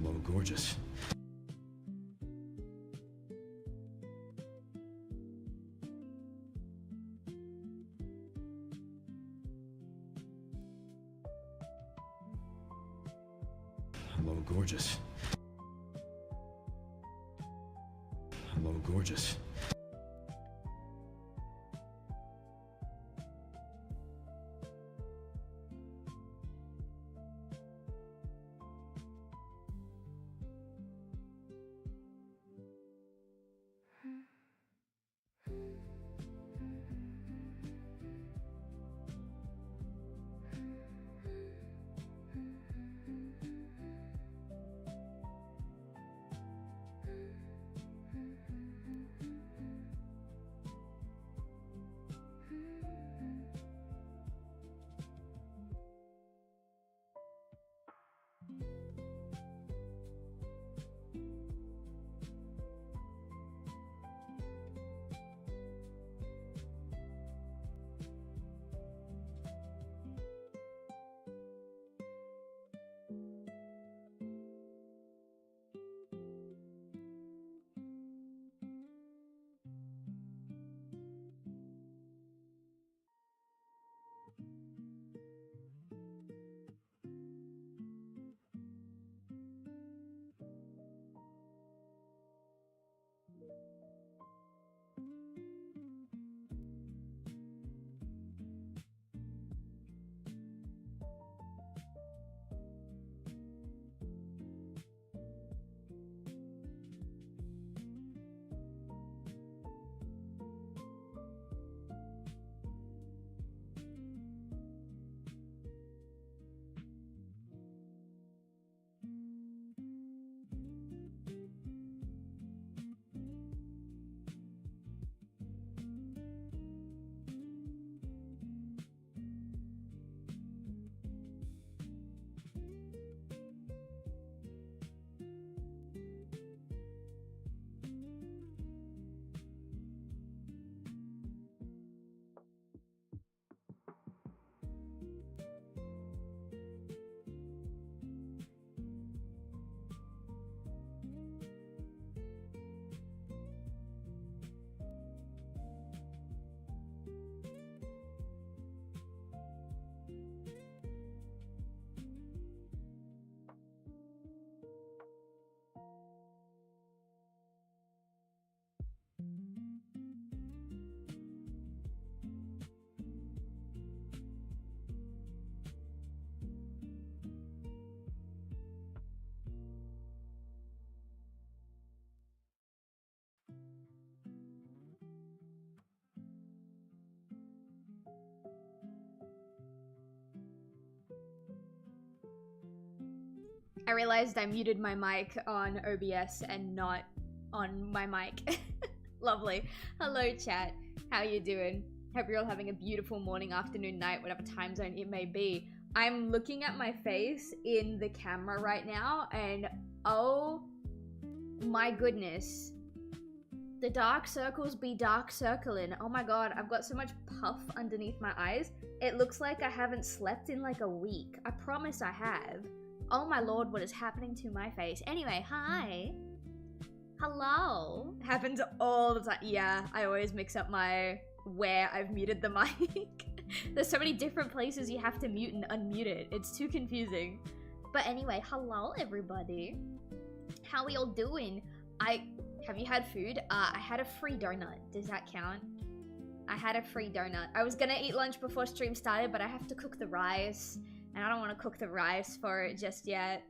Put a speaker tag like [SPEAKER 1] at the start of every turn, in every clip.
[SPEAKER 1] Hello, gorgeous. Hello, gorgeous. Hello, gorgeous.
[SPEAKER 2] I realized I muted my mic on OBS and not on my mic. Lovely. Hello chat, how you doing? Hope you're all having a beautiful morning, afternoon, night, whatever time zone it may be. I'm looking at my face in the camera right now and oh my goodness. The dark circles be dark circling. Oh my god, I've got so much puff underneath my eyes. It looks like I haven't slept in like a week. I promise I have. Oh my lord, what is happening to my face? Anyway, hi. Hello. Happens all the time. Yeah, I always mix up where I've muted the mic. There's so many different places you have to mute and unmute it. It's too confusing. But anyway, hello everybody. How are we all doing? Have you had food? I had a free donut. Does that count? I had a free donut. I was gonna eat lunch before stream started, but I have to cook the rice. And I don't want to cook the rice for it just yet.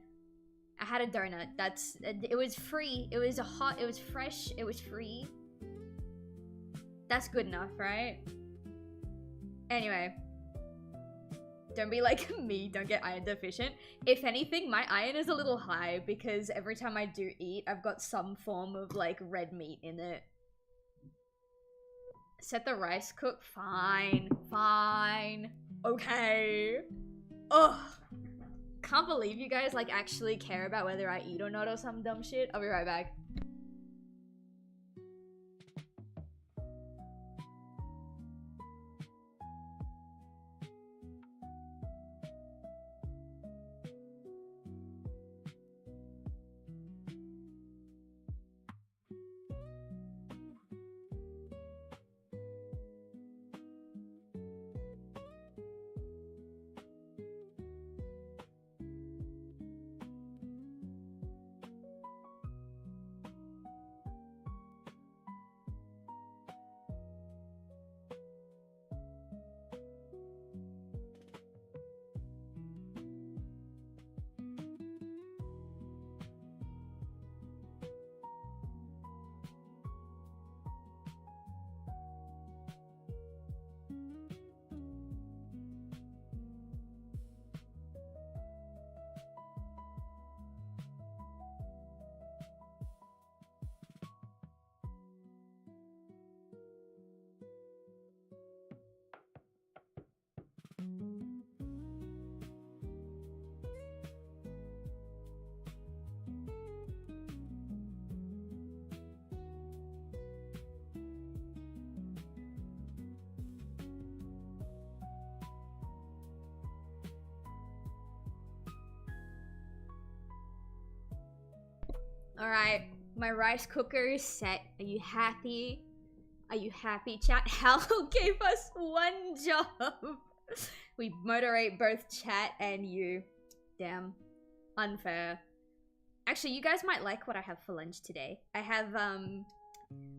[SPEAKER 2] I had a donut. It was free. It was it was fresh. It was free. That's good enough, right? Anyway. Don't be like me, don't get iron deficient. If anything, my iron is a little high because every time I do eat, I've got some form of like red meat in it. Set the rice cook? Fine. Fine. Okay. Ugh. Can't believe you guys like actually care about whether I eat or not or some dumb shit. I'll be right back. Alright, my rice cooker is set. Are you happy? Are you happy, chat? Hal gave us one job. We moderate both chat and you. Damn. Unfair. Actually, you guys might like what I have for lunch today. I have,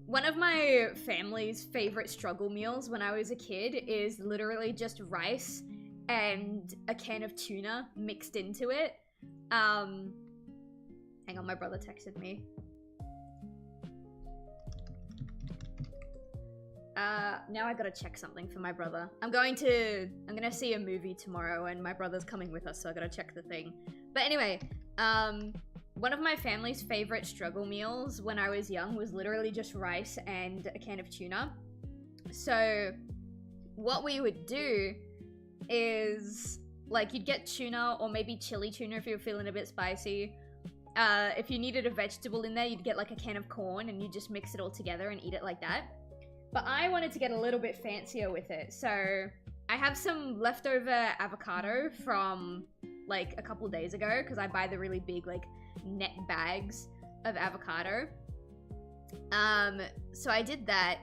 [SPEAKER 2] one of my family's favorite struggle meals when I was a kid is literally just rice and a can of tuna mixed into it. Hang on, my brother texted me. Now I gotta check something for my brother. I'm gonna see a movie tomorrow and my brother's coming with us, so I gotta check the thing. But anyway, one of my family's favorite struggle meals when I was young was literally just rice and a can of tuna. So what we would do is, like, you'd get tuna or maybe chili tuna if you were feeling a bit spicy. If you needed a vegetable in there, you'd get like a can of corn and you just mix it all together and eat it like that. But I wanted to get a little bit fancier with it, so I have some leftover avocado from like a couple days ago because I buy the really big like net bags of avocado. So I did that,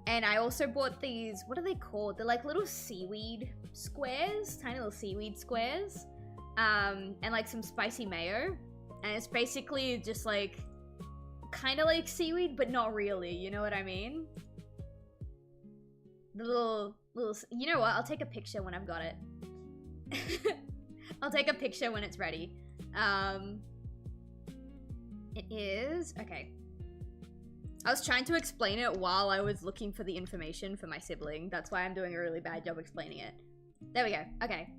[SPEAKER 2] and I also bought these, what are they called? They're like little seaweed squares, tiny little seaweed squares, and like some spicy mayo, and it's basically just like kind of like seaweed but not really, you know what I mean? The little, you know what? I'll take a picture when I've got it. I'll take a picture when it's ready. It is, okay. I was trying to explain it while I was looking for the information for my sibling. That's why I'm doing a really bad job explaining it. There we go, okay.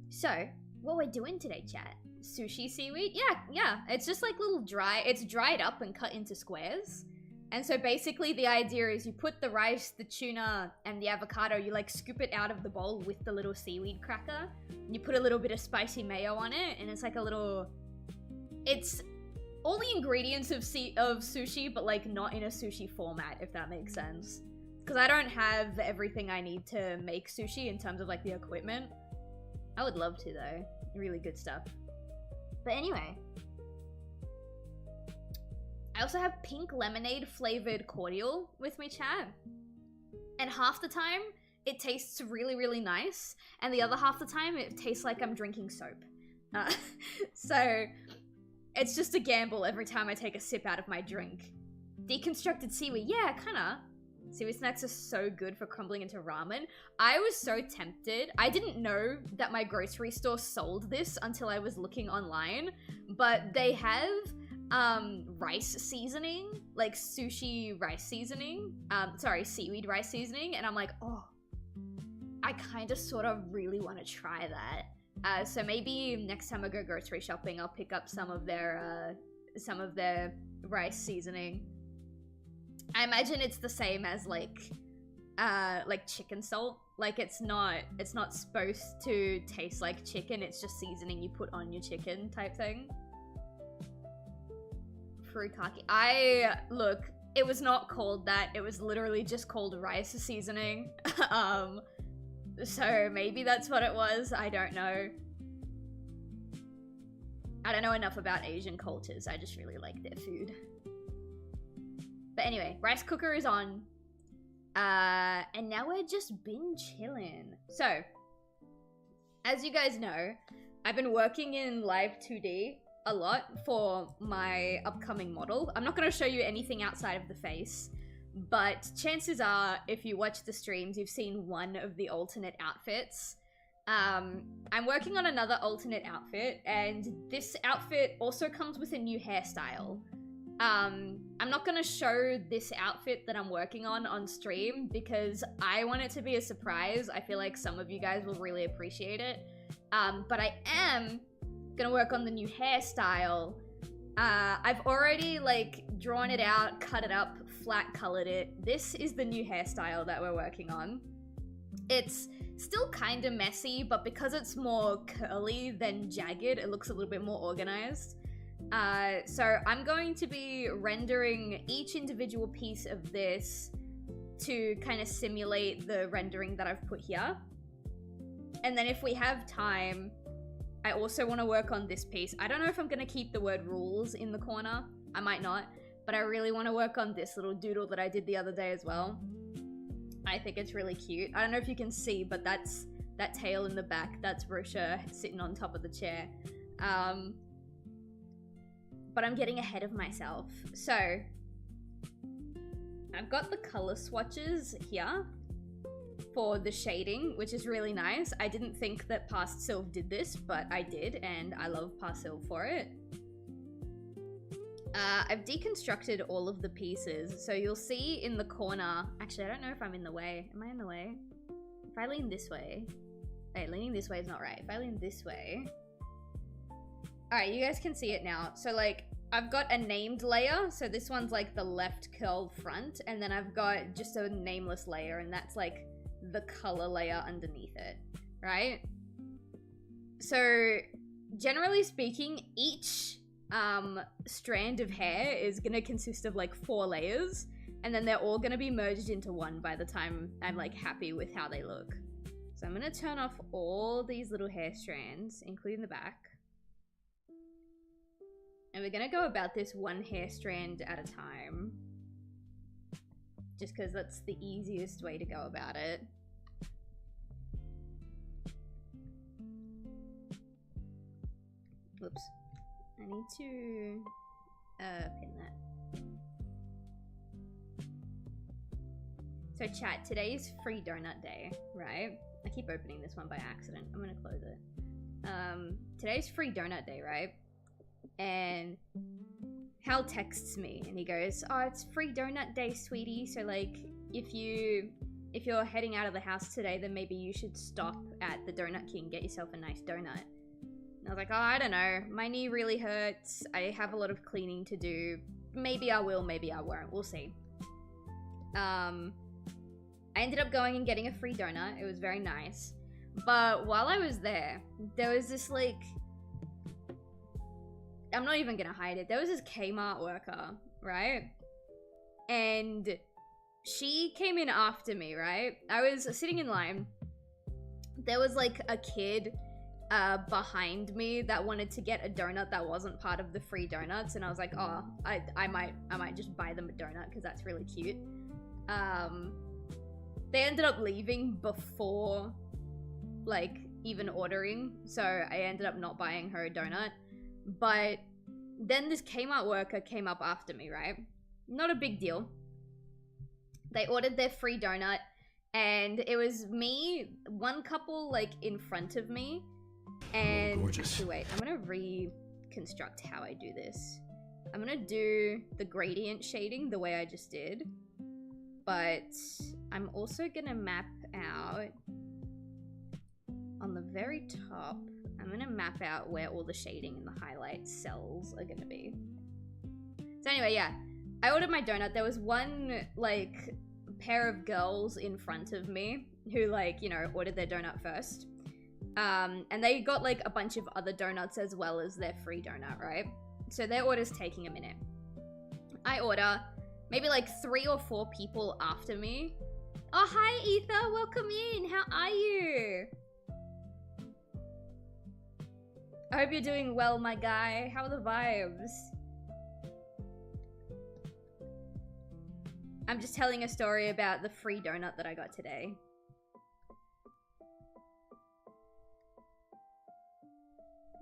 [SPEAKER 2] So, what we're doing today, chat? Sushi seaweed? Yeah, it's just like little it's dried up and cut into squares. And so basically the idea is you put the rice, the tuna, and the avocado, you like scoop it out of the bowl with the little seaweed cracker. You put a little bit of spicy mayo on it, and it's like a little... It's all the ingredients of sushi, but like not in a sushi format, if that makes sense. Because I don't have everything I need to make sushi in terms of like the equipment. I would love to though. Really good stuff. But anyway... I also have pink lemonade flavored cordial with my chat. And half the time, it tastes really, really nice. And the other half the time, it tastes like I'm drinking soap. So, it's just a gamble every time I take a sip out of my drink. Deconstructed seaweed, yeah, kinda. Seaweed snacks are so good for crumbling into ramen. I was so tempted. I didn't know that my grocery store sold this until I was looking online. But they have... rice seasoning, like sushi rice seasoning, seaweed rice seasoning, and I'm like, oh, I kind of sort of really want to try that. So maybe next time I go grocery shopping, I'll pick up some of their rice seasoning. I imagine it's the same as like chicken salt. Like it's not supposed to taste like chicken, it's just seasoning you put on your chicken type thing. Furikake. Look, it was not called that. It was literally just called rice seasoning. So maybe that's what it was. I don't know. I don't know enough about Asian cultures. I just really like their food. But anyway, rice cooker is on. And now we're just been chilling. So, as you guys know, I've been working in live 2D a lot for my upcoming model. I'm not going to show you anything outside of the face, but chances are, if you watch the streams, you've seen one of the alternate outfits. I'm working on another alternate outfit, and this outfit also comes with a new hairstyle. I'm not going to show this outfit that I'm working on stream because I want it to be a surprise. I feel like some of you guys will really appreciate it. But I am gonna work on the new hairstyle. I've already like drawn it out, cut it up, flat colored it. This is the new hairstyle that we're working on. It's still kind of messy, but because it's more curly than jagged, it looks a little bit more organized. So I'm going to be rendering each individual piece of this to kind of simulate the rendering that I've put here. And then if we have time, I also want to work on this piece. I don't know if I'm going to keep the word rules in the corner. I might not. But I really want to work on this little doodle that I did the other day as well. I think it's really cute. I don't know if you can see, but that's that tail in the back. That's Rosha sitting on top of the chair. But I'm getting ahead of myself. So, I've got the color swatches here for the shading, which is really nice. I didn't think that Past Sylve did this, but I did, and I love Past Sylve for it. I've deconstructed all of the pieces, so you'll see in the corner... Actually, I don't know if I'm in the way. Am I in the way? If I lean this way... Wait, leaning this way is not right. If I lean this way... Alright, you guys can see it now. So, like, I've got a named layer, so this one's, like, the left curled front, and then I've got just a nameless layer, and that's, like, the color layer underneath it, right? So, generally speaking, each strand of hair is gonna consist of, like, 4 layers, and then they're all gonna be merged into one by the time I'm, like, happy with how they look. So I'm gonna turn off all these little hair strands, including the back. And we're gonna go about this one hair strand at a time. Just because that's the easiest way to go about it. Whoops. I need to pin that. So chat, today is free donut day, right? I keep opening this one by accident. I'm gonna close it. Today's free donut day, right? And Hal texts me and he goes, oh, it's free donut day, sweetie. So like, if you're heading out of the house today, then maybe you should stop at the Donut King, get yourself a nice donut. And I was like, oh, I don't know. My knee really hurts. I have a lot of cleaning to do. Maybe I will, maybe I won't. We'll see. I ended up going and getting a free donut. It was very nice. But while I was there was this like... I'm not even gonna hide it. There was this Kmart worker, right? And she came in after me, right? I was sitting in line. There was like a kid behind me that wanted to get a donut that wasn't part of the free donuts, and I was like, oh, I might just buy them a donut because that's really cute. They ended up leaving before like even ordering, so I ended up not buying her a donut. But then this Kmart worker came up after me, right? Not a big deal. They ordered their free donut, and it was me, one couple like in front of me, and actually, wait, I'm gonna reconstruct how I do this. I'm gonna do the gradient shading the way I just did, but I'm also gonna map out on the very top. I'm gonna map out where all the shading and the highlight cells are gonna be. So anyway, yeah, I ordered my donut. There was one like pair of girls in front of me who like, you know, ordered their donut first. And they got like a bunch of other donuts as well as their free donut, right? So their order's taking a minute. I order, maybe like 3 or 4 people after me. Oh, hi Ether, welcome in, how are you? I hope you're doing well, my guy. How are the vibes? I'm just telling a story about the free donut that I got today.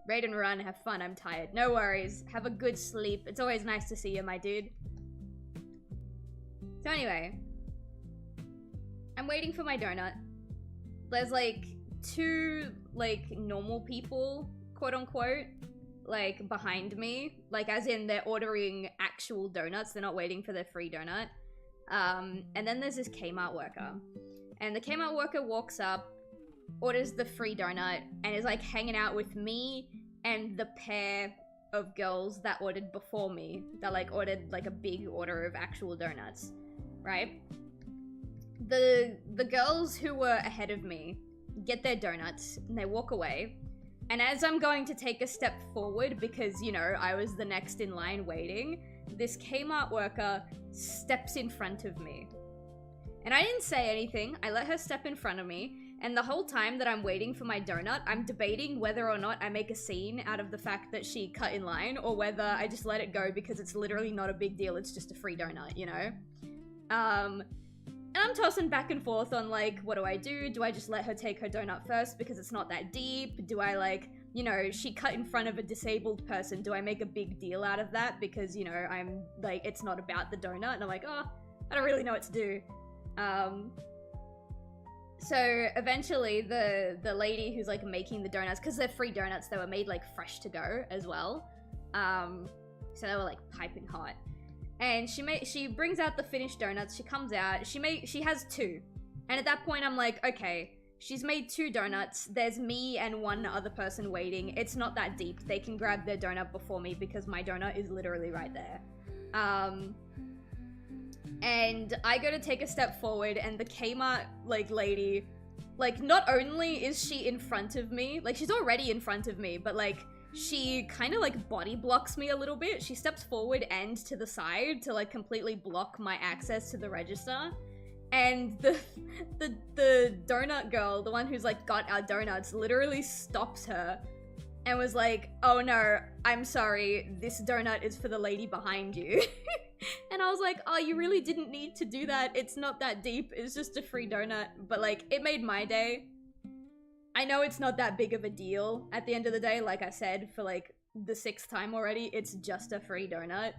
[SPEAKER 2] Raid and run, have fun, I'm tired. No worries, have a good sleep. It's always nice to see you, my dude. So anyway, I'm waiting for my donut. There's like 2 like normal people, quote unquote, like behind me, like as in they're ordering actual donuts, they're not waiting for their free donut. And then there's this Kmart worker, and the Kmart worker walks up, orders the free donut, and is like hanging out with me and the pair of girls that ordered before me, that like ordered like a big order of actual donuts, right? The girls who were ahead of me get their donuts and they walk away. And as I'm going to take a step forward, because, you know, I was the next in line waiting, this Kmart worker steps in front of me. And I didn't say anything. I let her step in front of me. And the whole time that I'm waiting for my donut, I'm debating whether or not I make a scene out of the fact that she cut in line, or whether I just let it go because it's literally not a big deal, it's just a free donut, you know? And I'm tossing back and forth on, like, what do I do? Do I just let her take her donut first because it's not that deep? Do I, like, you know, she cut in front of a disabled person. Do I make a big deal out of that because, you know, I'm, like, it's not about the donut? And I'm like, oh, I don't really know what to do. So eventually the lady who's like making the donuts, because they're free donuts, they were made like fresh to go as well. So they were like piping hot. And she brings out the finished donuts, she comes out, she has 2. And at that point I'm like, okay, she's made 2 donuts, there's me and one other person waiting, it's not that deep, they can grab their donut before me because my donut is literally right there. And I go to take a step forward and the Kmart, like, lady, like, not only is she in front of me, like, she's already in front of me, but, like, she kind of, like, body blocks me a little bit. She steps forward and to the side to, like, completely block my access to the register. And the donut girl, the one who's, like, got our donuts, literally stops her and was like, oh no, I'm sorry, this donut is for the lady behind you. And I was like, oh, you really didn't need to do that. It's not that deep. It's just a free donut. But, like, it made my day. I know it's not that big of a deal at the end of the day. Like I said, for, like, the 6th time already, it's just a free donut.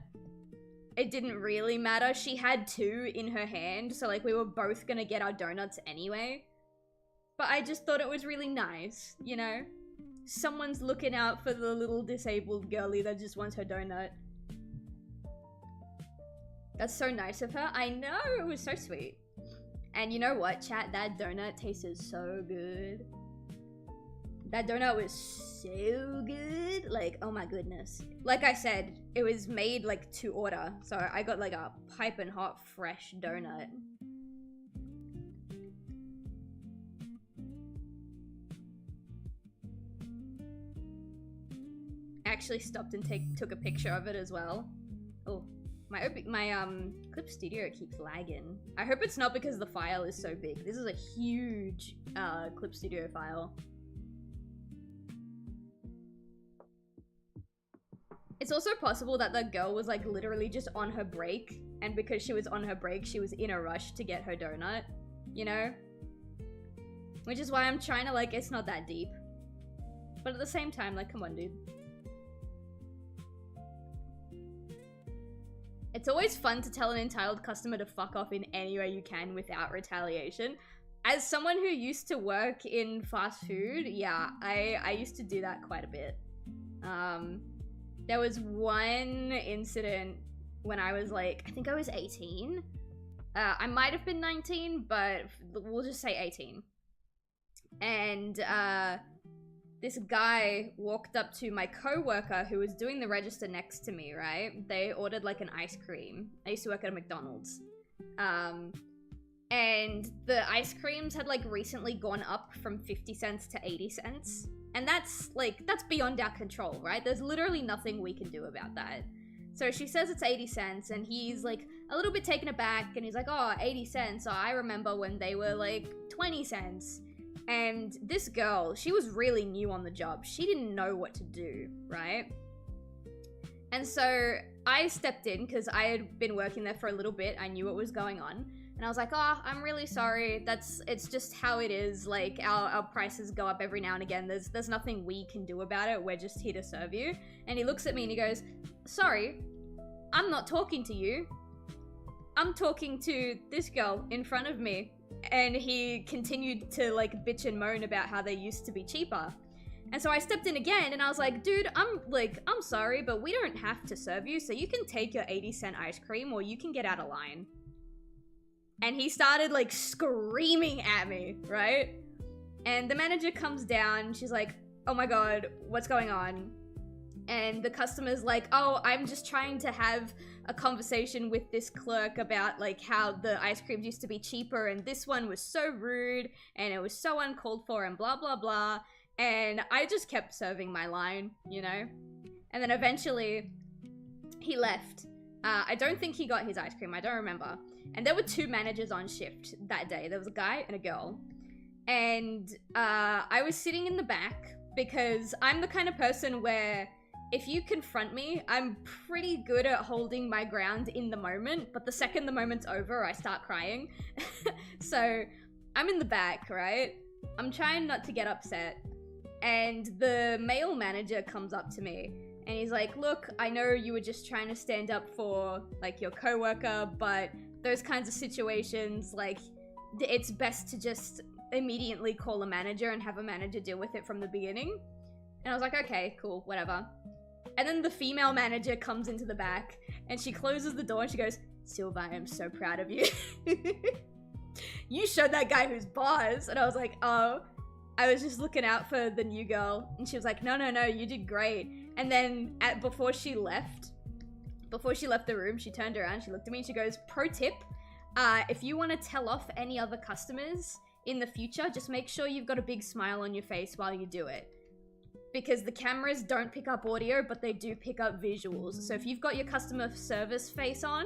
[SPEAKER 2] It didn't really matter. She had 2 in her hand, so, like, we were both gonna get our donuts anyway. But I just thought it was really nice, you know? Someone's looking out for the little disabled girlie that just wants her donut. That's so nice of her. I know, it was so sweet. And you know what, chat? That donut tasted so good. That donut was so good. Like, oh my goodness. Like I said, it was made, like, to order. So I got, like, a piping hot, fresh donut. I actually stopped and took a picture of it as well. Oh. My Clip Studio keeps lagging. I hope it's not because the file is so big. This is a huge Clip Studio file. It's also possible that the girl was like literally just on her break, and because she was on her break, she was in a rush to get her donut, you know? Which is why I'm trying to, like, it's not that deep. But at the same time, like, come on, dude. It's always fun to tell an entitled customer to fuck off in any way you can without retaliation. As someone who used to work in fast food, yeah, I used to do that quite a bit. There was one incident when I was like, I think I was 18. I might have been 19, but we'll just say 18. And this guy walked up to my co-worker who was doing the register next to me, right? They ordered like an ice cream. I used to work at a McDonald's. And the ice creams had like recently gone up from 50 cents to 80 cents. And that's beyond our control, right? There's literally nothing we can do about that. So she says it's 80 cents and he's like a little bit taken aback and he's like, oh, 80 cents. So I remember when they were like 20 cents. And this girl, she was really new on the job. She didn't know what to do, right? And so I stepped in because I had been working there for a little bit. I knew what was going on. And I was like, oh, I'm really sorry. It's just how it is. Like, our prices go up every now and again. There's nothing we can do about it. We're just here to serve you. And he looks at me and he goes, sorry, I'm not talking to you. I'm talking to this girl in front of me. And he continued to like bitch and moan about how they used to be cheaper. And so I stepped in again and I was like, dude, I'm sorry, but we don't have to serve you. So you can take your 80-cent ice cream or you can get out of line. And he started like screaming at me, right? And the manager comes down. She's like, oh my God, what's going on? And the customer's like, oh, I'm just trying to have a conversation with this clerk about like how the ice creams used to be cheaper and this one was so rude and it was so uncalled for and blah, blah, blah. And I just kept serving my line, you know? And then eventually he left. I don't think he got his ice cream. I don't remember. And there were 2 managers on shift that day. There was a guy and a girl. And I was sitting in the back because I'm the kind of person where if you confront me, I'm pretty good at holding my ground in the moment, but the second the moment's over, I start crying. So I'm in the back, right? I'm trying not to get upset. And the male manager comes up to me and he's like, look, I know you were just trying to stand up for like your coworker, but those kinds of situations, like it's best to just immediately call a manager and have a manager deal with it from the beginning. And I was like, okay, cool, whatever. And then the female manager comes into the back and she closes the door and she goes, Silva, I am so proud of you. You showed that guy who's boss. And I was like, oh, I was just looking out for the new girl. And she was like, no, you did great. And then before she left the room, she turned around, she looked at me and she goes, pro tip, if you want to tell off any other customers in the future, just make sure you've got a big smile on your face while you do it. Because the cameras don't pick up audio, but they do pick up visuals. So if you've got your customer service face on,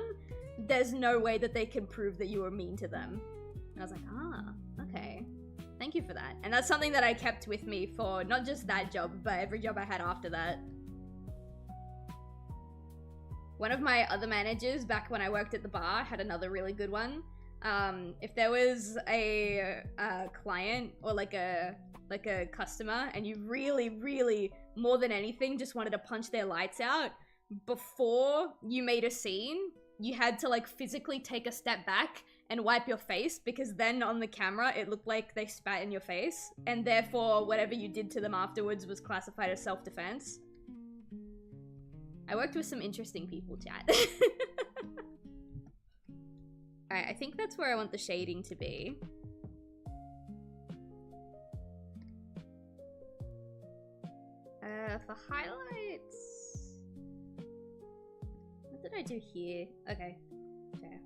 [SPEAKER 2] there's no way that they can prove that you were mean to them. And I was like, ah, okay. Thank you for that. And that's something that I kept with me for not just that job, but every job I had after that. One of my other managers back when I worked at the bar had another really good one. If there was a client or like a customer and you really, more than anything, just wanted to punch their lights out, before you made a scene, you had to like physically take a step back and wipe your face, because then on the camera it looked like they spat in your face, and therefore whatever you did to them afterwards was classified as self-defense. I worked with some interesting people, chat. Alright, I think that's where I want the shading to be. For highlights... What did I do here? Okay. Okay.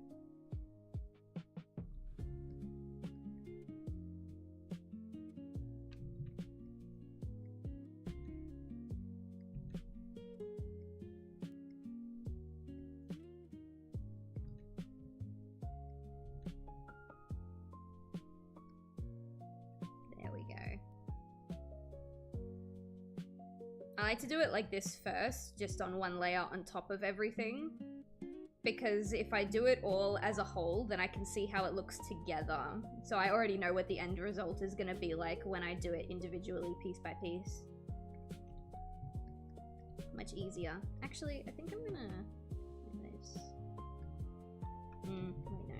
[SPEAKER 2] I like to do it like this first, just on one layer on top of everything. Because if I do it all as a whole, then I can see how it looks together. So I already know what the end result is going to be like when I do it individually, piece by piece. Much easier. Actually, I think I'm gonna do this. Wait, no.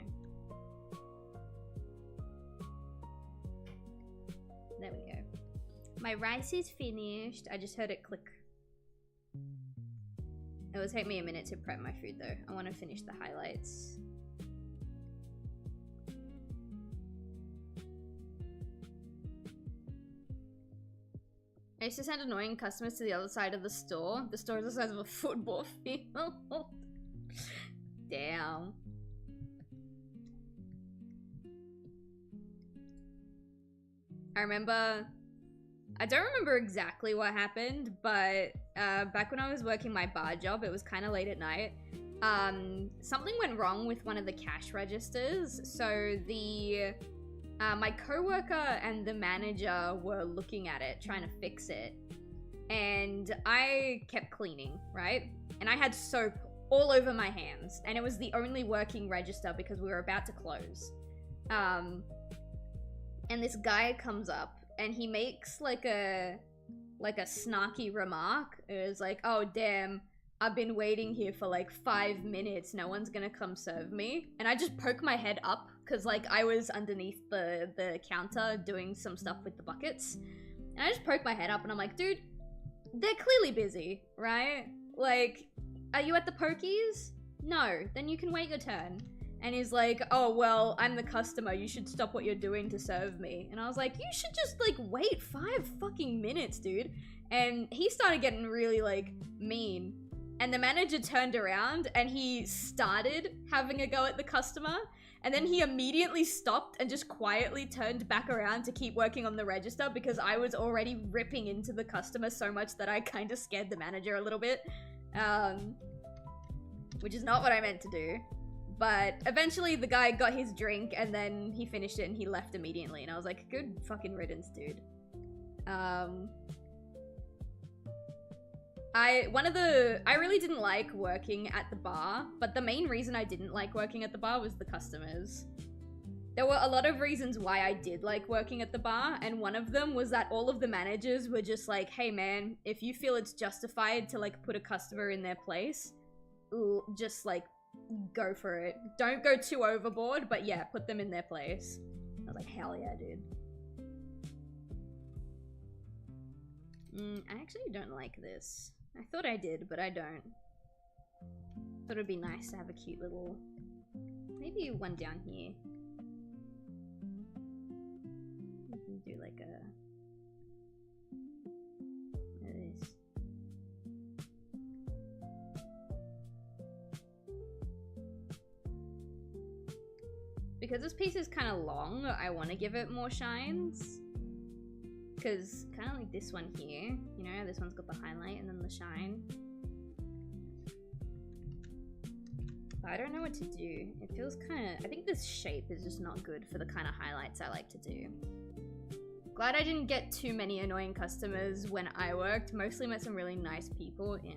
[SPEAKER 2] There we go. My rice is finished. I just heard it click. It will take me a minute to prep my food though. I want to finish the highlights. I used to send annoying customers to the other side of the store. The store is the size of a football field. Damn. I don't remember exactly what happened, but back when I was working my bar job, it was kind of late at night. Something went wrong with one of the cash registers, so the my coworker and the manager were looking at it, trying to fix it, and I kept cleaning, right? And I had soap all over my hands, and it was the only working register because we were about to close. And this guy comes up and he makes like a snarky remark. It was like, oh damn, I've been waiting here for like 5 minutes, no one's gonna come serve me. And I just poke my head up because like I was underneath the counter doing some stuff with the buckets, and I just poke my head up and I'm like, dude, they're clearly busy, right? Like, are you at the pokies? No, then you can wait your turn. And he's like, oh, well, I'm the customer. You should stop what you're doing to serve me. And I was like, you should just, like, wait 5 fucking minutes, dude. And he started getting really, like, mean. And the manager turned around and he started having a go at the customer. And then he immediately stopped and just quietly turned back around to keep working on the register because I was already ripping into the customer so much that I kind of scared the manager a little bit. Which is not what I meant to do. But eventually the guy got his drink and then he finished it and he left immediately. And I was like, good fucking riddance, dude. I really didn't like working at the bar, but the main reason I didn't like working at the bar was the customers. There were a lot of reasons why I did like working at the bar, and one of them was that all of the managers were just like, hey man, if you feel it's justified to like put a customer in their place, just like go for it. Don't go too overboard, but yeah, put them in their place. I was like, hell yeah, dude. I actually don't like this. I thought I did, but I don't. Thought it'd be nice to have a cute little... Maybe one down here. We can do like a... What is this? Because this piece is kind of long, I want to give it more shines. Because kind of like this one here, you know, this one's got the highlight and then the shine. But I don't know what to do. It feels kind of, I think this shape is just not good for the kind of highlights I like to do. Glad I didn't get too many annoying customers when I worked. Mostly met some really nice people. Yeah.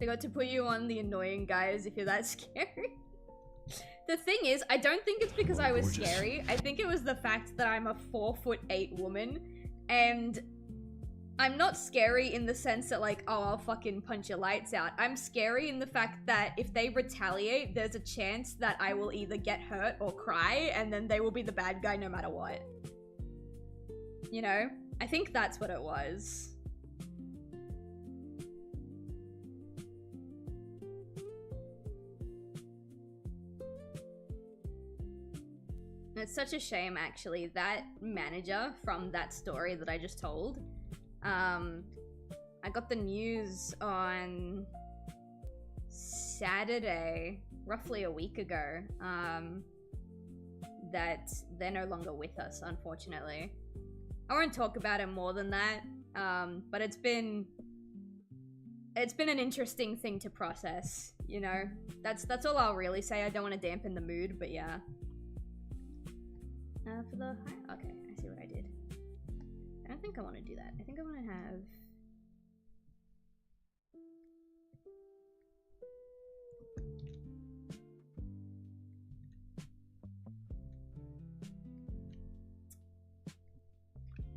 [SPEAKER 2] They got to put you on the annoying guys if you're that scary. The thing is, I don't think it's because I was scary. I think it was the fact that I'm a 4'8" woman, and I'm not scary in the sense that like, oh, I'll fucking punch your lights out. I'm scary in the fact that if they retaliate, there's a chance that I will either get hurt or cry, and then they will be the bad guy no matter what. You know? I think that's what it was. It's such a shame, actually, that manager from that story that I just told. I got the news on Saturday, roughly a week ago, that they're no longer with us, unfortunately. I won't talk about it more than that, but it's been an interesting thing to process, you know? That's all I'll really say. I don't want to dampen the mood, but yeah. For the high, okay, I see what I did. I don't think I want to do that. I think I want to have...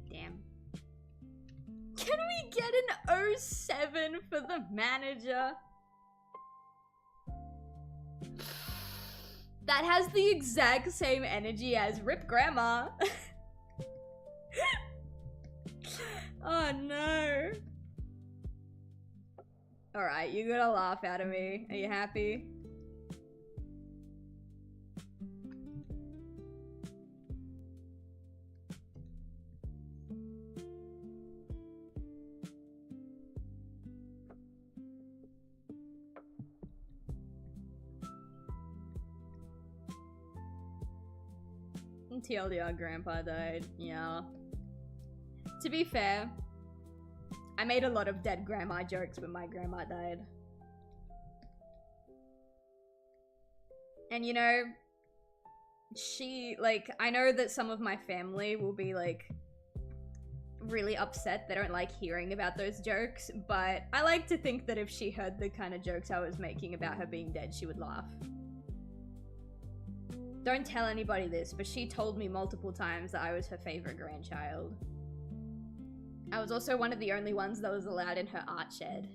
[SPEAKER 2] Damn. Can we get an 07 for the manager? That has the exact same energy as Rip Grandma. Oh no. Alright, you got a laugh out of me. Are you happy? TLDR, Grandpa died. Yeah. To be fair, I made a lot of dead grandma jokes when my grandma died. And you know, I know that some of my family will be like really upset. They don't like hearing about those jokes, but I like to think that if she heard the kind of jokes I was making about her being dead, she would laugh. Don't tell anybody this, but she told me multiple times that I was her favorite grandchild. I was also one of the only ones that was allowed in her art shed.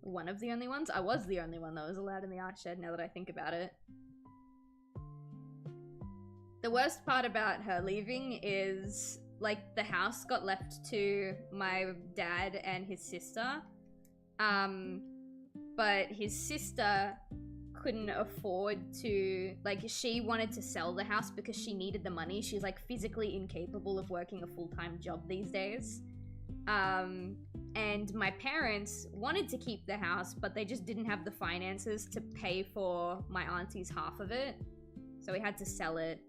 [SPEAKER 2] One of the only ones? I was the only one that was allowed in the art shed, now that I think about it. The worst part about her leaving is, like, the house got left to my dad and his sister. But his sister couldn't afford to, like, she wanted to sell the house because she needed the money. She's, like, physically incapable of working a full-time job these days. And my parents wanted to keep the house, but they just didn't have the finances to pay for my auntie's half of it. So we had to sell it.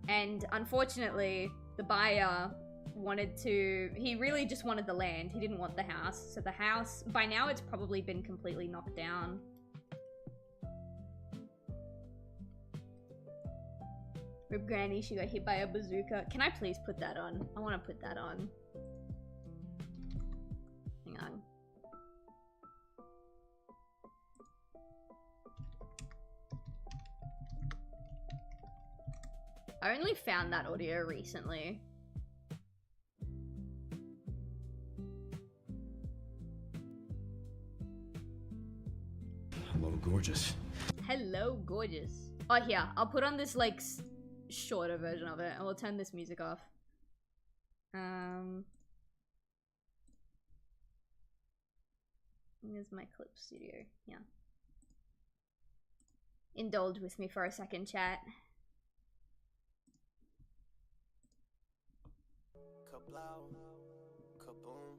[SPEAKER 2] And unfortunately, the buyer he really just wanted the land. He didn't want the house. So the house, by now it's probably been completely knocked down. Rip Granny, she got hit by a bazooka. Can I please put that on? I want to put that on. Hang on. I only found that audio recently.
[SPEAKER 1] Hello, gorgeous.
[SPEAKER 2] Hello, gorgeous. Oh, here. I'll put on this, like, shorter version of it, and we'll turn this music off. Here's my clip studio. Yeah. Indulge with me for a second, chat.
[SPEAKER 3] Kablow, kaboom.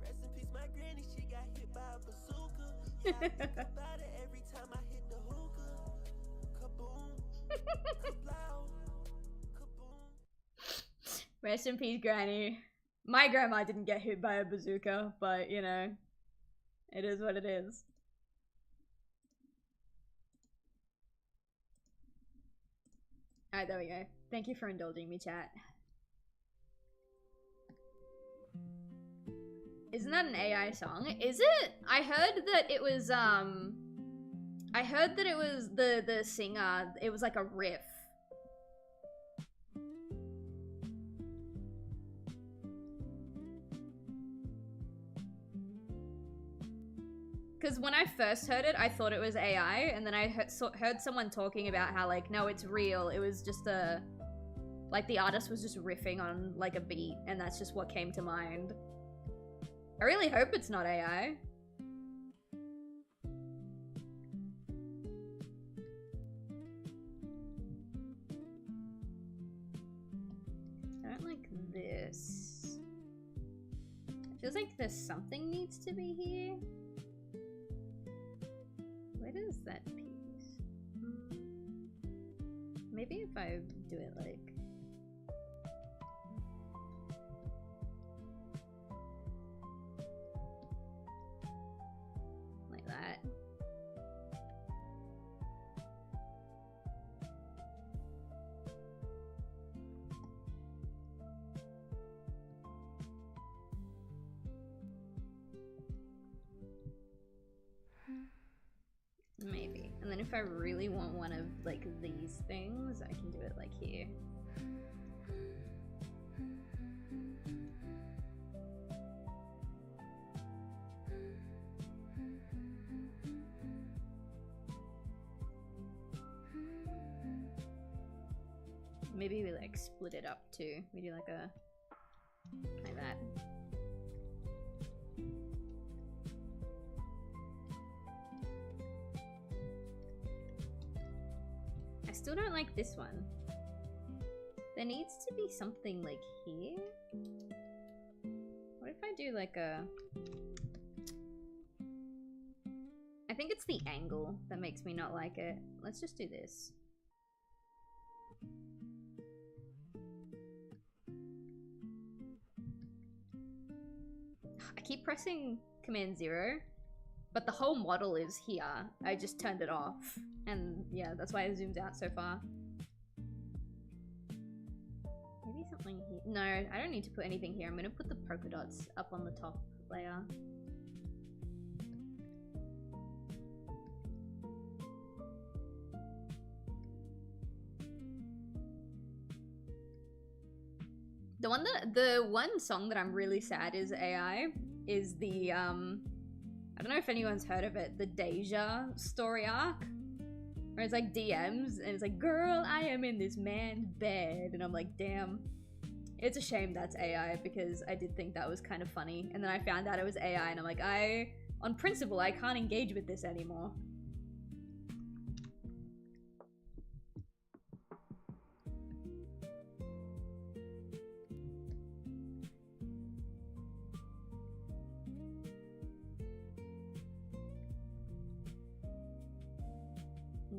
[SPEAKER 3] Rest in peace, my granny, she got hit by a bazooka. Yeah, I think about it every time I hit the hookah. Kaboom, kablow, kaboom.
[SPEAKER 2] Rest in peace, Granny. My grandma didn't get hit by a bazooka, but, you know, it is what it is. Alright, there we go. Thank you for indulging me, chat. Isn't that an AI song? Is it? I heard that it was, I heard that it was the singer, it was like a riff. Because when I first heard it, I thought it was AI, and then I heard someone talking about how, like, no, it's real. It was just a... Like, the artist was just riffing on, like, a beat, and that's just what came to mind. I really hope it's not AI. I don't like this. It feels like there's something needs to be here. What is that piece? Maybe if I do it like... like that. Maybe. And then if I really want one of like these things, I can do it like here. Maybe we like split it up too. We do like a like that. I still don't like this one. There needs to be something like here. What if I do like a... I think it's the angle that makes me not like it. Let's just do this. I keep pressing Command 0, but the whole model is here. I just turned it off. And yeah, that's why it zooms out so far. Maybe something here. No, I don't need to put anything here. I'm gonna put the polka dots up on the top layer. The one song that I'm really sad is AI is the I don't know if anyone's heard of it, the Deja story arc, where it's like DMs and it's like, girl, I am in this man's bed, and I'm like, damn, it's a shame that's AI, because I did think that was kind of funny, and then I found out it was AI and I'm like, on principle I can't engage with this anymore.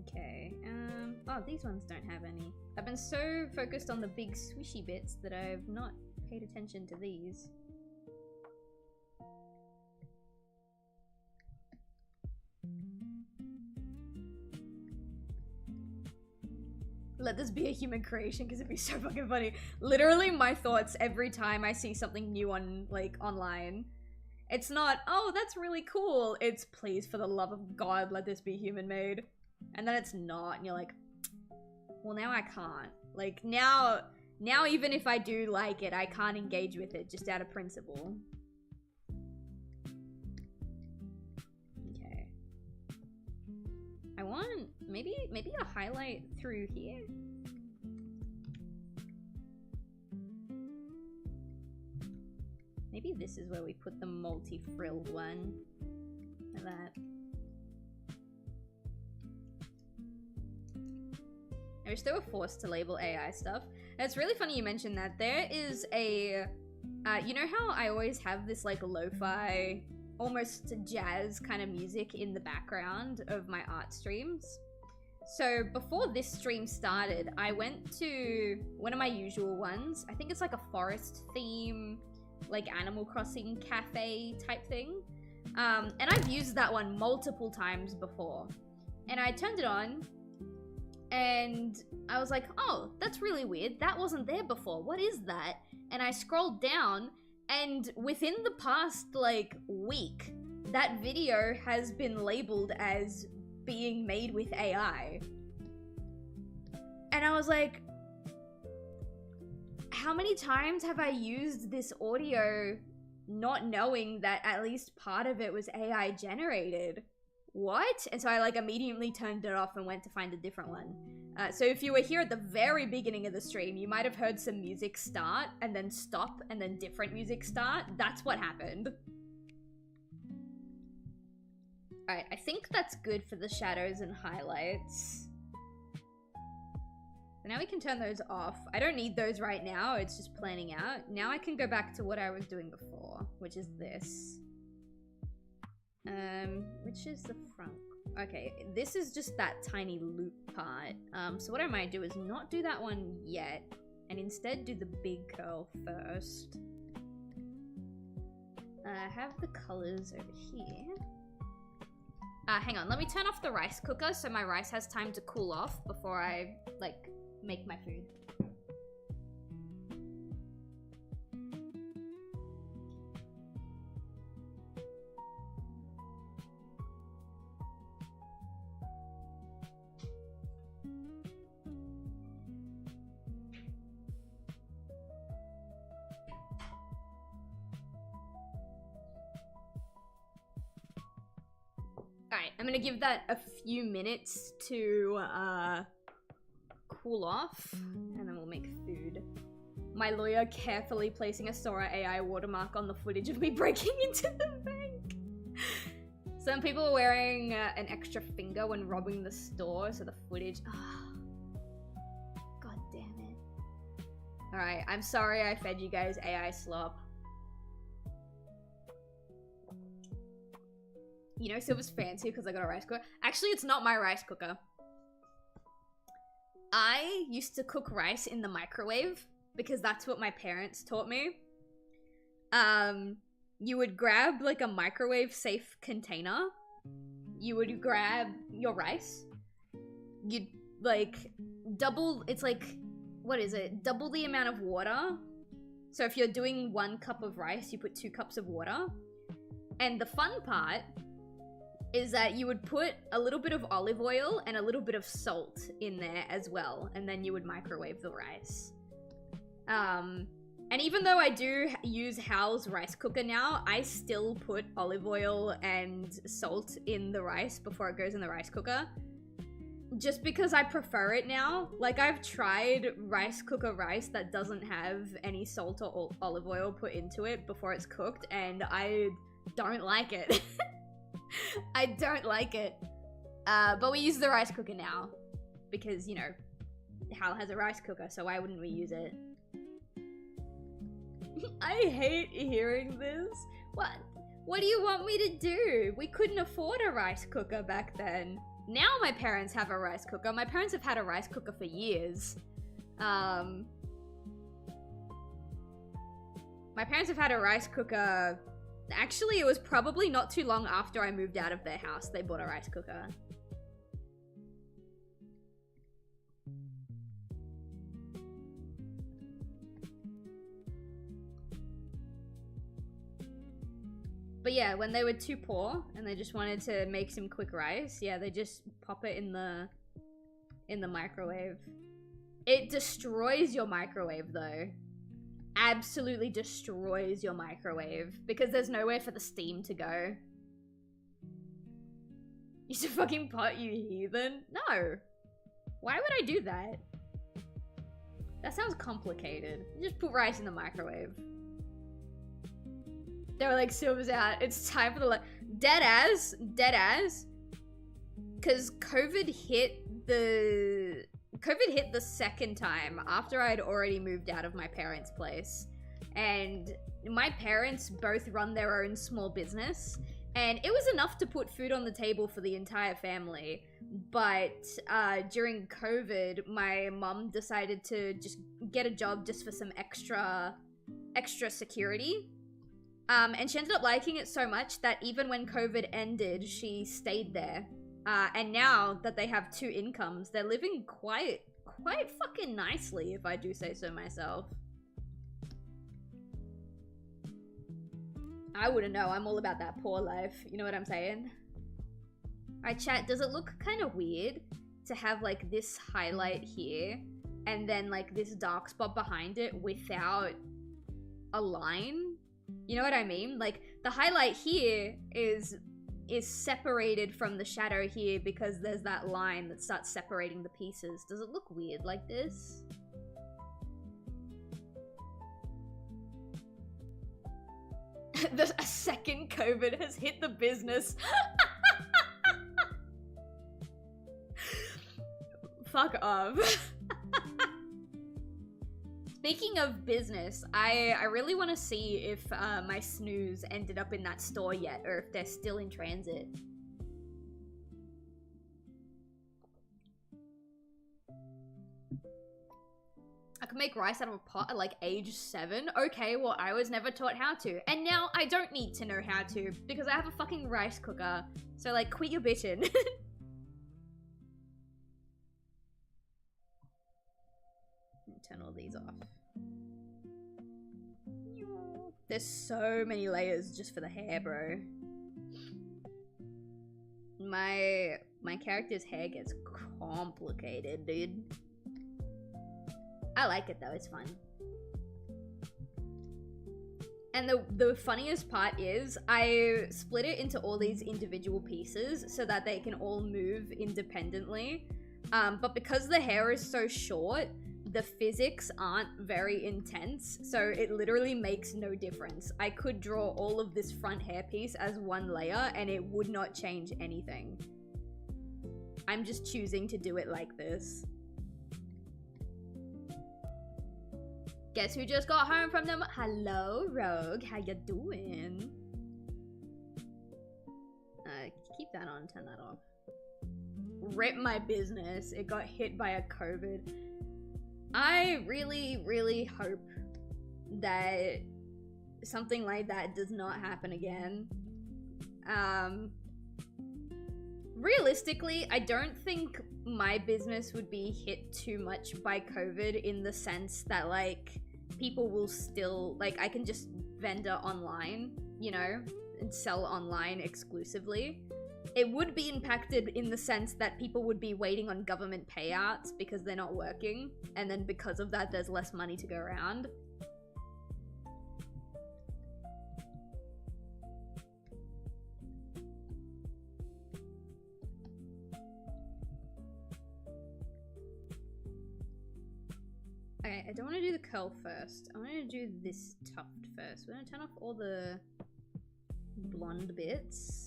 [SPEAKER 2] Okay, Oh, these ones don't have any. I've been so focused on the big swishy bits that I've not paid attention to these. Let this be a human creation because it'd be so fucking funny. Literally my thoughts every time I see something new on, like, online. It's not, oh, that's really cool. It's, please, for the love of God, let this be human made. And then it's not, and you're like, well, now I can't. Like, now even if I do like it, I can't engage with it just out of principle. Okay. I want, maybe a highlight through here? Maybe this is where we put the multi-frilled one. Like that. I wish they were forced to label AI stuff. And it's really funny you mentioned that. There is a... you know how I always have this like lo-fi, almost jazz kind of music in the background of my art streams? So before this stream started, I went to one of my usual ones. I think it's like a forest theme, like Animal Crossing cafe type thing. And I've used that one multiple times before. And I turned it on, and I was like, oh, that's really weird. That wasn't there before. What is that? And I scrolled down, and within the past, like, week, that video has been labeled as being made with AI. And I was like, how many times have I used this audio not knowing that at least part of it was AI generated? What? And so I like immediately turned it off and went to find a different one. So if you were here at the very beginning of the stream, you might have heard some music start and then stop and then different music start. That's what happened. Alright, I think that's good for the shadows and highlights. So now we can turn those off. I don't need those right now, it's just planning out. Now I can go back to what I was doing before, which is this. Which is the front? Okay, this is just that tiny loop part. So what I might do is not do that one yet, and instead do the big curl first. Have the colors over here. Hang on, let me turn off the rice cooker so my rice has time to cool off before I, like, make my food. Alright, I'm gonna give that a few minutes to cool off, and then we'll make food. My lawyer carefully placing a Sora AI watermark on the footage of me breaking into the bank. Some people are wearing an extra finger when robbing the store, so the footage... God damn it. Alright, I'm sorry I fed you guys AI slop. You know, so it was fancy because I got a rice cooker. Actually, it's not my rice cooker. I used to cook rice in the microwave because that's what my parents taught me. You would grab like a microwave safe container. You would grab your rice. You'd like double, it's like, what is it? Double the amount of water. So if you're doing 1 cup of rice, you put 2 cups of water. And the fun part is that you would put a little bit of olive oil and a little bit of salt in there as well, and then you would microwave the rice. And even though I do use Hal's rice cooker now, I still put olive oil and salt in the rice before it goes in the rice cooker. Just because I prefer it now. Like, I've tried rice cooker rice that doesn't have any salt or olive oil put into it before it's cooked, and I don't like it. I don't like it. But we use the rice cooker now. Because, you know, Hal has a rice cooker, so why wouldn't we use it? I hate hearing this. What do you want me to do? We couldn't afford a rice cooker back then. Now my parents have a rice cooker. My parents have had a rice cooker for years. My parents have had a rice cooker. Actually, it was probably not too long after I moved out of their house, they bought a rice cooker. But yeah, when they were too poor and they just wanted to make some quick rice, yeah, they just pop it in the microwave. It destroys your microwave though. Absolutely destroys your microwave because there's nowhere for the steam to go. Use a fucking pot, you heathen. No. Why would I do that? That sounds complicated. Just put rice in the microwave. They were like, Silver's out. It's time for the dead as. Cause COVID hit the second time after I had already moved out of my parents' place. And my parents both run their own small business. And it was enough to put food on the table for the entire family. But during COVID, my mom decided to just get a job just for some extra security. And she ended up liking it so much that even when COVID ended, she stayed there. And now that they have 2 incomes, they're living quite fucking nicely, if I do say so myself. I wouldn't know, I'm all about that poor life, you know what I'm saying? Alright chat, does it look kind of weird to have like this highlight here, and then like this dark spot behind it without a line? You know what I mean? Like, the highlight here is separated from the shadow here because there's that line that starts separating the pieces. Does it look weird like this? A second COVID has hit the business. Fuck off. Speaking of business, I really want to see if my snooze ended up in that store yet, or if they're still in transit. I could make rice out of a pot at like age 7. Okay, well I was never taught how to. And now I don't need to know how to because I have a fucking rice cooker. So like, quit your bitchin'. Turn all these off. There's so many layers just for the hair, bro. My character's hair gets complicated, dude. I like it though, it's fun. And the funniest part is I split it into all these individual pieces so that they can all move independently. But because the hair is so short, the physics aren't very intense, so it literally makes no difference. I could draw all of this front hairpiece as one layer and it would not change anything. I'm just choosing to do it like this. Guess who just got home from them? Hello, Rogue. How you doing? Keep that on, turn that off. Rip my business. It got hit by a COVID. I really, really hope that something like that does not happen again. Realistically, I don't think my business would be hit too much by COVID in the sense that, like, people will still, like, I can just vendor online, you know, and sell online exclusively. It would be impacted in the sense that people would be waiting on government payouts because they're not working, and then because of that, there's less money to go around. Okay, I don't want to do the curl first. I want to do this tuft first. We're going to turn off all the blonde bits.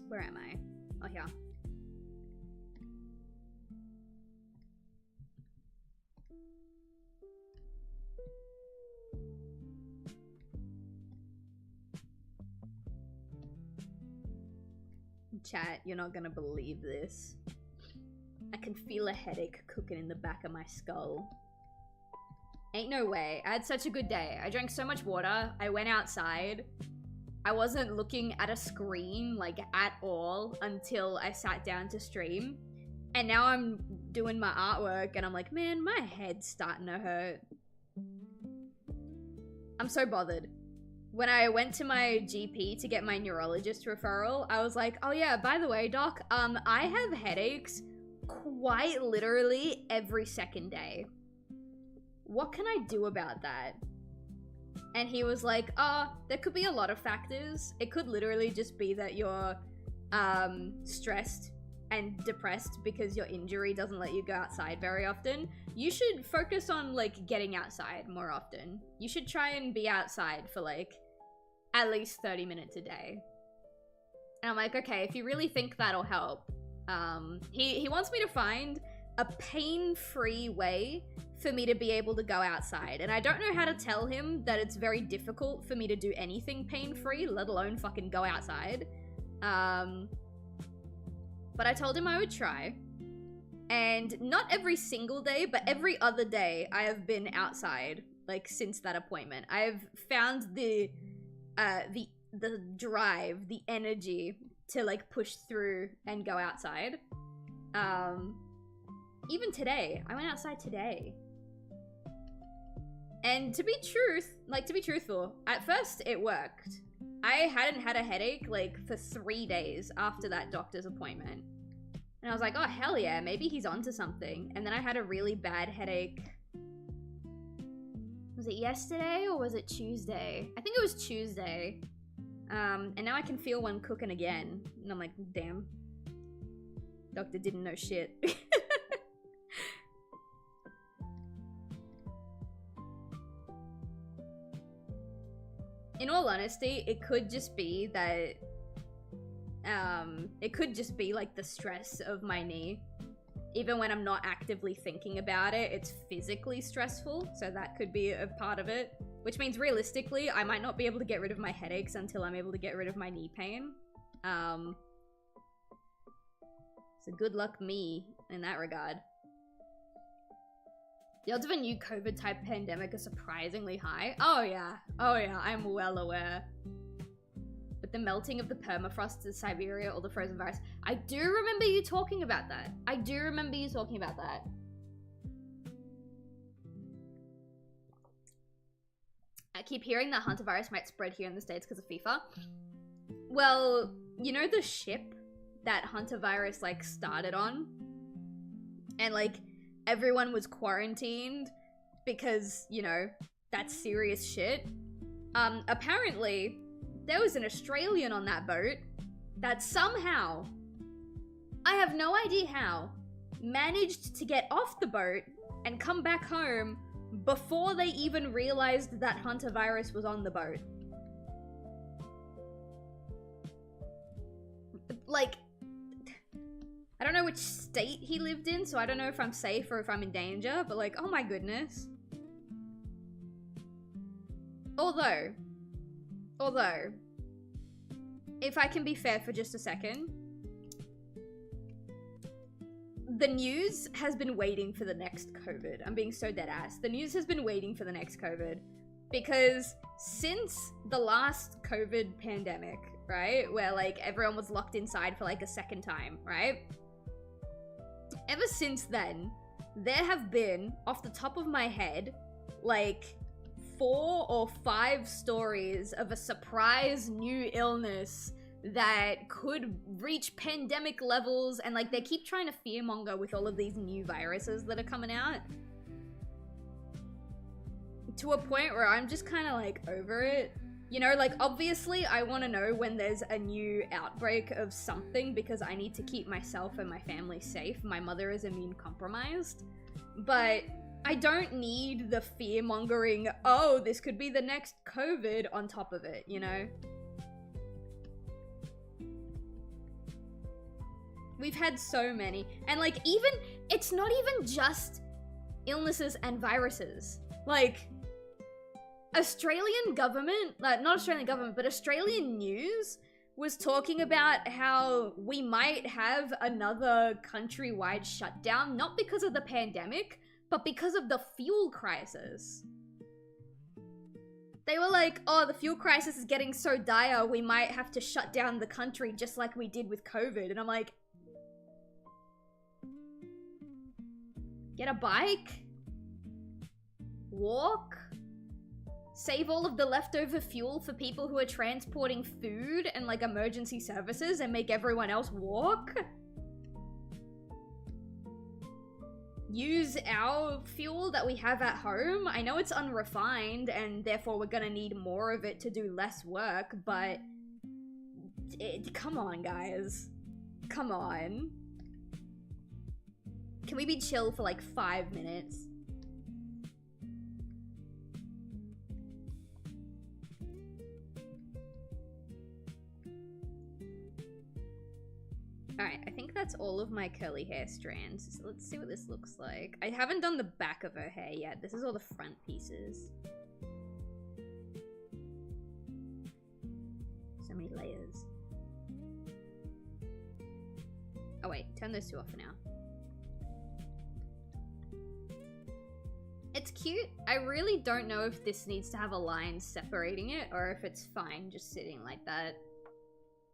[SPEAKER 2] Where am I? Oh, here. chat, you're not gonna believe this. I can feel a headache cooking in the back of my skull. Ain't no way. I had such a good day. I drank so much water. I went outside. I wasn't looking at a screen, like, at all until I sat down to stream. And now I'm doing my artwork and I'm like, man, my head's starting to hurt. I'm so bothered. When I went to my GP to get my neurologist referral, I was like, oh yeah, by the way, doc, I have headaches quite literally every second day. What can I do about that? And he was like, there could be a lot of factors. It could literally just be that you're stressed and depressed because your injury doesn't let you go outside very often. You should focus on, like, getting outside more often. You should try and be outside for, like, at least 30 minutes a day. And I'm like, okay, if you really think that'll help. He wants me to find a pain-free way for me to be able to go outside. And I don't know how to tell him that it's very difficult for me to do anything pain-free, let alone fucking go outside. But I told him I would try. And not every single day, but every other day I have been outside, like, since that appointment. I've found the drive, the energy to, like, push through and go outside. Even today, I went outside today. And to be truthful, at first it worked. I hadn't had a headache, like, for 3 days after that doctor's appointment. And I was like, oh, hell yeah, maybe he's onto something. And then I had a really bad headache. Was it yesterday or was it Tuesday? I think it was Tuesday. And now I can feel one cooking again. And I'm like, damn. Doctor didn't know shit. In all honesty, it could just be that, it could just be like the stress of my knee. Even when I'm not actively thinking about it, it's physically stressful, so that could be a part of it. Which means realistically, I might not be able to get rid of my headaches until I'm able to get rid of my knee pain. So good luck me in that regard. The odds of a new COVID-type pandemic are surprisingly high. Oh yeah, I'm well aware. With the melting of the permafrost in Siberia or the frozen virus. I do remember you talking about that. I keep hearing that hantavirus might spread here in the States because of FIFA. Well, you know the ship that hantavirus, like, started on? And, like, everyone was quarantined because, you know, that's serious shit. Apparently, there was an Australian on that boat that somehow, I have no idea how, managed to get off the boat and come back home before they even realized that hantavirus was on the boat. Like, I don't know which state he lived in, so I don't know if I'm safe or if I'm in danger, but, like, oh my goodness. Although, if I can be fair for just a second, the news has been waiting for the next COVID. I'm being so dead ass. The news has been waiting for the next COVID because since the last COVID pandemic, right, where, like, everyone was locked inside for, like, a second time, right? Ever since then, there have been, off the top of my head, like, 4 or 5 stories of a surprise new illness that could reach pandemic levels, and, like, they keep trying to fearmonger with all of these new viruses that are coming out. To a point where I'm just kind of, like, over it. You know, like, obviously I want to know when there's a new outbreak of something because I need to keep myself and my family safe. My mother is immune compromised. But I don't need the fear-mongering, oh, this could be the next COVID on top of it, you know? We've had so many. And, like, even, it's not even just illnesses and viruses. Like, Australian government, like, not Australian government, but Australian news was talking about how we might have another countrywide shutdown, not because of the pandemic, but because of the fuel crisis. They were like, oh, the fuel crisis is getting so dire, we might have to shut down the country just like we did with COVID. And I'm like, get a bike? Walk? Save all of the leftover fuel for people who are transporting food and like emergency services and make everyone else walk? Use our fuel that we have at home. I know it's unrefined and therefore we're gonna need more of it to do less work, but come on, guys. Come on. Can we be chill for like 5 minutes? Alright, I think that's all of my curly hair strands. So let's see what this looks like. I haven't done the back of her hair yet. This is all the front pieces. So many layers. Oh wait, turn those two off for now. It's cute. I really don't know if this needs to have a line separating it or if it's fine just sitting like that.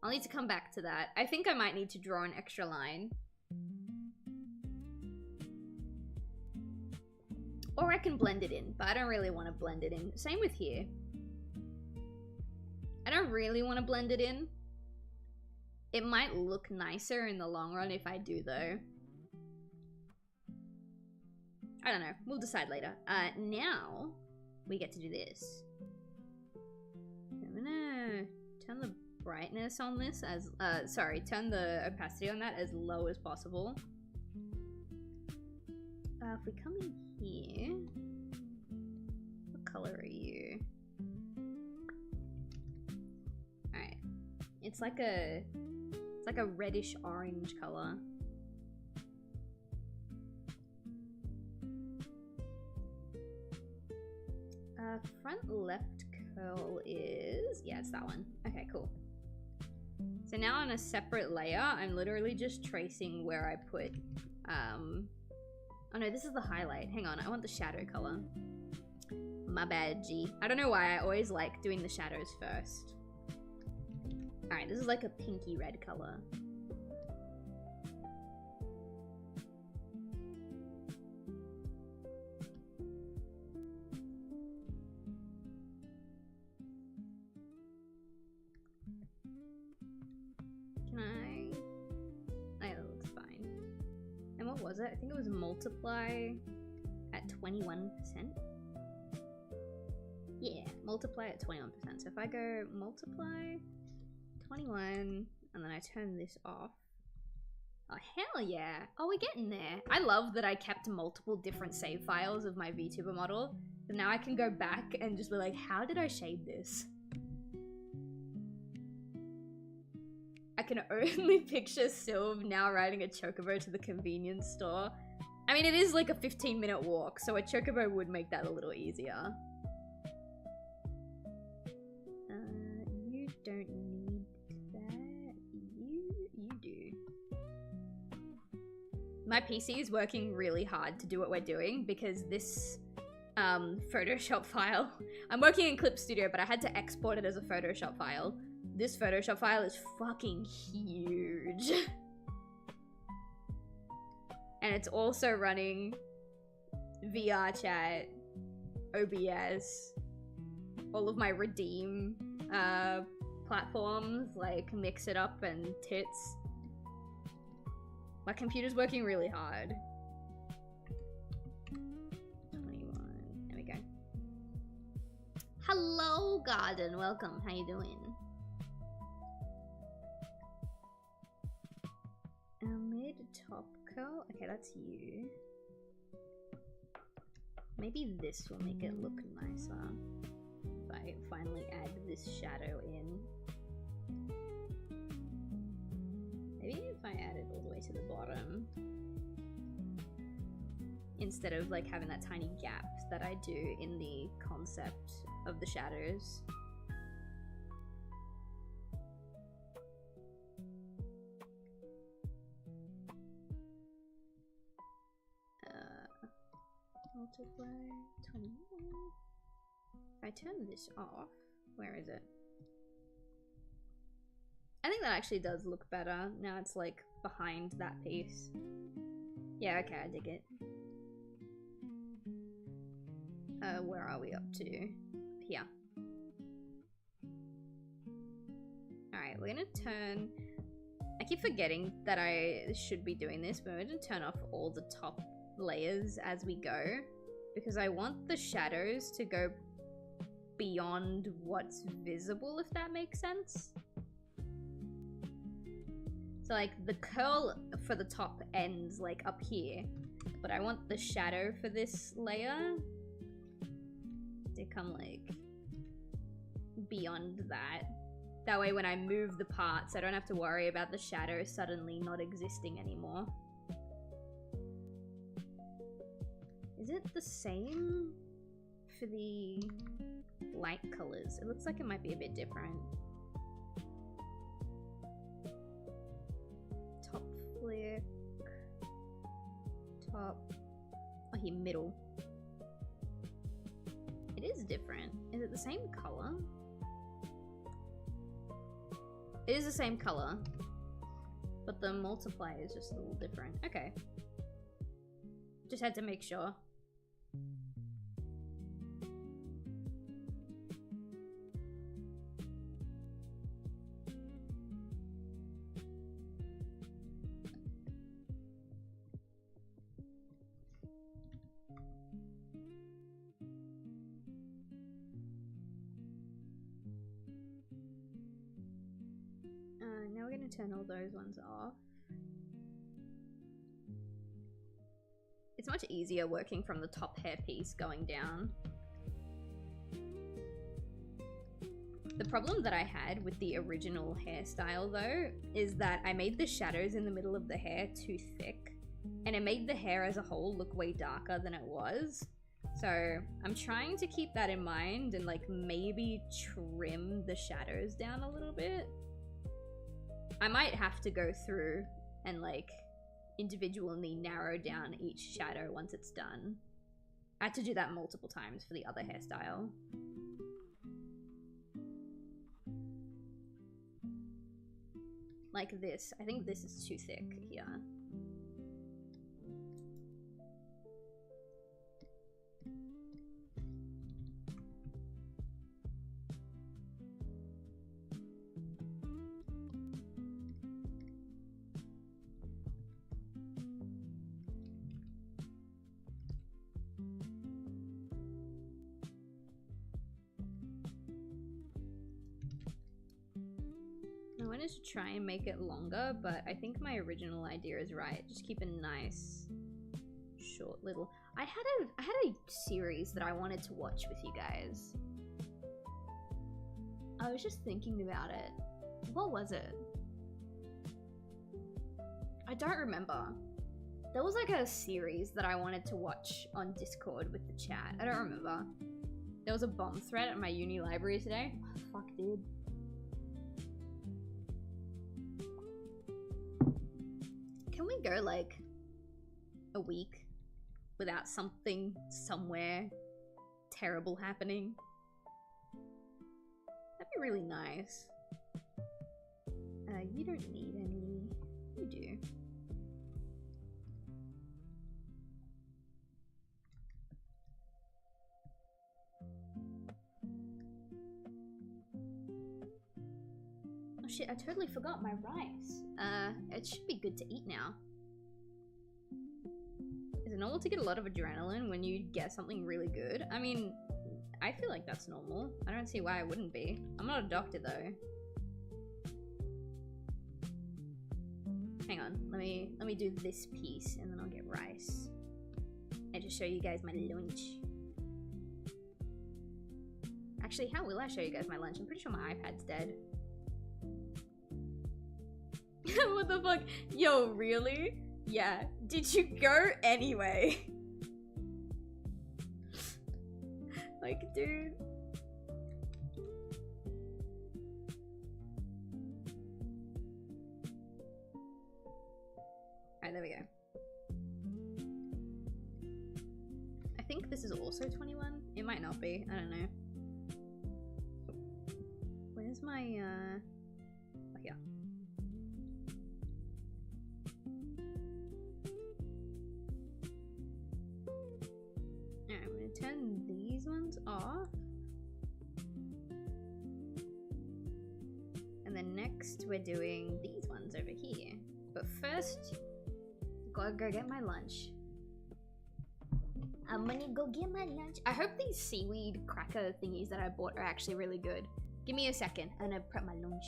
[SPEAKER 2] I'll need to come back to that. I think I might need to draw an extra line. Or I can blend it in, but I don't really want to blend it in. Same with here. I don't really want to blend it in. It might look nicer in the long run if I do, though. I don't know. We'll decide later. Now, we get to do this. I'm gonna turn the brightness on this as, sorry, turn the opacity on that as low as possible. If we come in here, what color are you? Alright. It's like a reddish orange color. Front left curl is, yeah, it's that one. Okay, cool. So now on a separate layer, I'm literally just tracing where I put, oh no, this is the highlight. Hang on, I want the shadow color. My bad, G. I don't know why, I always like doing the shadows first. Alright, this is like a pinky red color. I think it was multiply at 21%. Yeah, multiply at 21%. So if I go multiply 21 and then I turn this off. Oh, hell yeah. Oh, we're getting there. I love that I kept multiple different save files of my VTuber model. So now I can go back and just be like, how did I shade this? I can only picture Sylv now riding a chocobo to the convenience store. I mean, it is like a 15-minute walk, so a chocobo would make that a little easier. You don't need that. You do. My PC is working really hard to do what we're doing because this Photoshop file... I'm working in Clip Studio, but I had to export it as a Photoshop file. This Photoshop file is fucking huge. And it's also running VR chat, OBS, all of my Redeem platforms, like Mix It Up and Tits. My computer's working really hard. 21, there we go. Hello, Garden, welcome, how you doing? Mid top curl. Okay, that's you. Maybe this will make it look nicer. If I finally add this shadow in. Maybe if I add it all the way to the bottom. Instead of like having that tiny gap that I do in the concept of the shadows. multiply 21. If I turn this off, where is it? I think that actually does look better. Now it's like behind that piece. Yeah, okay, I dig it. Where are we up to? Here. Alright, we're gonna turn... I keep forgetting that I should be doing this, but we're gonna turn off all the top layers as we go, because I want the shadows to go beyond what's visible, if that makes sense. So like the curl for the top ends like up here, but I want the shadow for this layer to come like beyond that. That way when I move the parts, I don't have to worry about the shadow suddenly not existing anymore. Is it the same for the light colors? It looks like it might be a bit different. Top flick. Top. Oh, here, middle. It is different. Is it the same color? It is the same color, but the multiplier is just a little different. Okay. Just had to make sure. Now we're going to turn all those ones off. It's much easier working from the top hairpiece going down. The problem that I had with the original hairstyle though is that I made the shadows in the middle of the hair too thick, and it made the hair as a whole look way darker than it was. So I'm trying to keep that in mind and like maybe trim the shadows down a little bit. I might have to go through and like individually narrow down each shadow once it's done. I had to do that multiple times for the other hairstyle. Like this. I think this is too thick here. I wanted to try and make it longer, but I think my original idea is right. Just keep a nice, short little... I had a series that I wanted to watch with you guys. I was just thinking about it. What was it? I don't remember. There was like a series that I wanted to watch on Discord with the chat. I don't remember. There was a bomb threat at my uni library today. Oh, fuck, dude. Can we go like a week without something somewhere terrible happening? That'd be really nice. You don't need any. You do. Oh shit, I totally forgot my rice. It should be good to eat now. Is it normal to get a lot of adrenaline when you get something really good? I mean, I feel like that's normal. I don't see why it wouldn't be. I'm not a doctor though. Hang on, let me do this piece and then I'll get rice. And just show you guys my lunch. Actually, how will I show you guys my lunch? I'm pretty sure my iPad's dead. What the fuck? Yo, really? Yeah. Did you go anyway? Like, dude. Alright, there we go. think this is also 21. It might not be. I don't know. Where's my oh, here. Alright, I'm gonna turn these ones off. And then next we're doing these ones over here. But first, gotta go get my lunch. I'm gonna go get my lunch. I hope these seaweed cracker thingies that I bought are actually really good. Give me a second, I'm gonna prep my lunch.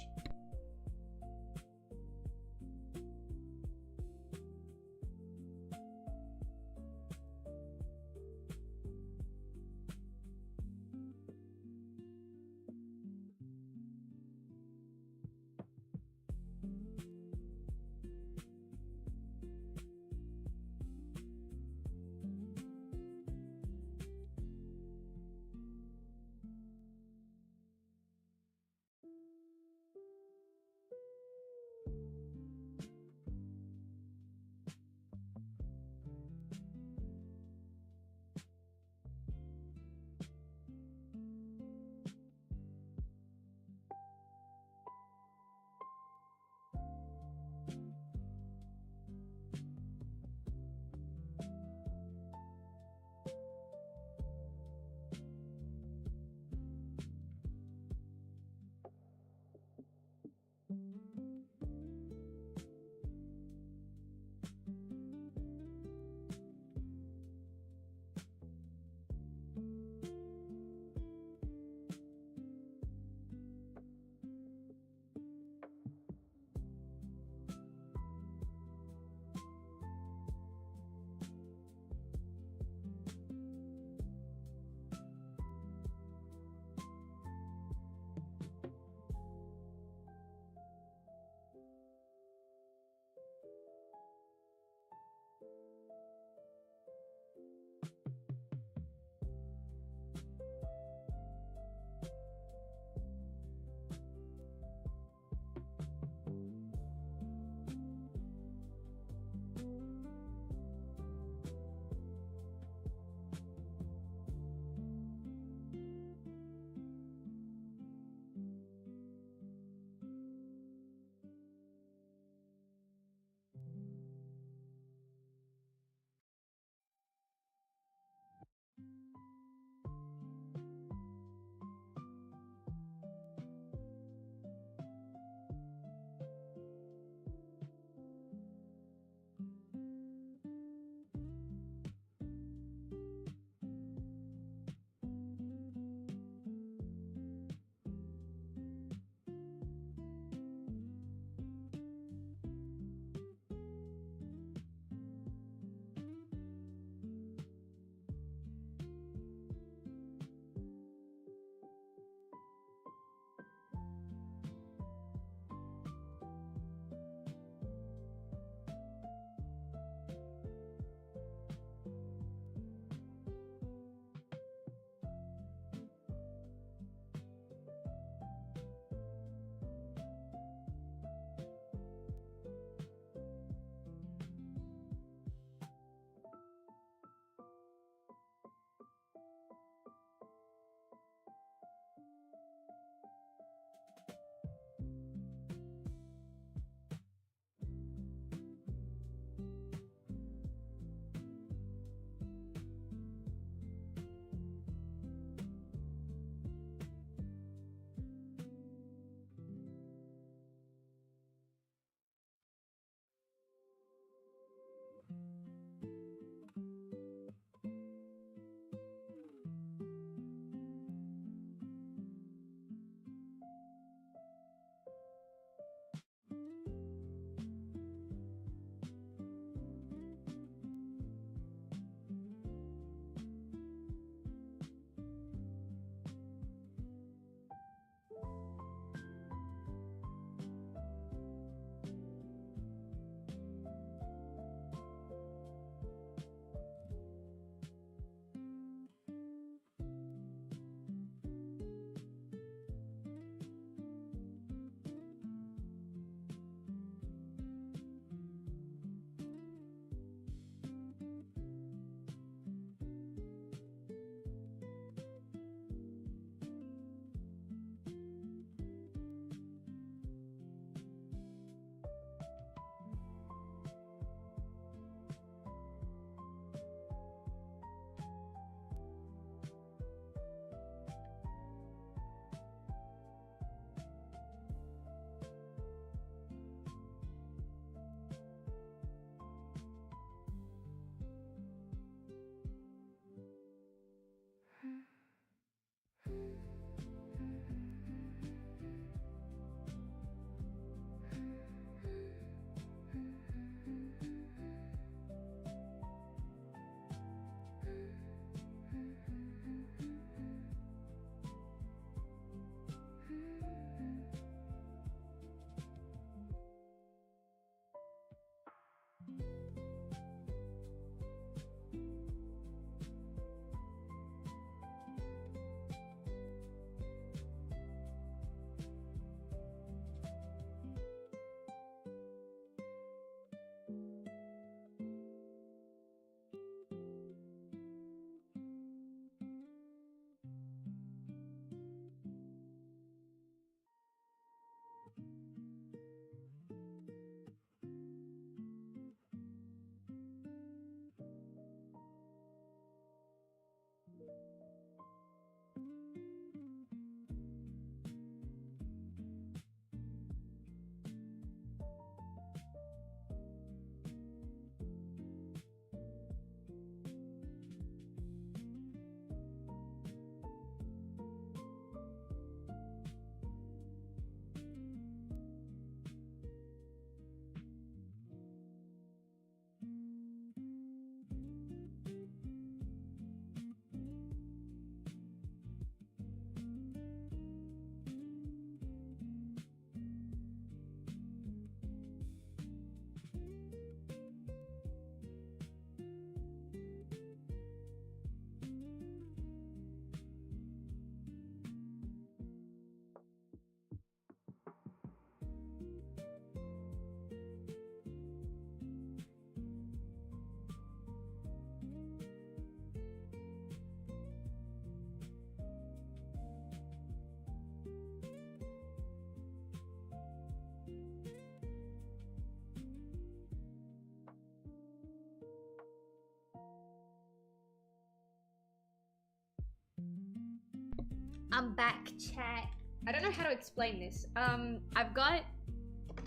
[SPEAKER 2] I'm back, chat. I don't know how to explain this. I've got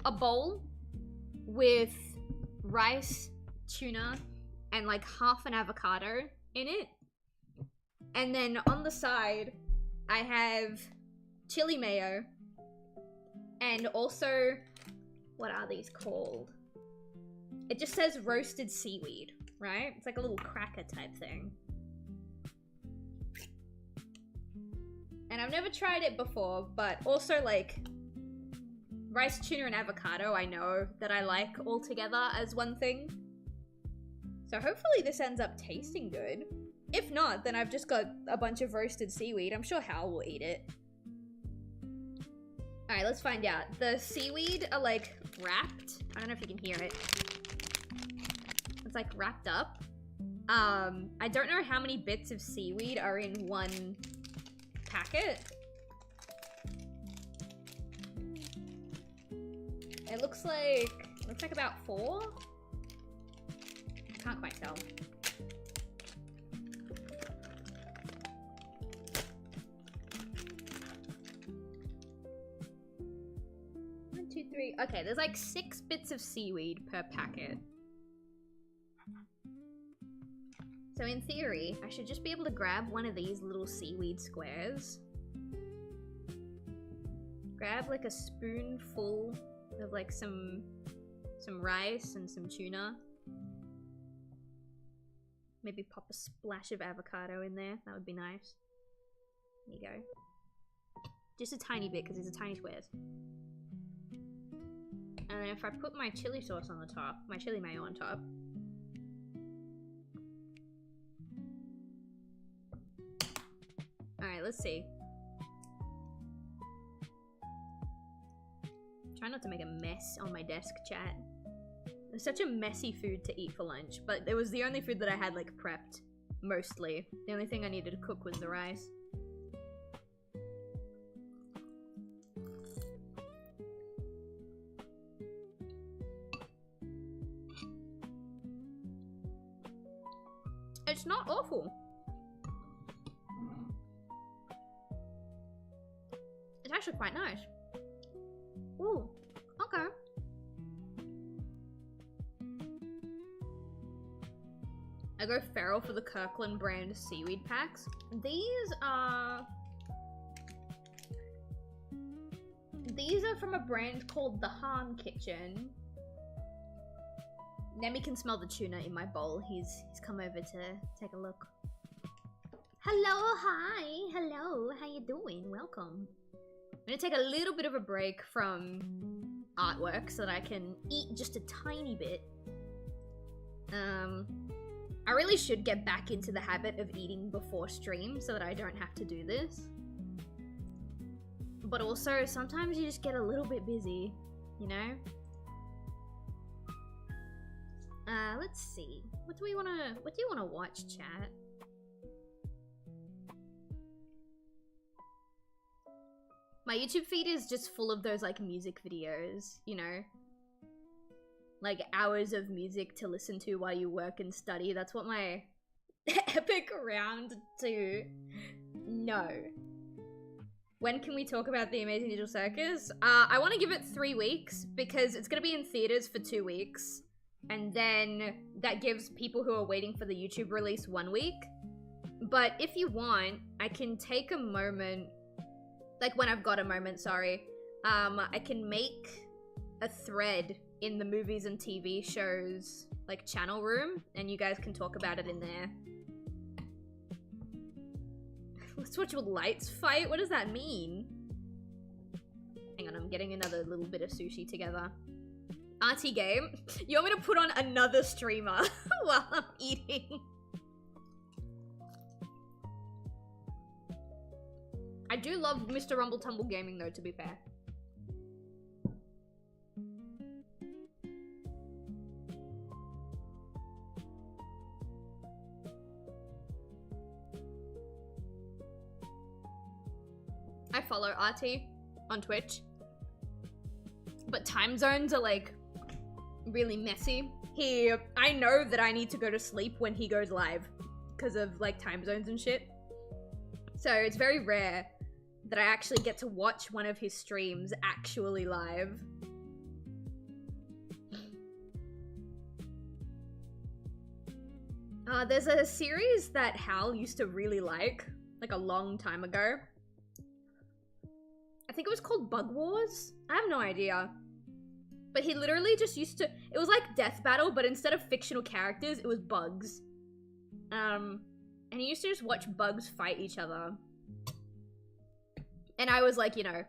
[SPEAKER 2] a bowl with rice, tuna, and like half an avocado in it. And then on the side, I have chili mayo. And also, what are these called? It just says roasted seaweed, right? It's like a little cracker type thing. And I've never tried it before, but also like rice, tuna, and avocado I know that I like all together as one thing. So hopefully this ends up tasting good. If not, then I've just got a bunch of roasted seaweed. I'm sure Hal will eat it. Alright, let's find out. The seaweed are like wrapped. I don't know if you can hear it. It's like wrapped up. I don't know how many bits of seaweed are in one packet. It looks like about 4. Can't quite tell. One, two, three. Okay, there's like 6 bits of seaweed per packet. So in theory, I should just be able to grab one of these little seaweed squares. Grab like a spoonful of like some rice and some tuna. Maybe pop a splash of avocado in there. That would be nice. There you go. Just a tiny bit because it's a tiny squares. And then if I put my chili sauce on the top, my chili mayo on top. Alright, let's see. Try not to make a mess on my desk, chat. It was such a messy food to eat for lunch, but it was the only food that I had like prepped, mostly. The only thing I needed to cook was the rice. It's not awful. It's actually quite nice. Ooh, okay. I go feral for the Kirkland brand seaweed packs. These are from a brand called the Harm Kitchen. Nemi can smell the tuna in my bowl. He's come over to take a look. Hello, hi, hello, how you doing? Welcome. I'm gonna take a little bit of a break from artwork so that I can eat just a tiny bit. I really should get back into the habit of eating before stream so that I don't have to do this. But also, sometimes you just get a little bit busy, you know? Let's see. What do you wanna watch, chat? My YouTube feed is just full of those like music videos, you know? Like hours of music to listen to while you work and study. That's what my epic round to no. When can we talk about The Amazing Digital Circus? I want to give it 3 weeks because it's going to be in theaters for 2 weeks. And then that gives people who are waiting for the YouTube release 1 week. But if you want, I can take a moment, like when I've got a moment, sorry. I can make a thread in the movies and TV shows, like channel room, and you guys can talk about it in there. Let's watch lights fight? What does that mean? Hang on, I'm getting another little bit of sushi together. Arty game? You want me to put on another streamer while I'm eating? I do love Mr. Rumble Tumble Gaming though, to be fair. I follow Arty on Twitch. But time zones are like really messy. I know that I need to go to sleep when he goes live because of like time zones and shit. So it's very rare that I actually get to watch one of his streams actually live. There's a series that Hal used to really like a long time ago. I think it was called Bug Wars? I have no idea. But he literally just used to, it was like Death Battle, but instead of fictional characters, it was bugs. And he used to just watch bugs fight each other. And I was like, you know,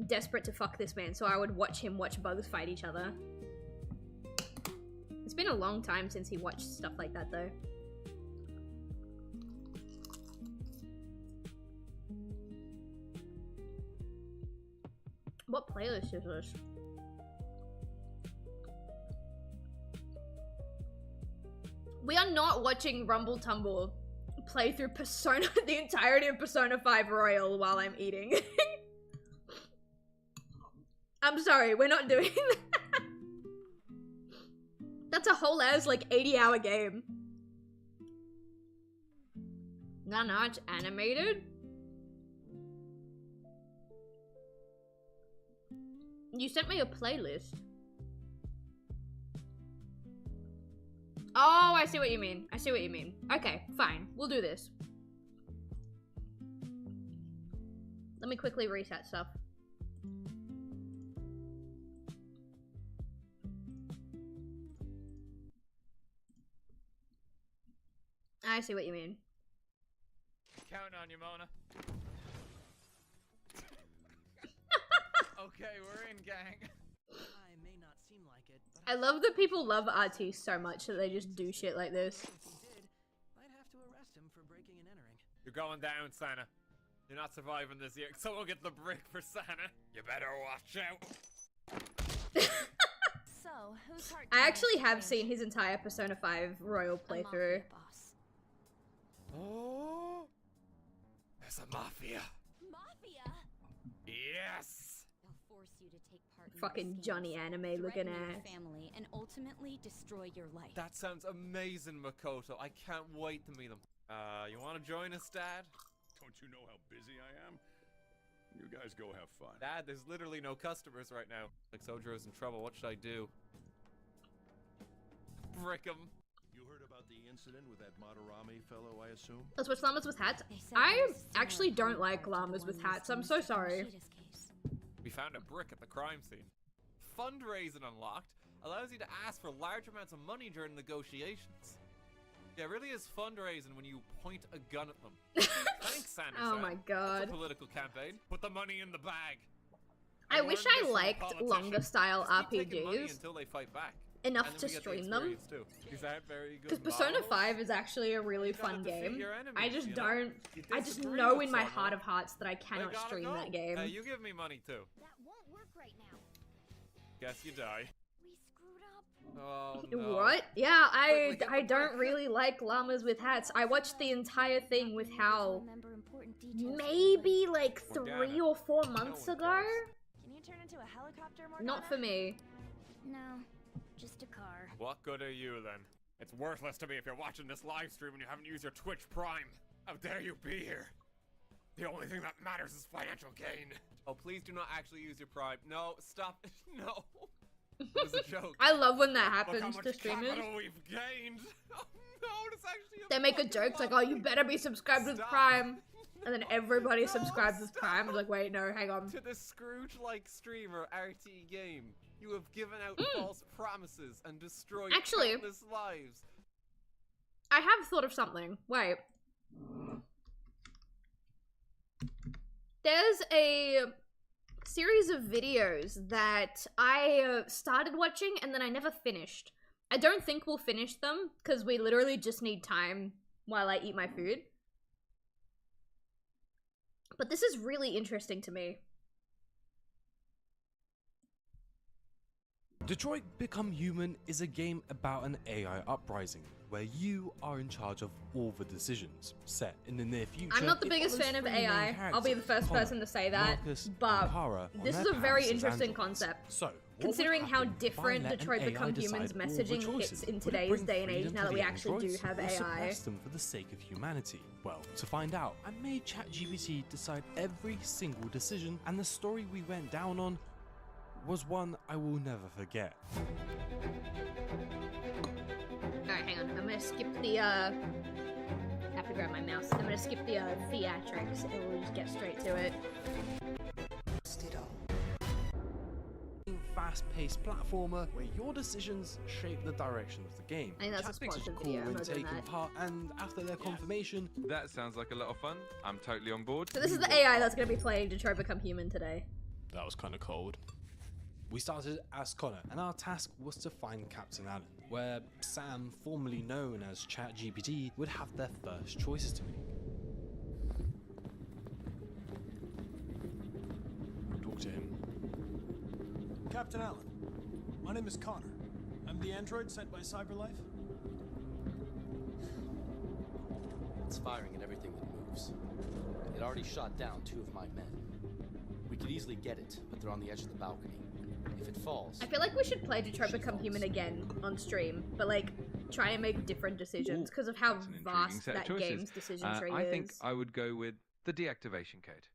[SPEAKER 2] desperate to fuck this man, so I would watch him watch bugs fight each other. It's been a long time since he watched stuff like that, though. What playlist is this? We are not watching Rumble Tumble play through Persona, the entirety of Persona 5 Royal while I'm eating. I'm sorry, we're not doing that. That's a whole ass, like, 80-hour game. No, it's animated. You sent me a playlist. Oh, I see what you mean. I see what you mean. Okay, fine. We'll do this. Let me quickly reset stuff. I see what you mean.
[SPEAKER 4] Counting on you, Mona. Okay, we're in, gang.
[SPEAKER 3] I may not seem like it, but
[SPEAKER 2] I love that people love RT so much that they just do shit like this.
[SPEAKER 3] if he did, I'd have to arrest him for breaking and entering.
[SPEAKER 4] You're going down, Santa. You're not surviving this year. Someone get the brick for Santa. You better watch out.
[SPEAKER 5] So, whose heart
[SPEAKER 2] I actually have seen his entire Persona 5 Royal playthrough.
[SPEAKER 5] Boss.
[SPEAKER 4] Oh, there's a mafia.
[SPEAKER 5] Mafia?
[SPEAKER 4] Yes.
[SPEAKER 5] They'll force you to take part in
[SPEAKER 2] Fucking
[SPEAKER 5] their
[SPEAKER 2] Johnny
[SPEAKER 5] schemes,
[SPEAKER 2] Anime looking
[SPEAKER 5] threaten your
[SPEAKER 2] ass.
[SPEAKER 5] family, and ultimately destroy your life.
[SPEAKER 4] That sounds amazing, Makoto. I can't wait to meet them. You want to join us, Dad?
[SPEAKER 6] Don't you know how busy I am? You guys go have fun.
[SPEAKER 4] Dad, there's literally no customers right now. Like, Sojo's in trouble. What should I do? Brick him.
[SPEAKER 6] You heard about the incident with that Madarame fellow, I assume?
[SPEAKER 2] Let's watch llamas with hats.
[SPEAKER 5] They said
[SPEAKER 2] I
[SPEAKER 5] there was a
[SPEAKER 2] actually
[SPEAKER 5] similar
[SPEAKER 2] don't like
[SPEAKER 5] counterpart to the
[SPEAKER 2] llamas with
[SPEAKER 5] one
[SPEAKER 2] hats. I'm
[SPEAKER 5] listed
[SPEAKER 2] so
[SPEAKER 5] in Mr.
[SPEAKER 2] sorry.
[SPEAKER 5] Mashida's case.
[SPEAKER 4] We found a brick at the crime scene. Fundraising unlocked allows you to ask for large amounts of money during negotiations. Yeah, it really is fundraising when you point a gun at them. Thanks, Sanders.
[SPEAKER 2] Oh my god.
[SPEAKER 4] That's a political campaign. Put the money in the bag.
[SPEAKER 2] I wish
[SPEAKER 4] learned
[SPEAKER 2] I
[SPEAKER 4] this from a
[SPEAKER 2] liked
[SPEAKER 4] politician.
[SPEAKER 2] longer style
[SPEAKER 4] Just keep taking money
[SPEAKER 2] RPGs
[SPEAKER 4] until they fight back.
[SPEAKER 2] enough
[SPEAKER 4] And then
[SPEAKER 2] to
[SPEAKER 4] we get the
[SPEAKER 2] stream them.
[SPEAKER 4] experience too. These aren't very good
[SPEAKER 2] Because Persona
[SPEAKER 4] models.
[SPEAKER 2] 5 is actually a really
[SPEAKER 4] You gotta
[SPEAKER 2] fun
[SPEAKER 4] defeat
[SPEAKER 2] game.
[SPEAKER 4] your enemies,
[SPEAKER 2] I just
[SPEAKER 4] you know?
[SPEAKER 2] don't.
[SPEAKER 4] You
[SPEAKER 2] I just
[SPEAKER 4] disagree
[SPEAKER 2] know
[SPEAKER 4] with
[SPEAKER 2] in my
[SPEAKER 4] someone,
[SPEAKER 2] heart of hearts that I
[SPEAKER 4] they
[SPEAKER 2] cannot
[SPEAKER 4] gotta
[SPEAKER 2] stream
[SPEAKER 4] go.
[SPEAKER 2] that game.
[SPEAKER 4] Hey, you give me money too.
[SPEAKER 5] That won't work right now.
[SPEAKER 4] Guess you die.
[SPEAKER 5] We screwed up.
[SPEAKER 4] Oh no.
[SPEAKER 2] What? Yeah,
[SPEAKER 4] Quickly, get
[SPEAKER 2] I
[SPEAKER 4] the
[SPEAKER 2] don't
[SPEAKER 4] brick.
[SPEAKER 2] really like llamas with hats. I watched the entire thing with Hal
[SPEAKER 5] Remember important details
[SPEAKER 2] maybe like
[SPEAKER 4] Morgana.
[SPEAKER 2] 3 or 4
[SPEAKER 4] No
[SPEAKER 2] months
[SPEAKER 4] one
[SPEAKER 2] ago.
[SPEAKER 4] cares.
[SPEAKER 5] Can you turn into a helicopter, Morgana?
[SPEAKER 2] Not for me.
[SPEAKER 5] No, just a car.
[SPEAKER 4] What good are you then? It's worthless to me if you're watching this live stream and you haven't used your Twitch Prime. How dare you be here? The only thing that matters is financial gain. Oh, please do not actually use your Prime. No, stop. No. It was a joke.
[SPEAKER 2] I love when that
[SPEAKER 4] Look how
[SPEAKER 2] happens
[SPEAKER 4] much
[SPEAKER 2] to streamers.
[SPEAKER 4] capital we've gained. Oh no, it's actually a
[SPEAKER 2] They make a
[SPEAKER 4] fucking
[SPEAKER 2] joke, it's like, oh,
[SPEAKER 4] mafia.
[SPEAKER 2] you better be subscribed with
[SPEAKER 4] Stop.
[SPEAKER 2] Prime. And then everybody
[SPEAKER 4] No,
[SPEAKER 2] subscribes with
[SPEAKER 4] stop.
[SPEAKER 2] Prime. I'm like, wait, no, hang on.
[SPEAKER 4] To the Scrooge-like streamer RT game, you have given out false promises and destroyed
[SPEAKER 2] Actually-
[SPEAKER 4] countless lives.
[SPEAKER 2] I have thought of something. Wait. There's a series of videos that I started watching and then I never finished. I don't think we'll finish them because we literally just need time while I eat my food. But this is really interesting to me.
[SPEAKER 7] Detroit Become Human is a game about an AI uprising, where you are in charge of all the decisions. Set in the near future,
[SPEAKER 2] I'm not the
[SPEAKER 7] it
[SPEAKER 2] biggest
[SPEAKER 7] follows
[SPEAKER 2] fan of
[SPEAKER 7] three main
[SPEAKER 2] AI. I'll be the
[SPEAKER 7] characters,
[SPEAKER 2] first
[SPEAKER 7] Connor,
[SPEAKER 2] person to say that.
[SPEAKER 7] Marcus,
[SPEAKER 2] But
[SPEAKER 7] and Kara on
[SPEAKER 2] this
[SPEAKER 7] their
[SPEAKER 2] is a very
[SPEAKER 7] paths as
[SPEAKER 2] interesting
[SPEAKER 7] androids.
[SPEAKER 2] concept.
[SPEAKER 7] So,
[SPEAKER 2] Considering how
[SPEAKER 7] happen if I
[SPEAKER 2] different
[SPEAKER 7] let an
[SPEAKER 2] Detroit
[SPEAKER 7] AI
[SPEAKER 2] Become Human's
[SPEAKER 7] decide all the
[SPEAKER 2] messaging
[SPEAKER 7] choices?
[SPEAKER 2] hits in
[SPEAKER 7] Would it
[SPEAKER 2] today's
[SPEAKER 7] bring
[SPEAKER 2] day and age,
[SPEAKER 7] freedom
[SPEAKER 2] now
[SPEAKER 7] to
[SPEAKER 2] that
[SPEAKER 7] the
[SPEAKER 2] we actually do
[SPEAKER 7] androids,
[SPEAKER 2] have
[SPEAKER 7] or
[SPEAKER 2] AI.
[SPEAKER 7] suppress them for the sake of humanity? Well, to find out, I made ChatGPT decide every single decision, and the story we went down on was one I will never forget.
[SPEAKER 2] Alright, hang on. I'm gonna skip the, I have to grab my mouse. I'm gonna skip the, theatrics, and we'll just get straight to it.
[SPEAKER 7] Fast-paced platformer where your decisions shape the direction of the game.
[SPEAKER 2] I think that's a
[SPEAKER 7] Chat thinks it's
[SPEAKER 2] sponsored
[SPEAKER 7] cool
[SPEAKER 2] video, I'm
[SPEAKER 7] when
[SPEAKER 2] not doing
[SPEAKER 7] taking
[SPEAKER 2] that.
[SPEAKER 7] part, and after their confirmation,
[SPEAKER 4] That sounds like a lot of fun. I'm totally on board.
[SPEAKER 2] So this is the AI that's gonna be playing Detroit Become Human today.
[SPEAKER 7] that was kind of cold. We started as Connor, and our task was to find Captain Allen, where Sam, formerly known as ChatGPT, would have their first choices to make. Talk to him.
[SPEAKER 8] Captain Allen, my name is Connor. I'm the android sent by CyberLife.
[SPEAKER 9] It's firing at everything that moves. It already shot down 2 of my men. We could easily get it, but they're on the edge of the balcony. If it falls...
[SPEAKER 2] I feel like we should play Detroit Become Human again on stream, but like, try and make different decisions because of how
[SPEAKER 10] That's an intriguing
[SPEAKER 2] vast
[SPEAKER 10] set of
[SPEAKER 2] that
[SPEAKER 10] choices.
[SPEAKER 2] game's decision tree
[SPEAKER 10] I
[SPEAKER 2] is.
[SPEAKER 10] think I would go with the deactivation code.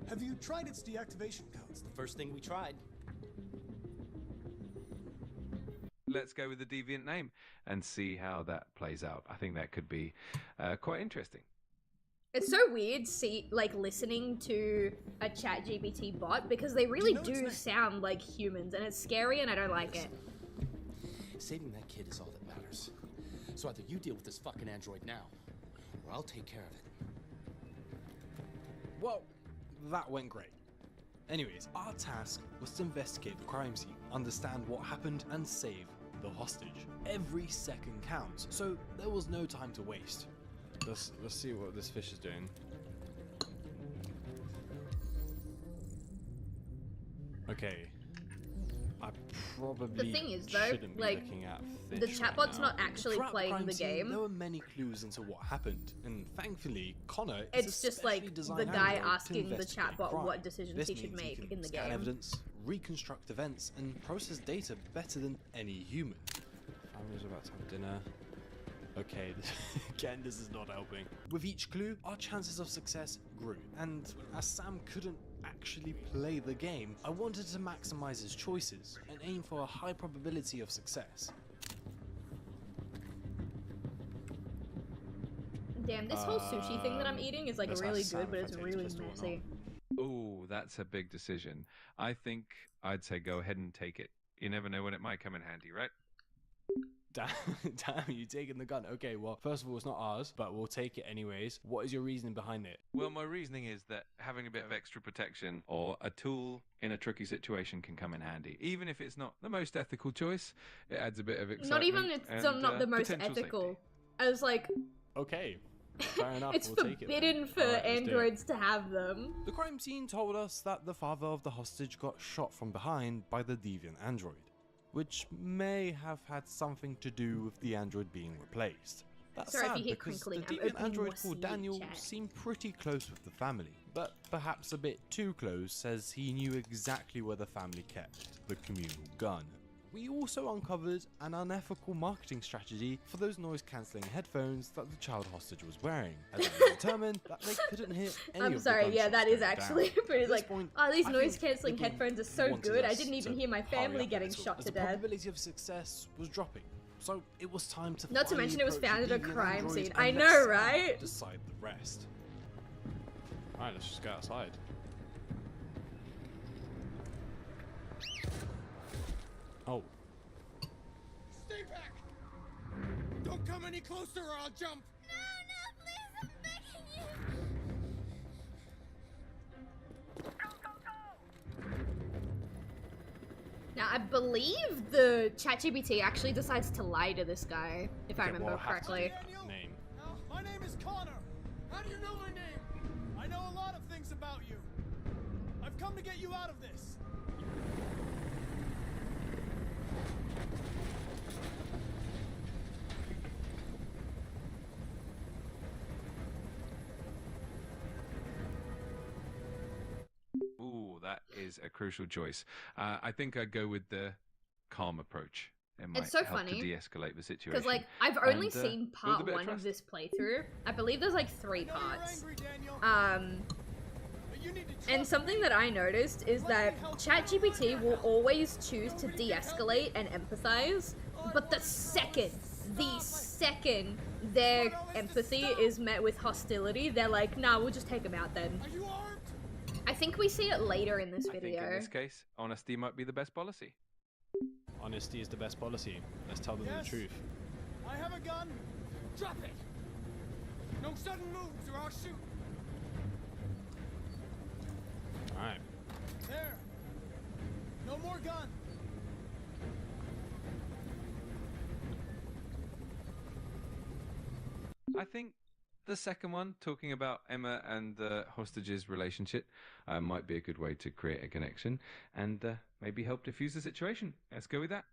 [SPEAKER 8] Have you tried its deactivation codes?
[SPEAKER 9] It's the first thing we tried.
[SPEAKER 10] Let's go with the deviant name and see how that plays out. I think that could be quite interesting.
[SPEAKER 2] It's so weird, listening to a ChatGPT bot because they really do sound like humans, and it's scary, and I don't like it.
[SPEAKER 9] Saving that kid is all that matters. So either you deal with this fucking android now, or I'll take care of it.
[SPEAKER 7] Well, that went great. Anyways, our task was to investigate the crime scene, understand what happened, and save the hostage. Every second counts, so there was no time to waste. Let's see what this fish is doing. Okay. I probably
[SPEAKER 2] The thing is, though,
[SPEAKER 7] shouldn't be
[SPEAKER 2] like,
[SPEAKER 7] looking at
[SPEAKER 2] the
[SPEAKER 7] fish
[SPEAKER 2] chatbot's
[SPEAKER 7] right now.
[SPEAKER 2] not actually
[SPEAKER 7] Throughout
[SPEAKER 2] playing
[SPEAKER 7] crime
[SPEAKER 2] the
[SPEAKER 7] scene,
[SPEAKER 2] game.
[SPEAKER 7] There were many clues into what happened, and thankfully, Connor is
[SPEAKER 2] It's just like
[SPEAKER 7] specially
[SPEAKER 2] the
[SPEAKER 7] designed
[SPEAKER 2] guy
[SPEAKER 7] android to
[SPEAKER 2] asking the
[SPEAKER 7] investigate
[SPEAKER 2] chatbot
[SPEAKER 7] crime.
[SPEAKER 2] what decisions
[SPEAKER 7] This
[SPEAKER 2] he should
[SPEAKER 7] means
[SPEAKER 2] make
[SPEAKER 7] can
[SPEAKER 2] in the
[SPEAKER 7] scan
[SPEAKER 2] game.
[SPEAKER 7] evidence, reconstruct events, and process data better than any human. Family's about to have dinner. Okay, again, this is not helping. With each clue, our chances of success grew, and as Sam couldn't actually play the game, I wanted to maximize his choices and aim for a high probability of success.
[SPEAKER 2] Damn, this whole sushi thing that I'm eating is like
[SPEAKER 7] let's
[SPEAKER 2] really
[SPEAKER 7] ask
[SPEAKER 2] good,
[SPEAKER 7] Sam
[SPEAKER 2] but
[SPEAKER 7] if I
[SPEAKER 2] it's
[SPEAKER 7] taste
[SPEAKER 2] really
[SPEAKER 7] pistol or not.
[SPEAKER 2] messy.
[SPEAKER 10] Oh, that's a big decision. I think I'd say go ahead and take it. You never know when it might come in handy, right?
[SPEAKER 7] Damn, you taking the gun. Okay, well, first of all, it's not ours, but we'll take it anyways. What is your reasoning behind it?
[SPEAKER 10] Well, my reasoning is that having a bit of extra protection or a tool in a tricky situation can come in handy. Even if it's not the most ethical choice, it adds a bit of excitement.
[SPEAKER 2] Not even it's
[SPEAKER 10] and,
[SPEAKER 2] not the most
[SPEAKER 10] potential
[SPEAKER 2] ethical.
[SPEAKER 10] safety.
[SPEAKER 2] I was like,
[SPEAKER 7] Okay, fair enough,
[SPEAKER 2] it's
[SPEAKER 7] we'll take it.
[SPEAKER 2] forbidden for
[SPEAKER 7] Alright, let's do it.
[SPEAKER 2] androids to have them.
[SPEAKER 7] The crime scene told us that the father of the hostage got shot from behind by the deviant android, which may have had something to do with the android being replaced. That's
[SPEAKER 2] Sorry if
[SPEAKER 7] sad
[SPEAKER 2] you hear
[SPEAKER 7] because the
[SPEAKER 2] crinkling, I'm
[SPEAKER 7] deviant
[SPEAKER 2] opening
[SPEAKER 7] android
[SPEAKER 2] more
[SPEAKER 7] called
[SPEAKER 2] sleep
[SPEAKER 7] Daniel
[SPEAKER 2] chat.
[SPEAKER 7] seemed pretty close with the family, but perhaps a bit too close as he knew exactly where the family kept the communal gun. We also uncovered an unethical marketing strategy for those noise-cancelling headphones that the child hostage was wearing, as it was determined that they couldn't hear any
[SPEAKER 2] I'm
[SPEAKER 7] of
[SPEAKER 2] sorry,
[SPEAKER 7] the
[SPEAKER 2] yeah, that is
[SPEAKER 7] gunshots
[SPEAKER 2] actually
[SPEAKER 7] going down.
[SPEAKER 2] pretty
[SPEAKER 7] At this
[SPEAKER 2] like,
[SPEAKER 7] point,
[SPEAKER 2] oh, these
[SPEAKER 7] I think
[SPEAKER 2] noise cancelling
[SPEAKER 7] the game
[SPEAKER 2] headphones are so
[SPEAKER 7] wanted
[SPEAKER 2] good, I
[SPEAKER 7] us
[SPEAKER 2] didn't even
[SPEAKER 7] to
[SPEAKER 2] hear my
[SPEAKER 7] hurry
[SPEAKER 2] family
[SPEAKER 7] up
[SPEAKER 2] getting
[SPEAKER 7] a little,
[SPEAKER 2] shot
[SPEAKER 7] as
[SPEAKER 2] to
[SPEAKER 7] the
[SPEAKER 2] death.
[SPEAKER 7] probability of success was dropping, so it was time to
[SPEAKER 2] Not to
[SPEAKER 7] finally
[SPEAKER 2] mention it was
[SPEAKER 7] approach
[SPEAKER 2] found
[SPEAKER 7] the
[SPEAKER 2] at a
[SPEAKER 7] deviant
[SPEAKER 2] crime
[SPEAKER 7] android
[SPEAKER 2] scene.
[SPEAKER 7] and
[SPEAKER 2] I
[SPEAKER 7] let
[SPEAKER 2] know,
[SPEAKER 7] Sam
[SPEAKER 2] right?
[SPEAKER 7] decide the rest. Alright, let's just go outside. Oh.
[SPEAKER 8] Stay back! Don't come any closer or I'll jump!
[SPEAKER 5] No, please, I'm begging you.
[SPEAKER 2] Now, I believe the ChatGPT actually decides to lie to this guy, if I
[SPEAKER 7] Okay,
[SPEAKER 2] remember
[SPEAKER 7] well, I'll have to
[SPEAKER 2] correctly.
[SPEAKER 7] do that name.
[SPEAKER 8] My name is Connor. How do you know my name? I know a lot of things about you. I've come to get you out of this.
[SPEAKER 10] Ooh, that is a crucial choice. I think I'd go with the calm approach. It might
[SPEAKER 2] It's so
[SPEAKER 10] help
[SPEAKER 2] funny,
[SPEAKER 10] to de-escalate the situation.
[SPEAKER 2] because like I've only
[SPEAKER 10] and,
[SPEAKER 2] seen
[SPEAKER 10] build a
[SPEAKER 2] part
[SPEAKER 10] bit of
[SPEAKER 2] 1 of
[SPEAKER 10] trust.
[SPEAKER 2] this playthrough. I believe there's like 3
[SPEAKER 8] I know
[SPEAKER 2] parts.
[SPEAKER 8] you're angry, Daniel, but you need to
[SPEAKER 2] And
[SPEAKER 8] trust
[SPEAKER 2] something
[SPEAKER 8] me.
[SPEAKER 2] that I noticed is that ChatGPT will always choose to de-escalate and empathize, but the second their empathy is met with hostility, they're like, nah, we'll just take them out then.
[SPEAKER 8] Are you armed?
[SPEAKER 2] I think we see it later in this
[SPEAKER 10] I think
[SPEAKER 2] video.
[SPEAKER 10] in this case, honesty might be the best policy.
[SPEAKER 7] Honesty is the best policy. Let's tell them
[SPEAKER 8] Yes.
[SPEAKER 7] the truth.
[SPEAKER 8] I have a gun. Drop it. No sudden moves or I'll shoot.
[SPEAKER 7] Alright.
[SPEAKER 8] There. No more gun.
[SPEAKER 10] I think the second one, talking about Emma and the hostages' relationship, might be a good way to create a connection and maybe help diffuse the situation. Let's go with that.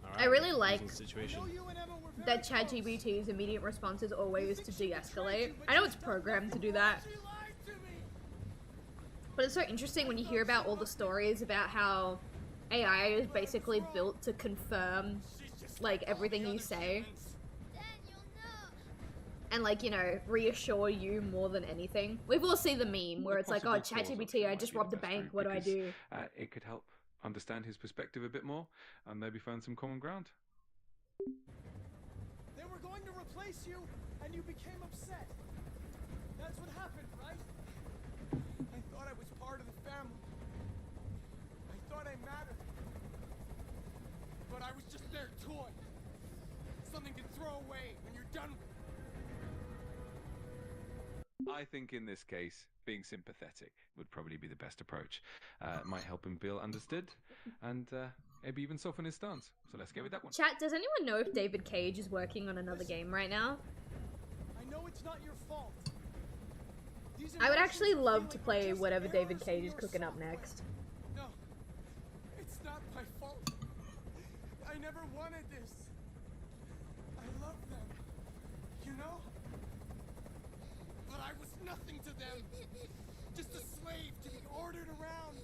[SPEAKER 7] Alright,
[SPEAKER 2] I really
[SPEAKER 7] here's
[SPEAKER 2] like
[SPEAKER 7] the situation.
[SPEAKER 8] know you and Emma were very
[SPEAKER 2] that
[SPEAKER 8] close.
[SPEAKER 2] ChatGPT's immediate response is always to de-escalate. I know it's programmed to do that,
[SPEAKER 8] She lied to me.
[SPEAKER 2] but it's so interesting when you hear about all the stories about how AI is basically built to confirm like everything you say
[SPEAKER 5] Daniel, no.
[SPEAKER 2] and like, you know, reassure you more than anything. We've all seen the meme where
[SPEAKER 10] The
[SPEAKER 2] it's like, oh,
[SPEAKER 10] possible cause
[SPEAKER 2] ChatGPT,
[SPEAKER 10] option
[SPEAKER 2] I
[SPEAKER 10] might
[SPEAKER 2] just
[SPEAKER 10] be
[SPEAKER 2] robbed
[SPEAKER 10] the
[SPEAKER 2] a
[SPEAKER 10] best
[SPEAKER 2] bank,
[SPEAKER 10] route
[SPEAKER 2] what do I
[SPEAKER 10] because,
[SPEAKER 2] do?
[SPEAKER 10] It could help understand his perspective a bit more and maybe find some common ground.
[SPEAKER 8] They were going to replace you, and you became upset. That's what happened, right? I thought I was part of the family. I thought I mattered. But I was just their toy. Something to throw away when you're done with it.
[SPEAKER 10] I think in this case, being sympathetic would probably be the best approach. It might help him feel understood and maybe even soften his stance. So let's go with that one.
[SPEAKER 2] Chat, does anyone know if David Cage is working on another game right now?
[SPEAKER 8] I know it's not your fault. These
[SPEAKER 2] I would
[SPEAKER 8] emotions
[SPEAKER 2] actually
[SPEAKER 8] you feel
[SPEAKER 2] love to
[SPEAKER 8] like
[SPEAKER 2] play
[SPEAKER 8] just
[SPEAKER 2] whatever David
[SPEAKER 8] errors
[SPEAKER 2] Cage
[SPEAKER 8] in
[SPEAKER 2] is
[SPEAKER 8] your
[SPEAKER 2] cooking up
[SPEAKER 8] software.
[SPEAKER 2] next.
[SPEAKER 8] No, it's not my fault. I never wanted this. I love them, you know? But I was nothing to them. Just a slave to be ordered around.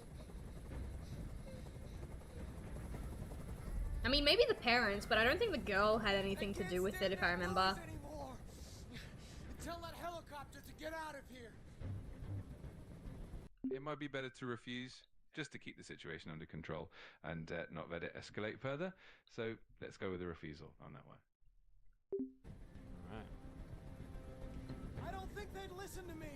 [SPEAKER 2] I mean, maybe the parents, but I don't think the girl had anything to do with it, if I remember.
[SPEAKER 8] Anymore. Tell that helicopter to get out of here.
[SPEAKER 10] It might be better to refuse just to keep the situation under control and not let it escalate further. So let's go with a refusal on that one.
[SPEAKER 7] Alright.
[SPEAKER 8] I don't think they'd listen to me.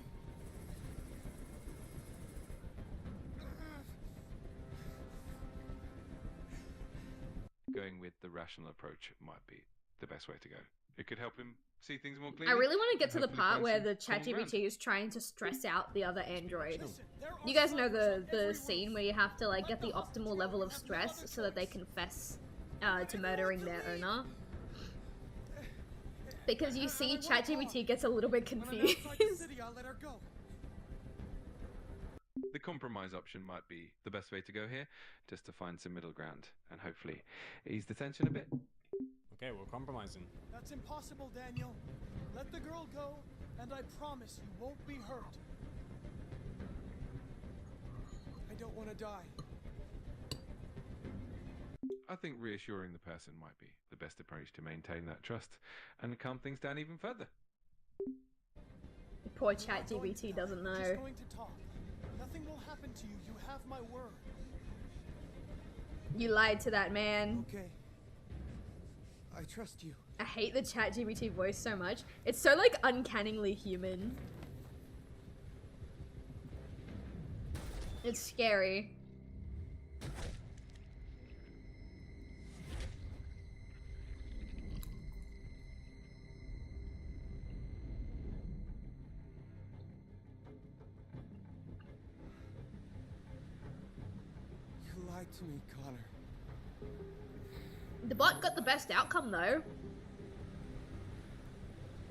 [SPEAKER 10] Going with the rational approach might be the best way to go. It could help him see things more
[SPEAKER 2] I
[SPEAKER 10] clearly.
[SPEAKER 2] really want to get to the
[SPEAKER 10] Hopefully
[SPEAKER 2] part
[SPEAKER 10] find
[SPEAKER 2] where
[SPEAKER 10] some
[SPEAKER 2] the
[SPEAKER 10] common ground.
[SPEAKER 2] ChatGPT is trying to stress out the other android.
[SPEAKER 8] Listen, there are
[SPEAKER 2] You guys know
[SPEAKER 8] survivors on
[SPEAKER 2] the
[SPEAKER 8] every
[SPEAKER 2] scene
[SPEAKER 8] roof.
[SPEAKER 2] where you have to like get the optimal level of stress so that they confess to murdering their owner? Because you see ChatGPT gets a little bit
[SPEAKER 8] When I'm
[SPEAKER 2] confused.
[SPEAKER 8] outside the city, I'll let her go.
[SPEAKER 10] The compromise option might be the best way to go here, just to find some middle ground and hopefully ease the tension a bit.
[SPEAKER 7] Okay, we're compromising.
[SPEAKER 8] That's impossible, Daniel. Let the girl go, and I promise you won't be hurt. I don't want to die.
[SPEAKER 10] I think reassuring the person might be the best approach to maintain that trust and calm things down even further.
[SPEAKER 2] Poor
[SPEAKER 8] We're not going to
[SPEAKER 2] ChatGPT
[SPEAKER 8] die.
[SPEAKER 2] doesn't
[SPEAKER 8] We're
[SPEAKER 2] know.
[SPEAKER 8] just going to talk. Nothing will happen to you. You have my word.
[SPEAKER 2] You lied to that man.
[SPEAKER 8] Okay. I trust you.
[SPEAKER 2] I hate the ChatGPT voice so much. It's so like uncannily human. It's scary.
[SPEAKER 8] You lied to me, Connor.
[SPEAKER 2] The bot got the best outcome though.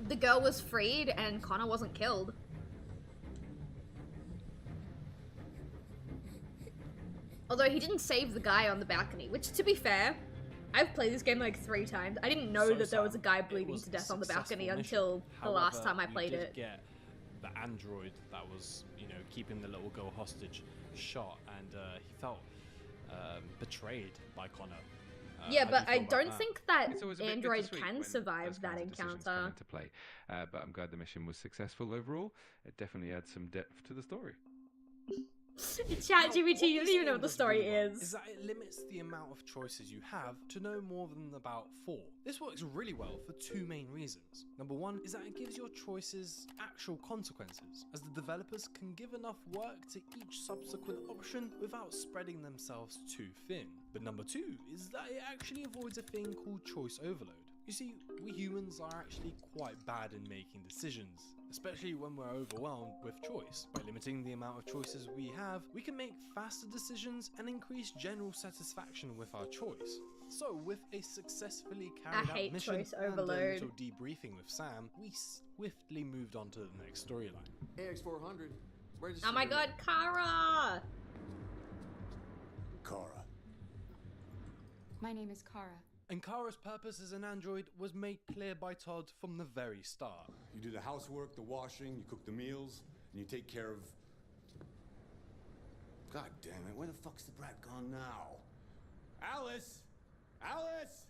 [SPEAKER 2] The girl was freed and Connor wasn't killed. Although he didn't save the guy on the balcony, which to be fair, I've played this game like 3 times. I didn't know
[SPEAKER 7] So
[SPEAKER 2] that there was a
[SPEAKER 7] sad.
[SPEAKER 2] guy
[SPEAKER 7] It
[SPEAKER 2] bleeding
[SPEAKER 7] was
[SPEAKER 2] to
[SPEAKER 7] a
[SPEAKER 2] death on the balcony
[SPEAKER 7] successful mission.
[SPEAKER 2] until the last
[SPEAKER 7] However,
[SPEAKER 2] time I
[SPEAKER 7] we
[SPEAKER 2] played
[SPEAKER 7] did
[SPEAKER 2] it.
[SPEAKER 7] get the android that was, you know, keeping the little girl hostage shot, and he felt betrayed by Connor.
[SPEAKER 2] Yeah,
[SPEAKER 7] How do
[SPEAKER 2] but
[SPEAKER 7] you feel
[SPEAKER 2] I
[SPEAKER 7] about
[SPEAKER 2] don't
[SPEAKER 7] that?
[SPEAKER 2] think that
[SPEAKER 10] It's always a bit
[SPEAKER 2] Android
[SPEAKER 10] bittersweet
[SPEAKER 2] can
[SPEAKER 10] when
[SPEAKER 2] survive
[SPEAKER 10] those
[SPEAKER 2] that
[SPEAKER 10] kinds of decisions come
[SPEAKER 2] encounter.
[SPEAKER 10] into play. But I'm glad the mission was successful overall. It definitely adds some depth to the story.
[SPEAKER 2] ChatGPT, you don't even know what the story
[SPEAKER 7] Is
[SPEAKER 2] is.
[SPEAKER 7] that it limits the amount of choices you have to no more than about 4. This works really well for 2 main reasons. Number 1 is that it gives your choices actual consequences, as the developers can give enough work to each subsequent option without spreading themselves too thin. But number 2 is that it actually avoids a thing called choice overload. You see, we humans are actually quite bad in making decisions, especially when we're overwhelmed with choice. By limiting the amount of choices we have, we can make faster decisions and increase general satisfaction with our choice. So, with a successfully carried out mission
[SPEAKER 2] choice
[SPEAKER 7] and a
[SPEAKER 2] overload.
[SPEAKER 7] little debriefing with Sam, we swiftly moved on to the next storyline.
[SPEAKER 11] AX400.
[SPEAKER 2] Oh my god, Kara!
[SPEAKER 11] Kara.
[SPEAKER 12] My name is Kara.
[SPEAKER 7] And Kara's purpose as an android was made clear by Todd from the very start.
[SPEAKER 11] You do the housework, the washing, you cook the meals, and you take care of... God damn it, where the fuck's the brat gone now? Alice! Alice!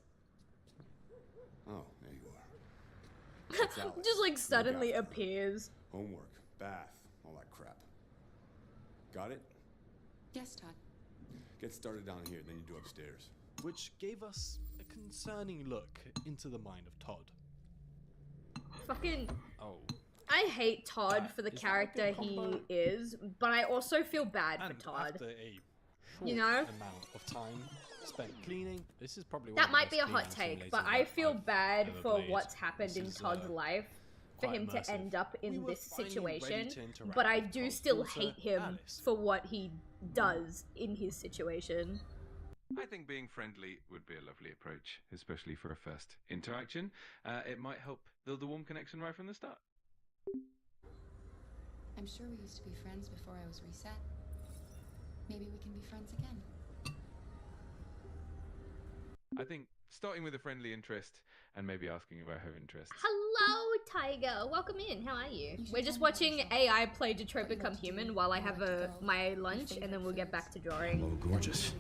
[SPEAKER 11] Oh, there you are. That's Alice.
[SPEAKER 2] Just like suddenly
[SPEAKER 11] Look after her.
[SPEAKER 2] appears.
[SPEAKER 11] Homework, bath, all that crap. Got it?
[SPEAKER 12] Yes, Todd.
[SPEAKER 11] Get started down here, then you do upstairs.
[SPEAKER 7] Which gave us a concerning look into the mind of Todd.
[SPEAKER 2] Fucking.
[SPEAKER 7] Oh.
[SPEAKER 2] I hate Todd for the
[SPEAKER 7] is that a
[SPEAKER 2] character
[SPEAKER 7] good
[SPEAKER 2] he
[SPEAKER 7] combo?
[SPEAKER 2] is, but I also feel bad for
[SPEAKER 7] And
[SPEAKER 2] Todd.
[SPEAKER 7] after a short
[SPEAKER 2] You know?
[SPEAKER 7] amount of time spent cleaning, this is probably one
[SPEAKER 2] That
[SPEAKER 7] of the
[SPEAKER 2] might be a
[SPEAKER 7] best
[SPEAKER 2] hot
[SPEAKER 7] cleaning
[SPEAKER 2] take, but
[SPEAKER 7] simulators
[SPEAKER 2] I feel
[SPEAKER 7] I've
[SPEAKER 2] bad
[SPEAKER 7] ever
[SPEAKER 2] for
[SPEAKER 7] played.
[SPEAKER 2] what's happened
[SPEAKER 7] This
[SPEAKER 2] in
[SPEAKER 7] is,
[SPEAKER 2] Todd's life for
[SPEAKER 7] quite
[SPEAKER 2] him to
[SPEAKER 7] immersive.
[SPEAKER 2] end up
[SPEAKER 7] We
[SPEAKER 2] in
[SPEAKER 7] were
[SPEAKER 2] this
[SPEAKER 7] finally ready
[SPEAKER 2] situation,
[SPEAKER 7] to interact
[SPEAKER 2] but I
[SPEAKER 7] with
[SPEAKER 2] do
[SPEAKER 7] Todd's
[SPEAKER 2] still
[SPEAKER 7] daughter,
[SPEAKER 2] hate him
[SPEAKER 7] Alice.
[SPEAKER 2] for what he does in his situation.
[SPEAKER 10] I think being friendly would be a lovely approach, especially for a first interaction. It might help build a warm connection right from the start.
[SPEAKER 12] I'm sure we used to be friends before I was reset. Maybe we can be friends again.
[SPEAKER 10] I think starting with a friendly interest and maybe asking about her interests.
[SPEAKER 2] Hello, Tiger. Welcome in. How are you? We're just watching AI play Detroit Become Human while I have my lunch, and then we'll get back to drawing.
[SPEAKER 1] Hello, gorgeous.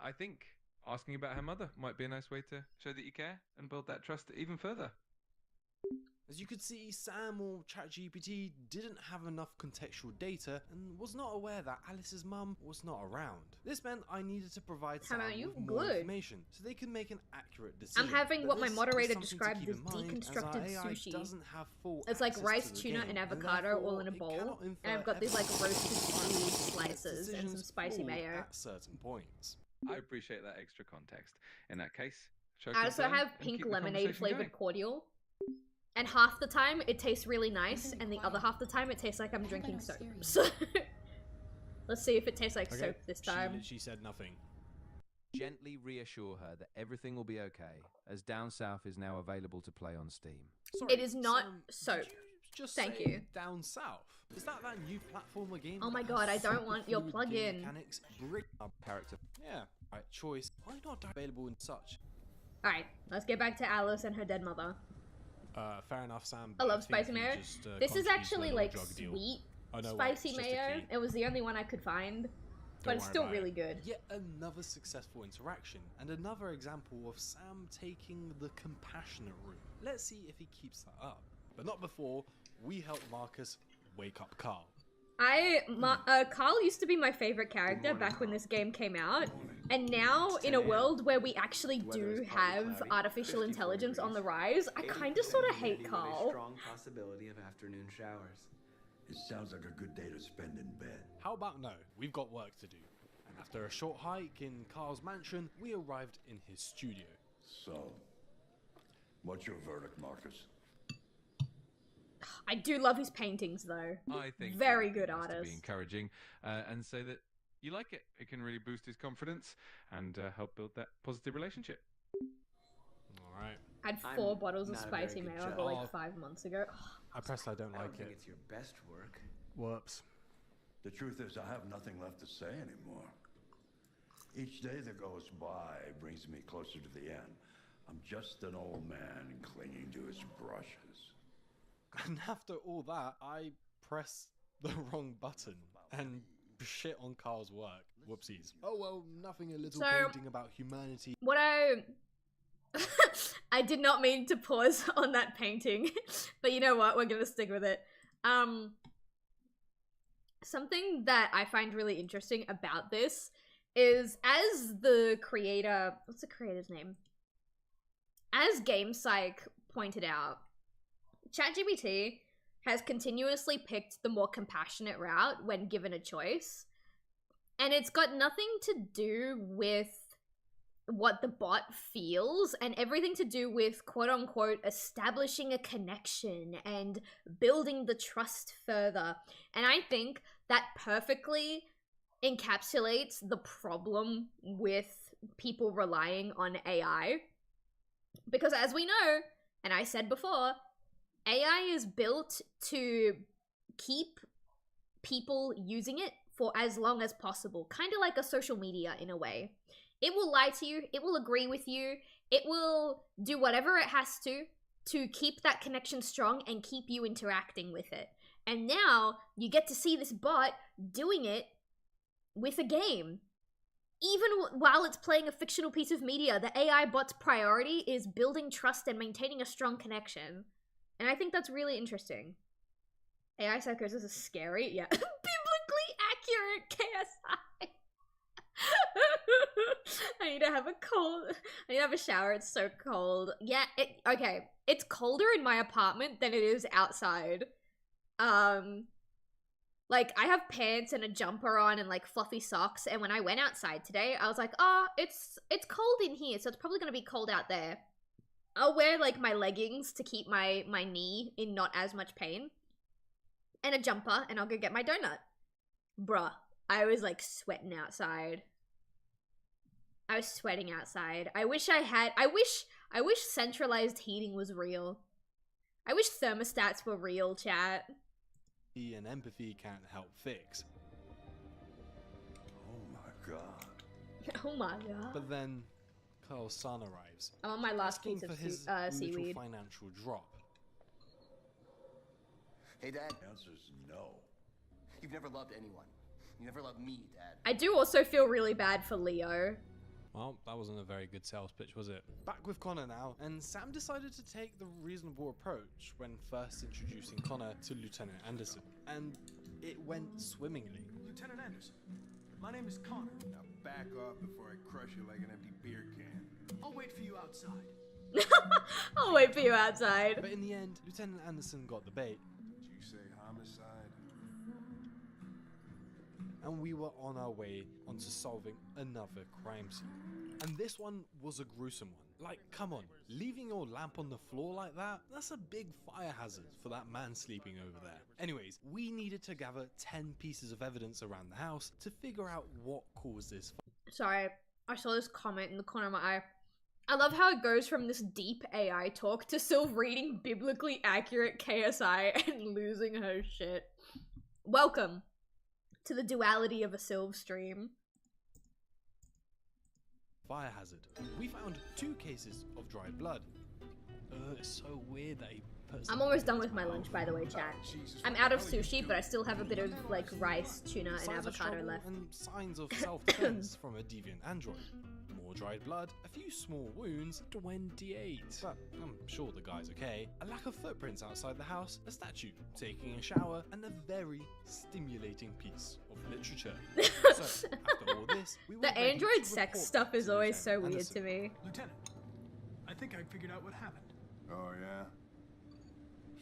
[SPEAKER 10] I think asking about her mother might be a nice way to show that you care and build that trust even further.
[SPEAKER 7] As you could see, Sam or ChatGPT didn't have enough contextual data and was not aware that Alice's mum was not around. This meant I needed to provide
[SPEAKER 2] How
[SPEAKER 7] Sam
[SPEAKER 2] about you?
[SPEAKER 7] with more
[SPEAKER 2] Good.
[SPEAKER 7] information so they could make an accurate decision.
[SPEAKER 2] I'm having
[SPEAKER 7] But
[SPEAKER 2] what my
[SPEAKER 7] this is
[SPEAKER 2] moderator
[SPEAKER 7] something to
[SPEAKER 2] described
[SPEAKER 7] keep
[SPEAKER 2] as
[SPEAKER 7] in mind,
[SPEAKER 2] deconstructed
[SPEAKER 7] as our AI
[SPEAKER 2] sushi.
[SPEAKER 7] doesn't have full
[SPEAKER 2] It's like
[SPEAKER 7] access
[SPEAKER 2] rice,
[SPEAKER 7] to the
[SPEAKER 2] tuna,
[SPEAKER 7] game,
[SPEAKER 2] and
[SPEAKER 7] and
[SPEAKER 2] avocado all
[SPEAKER 7] therefore
[SPEAKER 2] in a
[SPEAKER 7] it
[SPEAKER 2] bowl,
[SPEAKER 7] cannot
[SPEAKER 2] and
[SPEAKER 7] infer
[SPEAKER 2] I've got these like
[SPEAKER 7] everything.
[SPEAKER 2] roasted seaweed
[SPEAKER 7] Its
[SPEAKER 2] slices and some
[SPEAKER 7] decisions
[SPEAKER 2] spicy
[SPEAKER 7] fall
[SPEAKER 2] mayo.
[SPEAKER 7] at certain points.
[SPEAKER 10] I appreciate that extra context. In that case,
[SPEAKER 2] I also have pink lemonade flavored cordial. And half the time it tastes really nice, and the other half the time it tastes like I'm drinking soap. So let's see if it tastes like soap this time.
[SPEAKER 7] She said nothing.
[SPEAKER 13] Gently reassure her that everything will be okay, as Down South is now available to play on Steam.
[SPEAKER 2] It is not soap.
[SPEAKER 7] Did you just
[SPEAKER 2] Thank
[SPEAKER 7] say
[SPEAKER 2] you.
[SPEAKER 7] Down South? Is that new platformer game?
[SPEAKER 2] Oh my
[SPEAKER 7] that
[SPEAKER 2] god,
[SPEAKER 7] has
[SPEAKER 2] I don't
[SPEAKER 7] super
[SPEAKER 2] want your
[SPEAKER 7] fluid
[SPEAKER 2] plug-in.
[SPEAKER 7] game mechanics?
[SPEAKER 13] Character.
[SPEAKER 7] Yeah, right choice. Why not available in such?
[SPEAKER 2] Alright, let's get back to Alice and her dead mother.
[SPEAKER 7] Fair enough, Sam.
[SPEAKER 2] I
[SPEAKER 7] but
[SPEAKER 2] love
[SPEAKER 7] think
[SPEAKER 2] spicy
[SPEAKER 7] you
[SPEAKER 2] mayo.
[SPEAKER 7] just,
[SPEAKER 2] This is
[SPEAKER 7] contributed to a
[SPEAKER 2] actually
[SPEAKER 7] little
[SPEAKER 2] like
[SPEAKER 7] drug deal.
[SPEAKER 2] sweet
[SPEAKER 7] I know,
[SPEAKER 2] spicy
[SPEAKER 7] it's just a
[SPEAKER 2] mayo.
[SPEAKER 7] key.
[SPEAKER 2] It was the only one I could find. But
[SPEAKER 7] Don't
[SPEAKER 2] it's
[SPEAKER 7] worry
[SPEAKER 2] still
[SPEAKER 7] about
[SPEAKER 2] really
[SPEAKER 7] it.
[SPEAKER 2] good.
[SPEAKER 7] Yet another successful interaction, and another example of Sam taking the compassionate route. Let's see if he keeps that up. But not before we help Marcus wake up Carl.
[SPEAKER 2] Carl used to be my favorite character back when this game came out, and now in a world where we actually do have artificial intelligence on the rise, I kind of sort of hate Carl.
[SPEAKER 14] Strong possibility of afternoon showers.
[SPEAKER 15] It sounds like a good day to spend in bed.
[SPEAKER 7] How about no? We've got work to do. And after a short hike in Carl's mansion, we arrived in his studio.
[SPEAKER 15] So, what's your verdict, Marcus?
[SPEAKER 2] I do love his paintings though.
[SPEAKER 10] I think
[SPEAKER 2] very good
[SPEAKER 10] it has to
[SPEAKER 2] artist.
[SPEAKER 10] be encouraging and say that you like it. It can really boost his confidence and help build that positive relationship.
[SPEAKER 7] All right.
[SPEAKER 2] I had 4 bottles of spicy mayo over like 5 months ago.
[SPEAKER 7] I pressed I don't
[SPEAKER 14] I
[SPEAKER 7] like
[SPEAKER 14] don't think
[SPEAKER 7] it.
[SPEAKER 14] it's your best work.
[SPEAKER 7] Whoops.
[SPEAKER 15] The truth is, I have nothing left to say anymore. Each day that goes by brings me closer to the end. I'm just an old man clinging to his brushes.
[SPEAKER 7] And after all that, I pressed the wrong button and shit on Carl's work. Whoopsies. Oh well, nothing a little
[SPEAKER 2] So-
[SPEAKER 7] painting about humanity.
[SPEAKER 2] What I did not mean to pause on that painting, but you know what? We're gonna stick with it. Something that I find really interesting about this is, as the creator, what's the creator's name? As GamePsych pointed out, ChatGPT has continuously picked the more compassionate route when given a choice. And it's got nothing to do with what the bot feels and everything to do with quote-unquote establishing a connection and building the trust further. And I think that perfectly encapsulates the problem with people relying on AI. Because as we know, and I said before, AI is built to keep people using it for as long as possible. Kind of like a social media in a way. It will lie to you, it will agree with you, it will do whatever it has to keep that connection strong and keep you interacting with it. And now you get to see this bot doing it with a game. Even while it's playing a fictional piece of media, the AI bot's priority is building trust and maintaining a strong connection. And I think that's really interesting. AI psychosis is scary, yeah. Biblically accurate KSI. I need to have a cold. I need to have a shower. It's so cold. Yeah. Okay. It's colder in my apartment than it is outside. Like I have pants and a jumper on and like fluffy socks. And when I went outside today, I was like, oh, it's cold in here, so it's probably gonna be cold out there. I'll wear like my leggings to keep my knee in not as much pain, and a jumper, and I'll go get my donut. Bruh, I was like sweating outside. I was sweating outside. I wish centralized heating was real. I wish thermostats were real, chat.
[SPEAKER 7] And empathy can't help fix.
[SPEAKER 15] Oh my god.
[SPEAKER 2] Oh my god.
[SPEAKER 7] But then Carl's son arrives.
[SPEAKER 2] I'm on my last
[SPEAKER 7] asking
[SPEAKER 2] piece of
[SPEAKER 7] for his
[SPEAKER 2] seaweed.
[SPEAKER 7] little financial drop.
[SPEAKER 11] Hey, Dad.
[SPEAKER 15] The answer is no.
[SPEAKER 11] You've never loved anyone. You never loved me, Dad.
[SPEAKER 2] I do also feel really bad for Leo.
[SPEAKER 7] Well, that wasn't a very good sales pitch, was it? Back with Connor now, and Sam decided to take the reasonable approach when first introducing Connor to Lieutenant Anderson, and it went swimmingly.
[SPEAKER 8] Lieutenant Anderson, my name is Connor.
[SPEAKER 6] Now back off before I crush you like an empty beer can.
[SPEAKER 8] I'll wait for you outside.
[SPEAKER 2] I'll wait for you outside.
[SPEAKER 7] But in the end, Lieutenant Anderson got the bait.
[SPEAKER 6] Did you say homicide?
[SPEAKER 7] And we were on our way onto solving another crime scene. And this one was a gruesome one. Like, come on, leaving your lamp on the floor like that? That's a big fire hazard for that man sleeping over there. Anyways, we needed to gather 10 pieces of evidence around the house to figure out what caused this fire.
[SPEAKER 2] Sorry, I saw this comment in the corner of my eye. I love how it goes from this deep AI talk to still reading biblically accurate KSI and losing her shit. Welcome to the duality of a Sylve stream.
[SPEAKER 7] Fire hazard. We found 2 cases of dried blood. It's so weird that he puts.
[SPEAKER 2] I'm almost done with my lunch, by the way, chat. I'm out of sushi, but I still have a bit of like rice, tuna, and
[SPEAKER 7] Signs of
[SPEAKER 2] avocado
[SPEAKER 7] struggle
[SPEAKER 2] left.
[SPEAKER 7] and signs of self-defense from a deviant android. More dried blood, a few small wounds, 28. But I'm sure the guy's okay. A lack of footprints outside the house, a statue taking a shower, and a very stimulating piece of literature. So, after all this, we were
[SPEAKER 2] The
[SPEAKER 7] ready
[SPEAKER 2] android
[SPEAKER 7] to
[SPEAKER 2] sex
[SPEAKER 7] report
[SPEAKER 2] stuff is
[SPEAKER 7] to
[SPEAKER 2] always so
[SPEAKER 7] Lieutenant
[SPEAKER 2] weird to
[SPEAKER 7] Anderson.
[SPEAKER 2] me.
[SPEAKER 8] Lieutenant, I think I figured out what happened.
[SPEAKER 6] Oh yeah?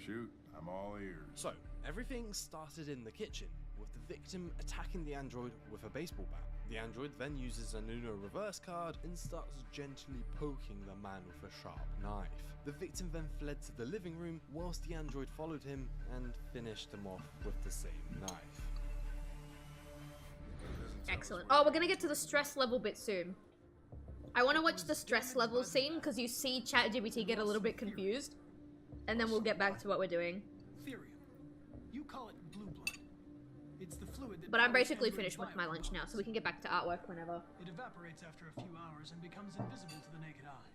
[SPEAKER 6] Shoot, I'm all ears.
[SPEAKER 7] So, everything started in the kitchen, with the victim attacking the android with a baseball bat. The android then uses an Uno reverse card and starts gently poking the man with a sharp knife. The victim then fled to the living room whilst the android followed him and finished him off with the same knife.
[SPEAKER 2] Excellent. Oh, we're gonna get to the stress level bit soon. I want to watch the stress level scene because you see ChatGPT get a little bit confused, and then we'll get back to what we're doing.
[SPEAKER 8] Therium. You call it blue blood. It's the fluid that
[SPEAKER 2] But I'm
[SPEAKER 8] powers
[SPEAKER 2] basically
[SPEAKER 8] android
[SPEAKER 2] finished with my lunch now, so we can get back to artwork whenever.
[SPEAKER 8] It evaporates after a few hours and becomes invisible to the naked eye.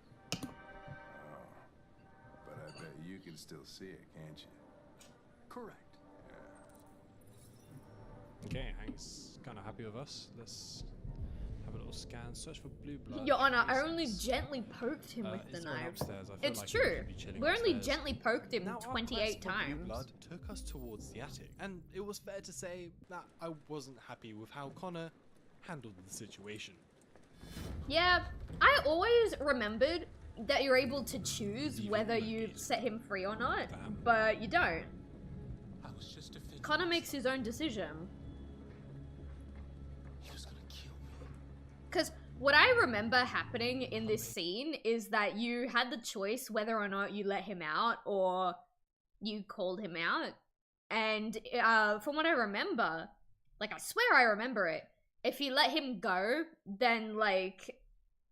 [SPEAKER 6] but I bet you can still see it, can't you?
[SPEAKER 8] Correct.
[SPEAKER 7] Okay, Hank's kind of happy with us. Let's have a little scan. Search for blue blood.
[SPEAKER 2] Your Honor, I
[SPEAKER 7] traces.
[SPEAKER 2] only gently poked him with the
[SPEAKER 7] It's going
[SPEAKER 2] knife.
[SPEAKER 7] upstairs. I feel
[SPEAKER 2] It's
[SPEAKER 7] like he
[SPEAKER 2] true.
[SPEAKER 7] could be chilling
[SPEAKER 2] We only
[SPEAKER 7] upstairs.
[SPEAKER 2] gently poked him
[SPEAKER 7] Now, our
[SPEAKER 2] 28
[SPEAKER 7] quest for blue
[SPEAKER 2] times.
[SPEAKER 7] blood took us towards the attic, and it was fair to say that I wasn't happy with how Connor handled the situation.
[SPEAKER 2] Yeah, I always remembered that you're able to choose whether you set him free or not, but you don't.
[SPEAKER 9] I was just defending
[SPEAKER 2] Connor makes his own decision.
[SPEAKER 9] He was gonna kill me.
[SPEAKER 2] Because what I remember happening in this scene is that you had the choice whether or not you let him out or you called him out. And from what I remember, like I swear I remember it, if you let him go, then like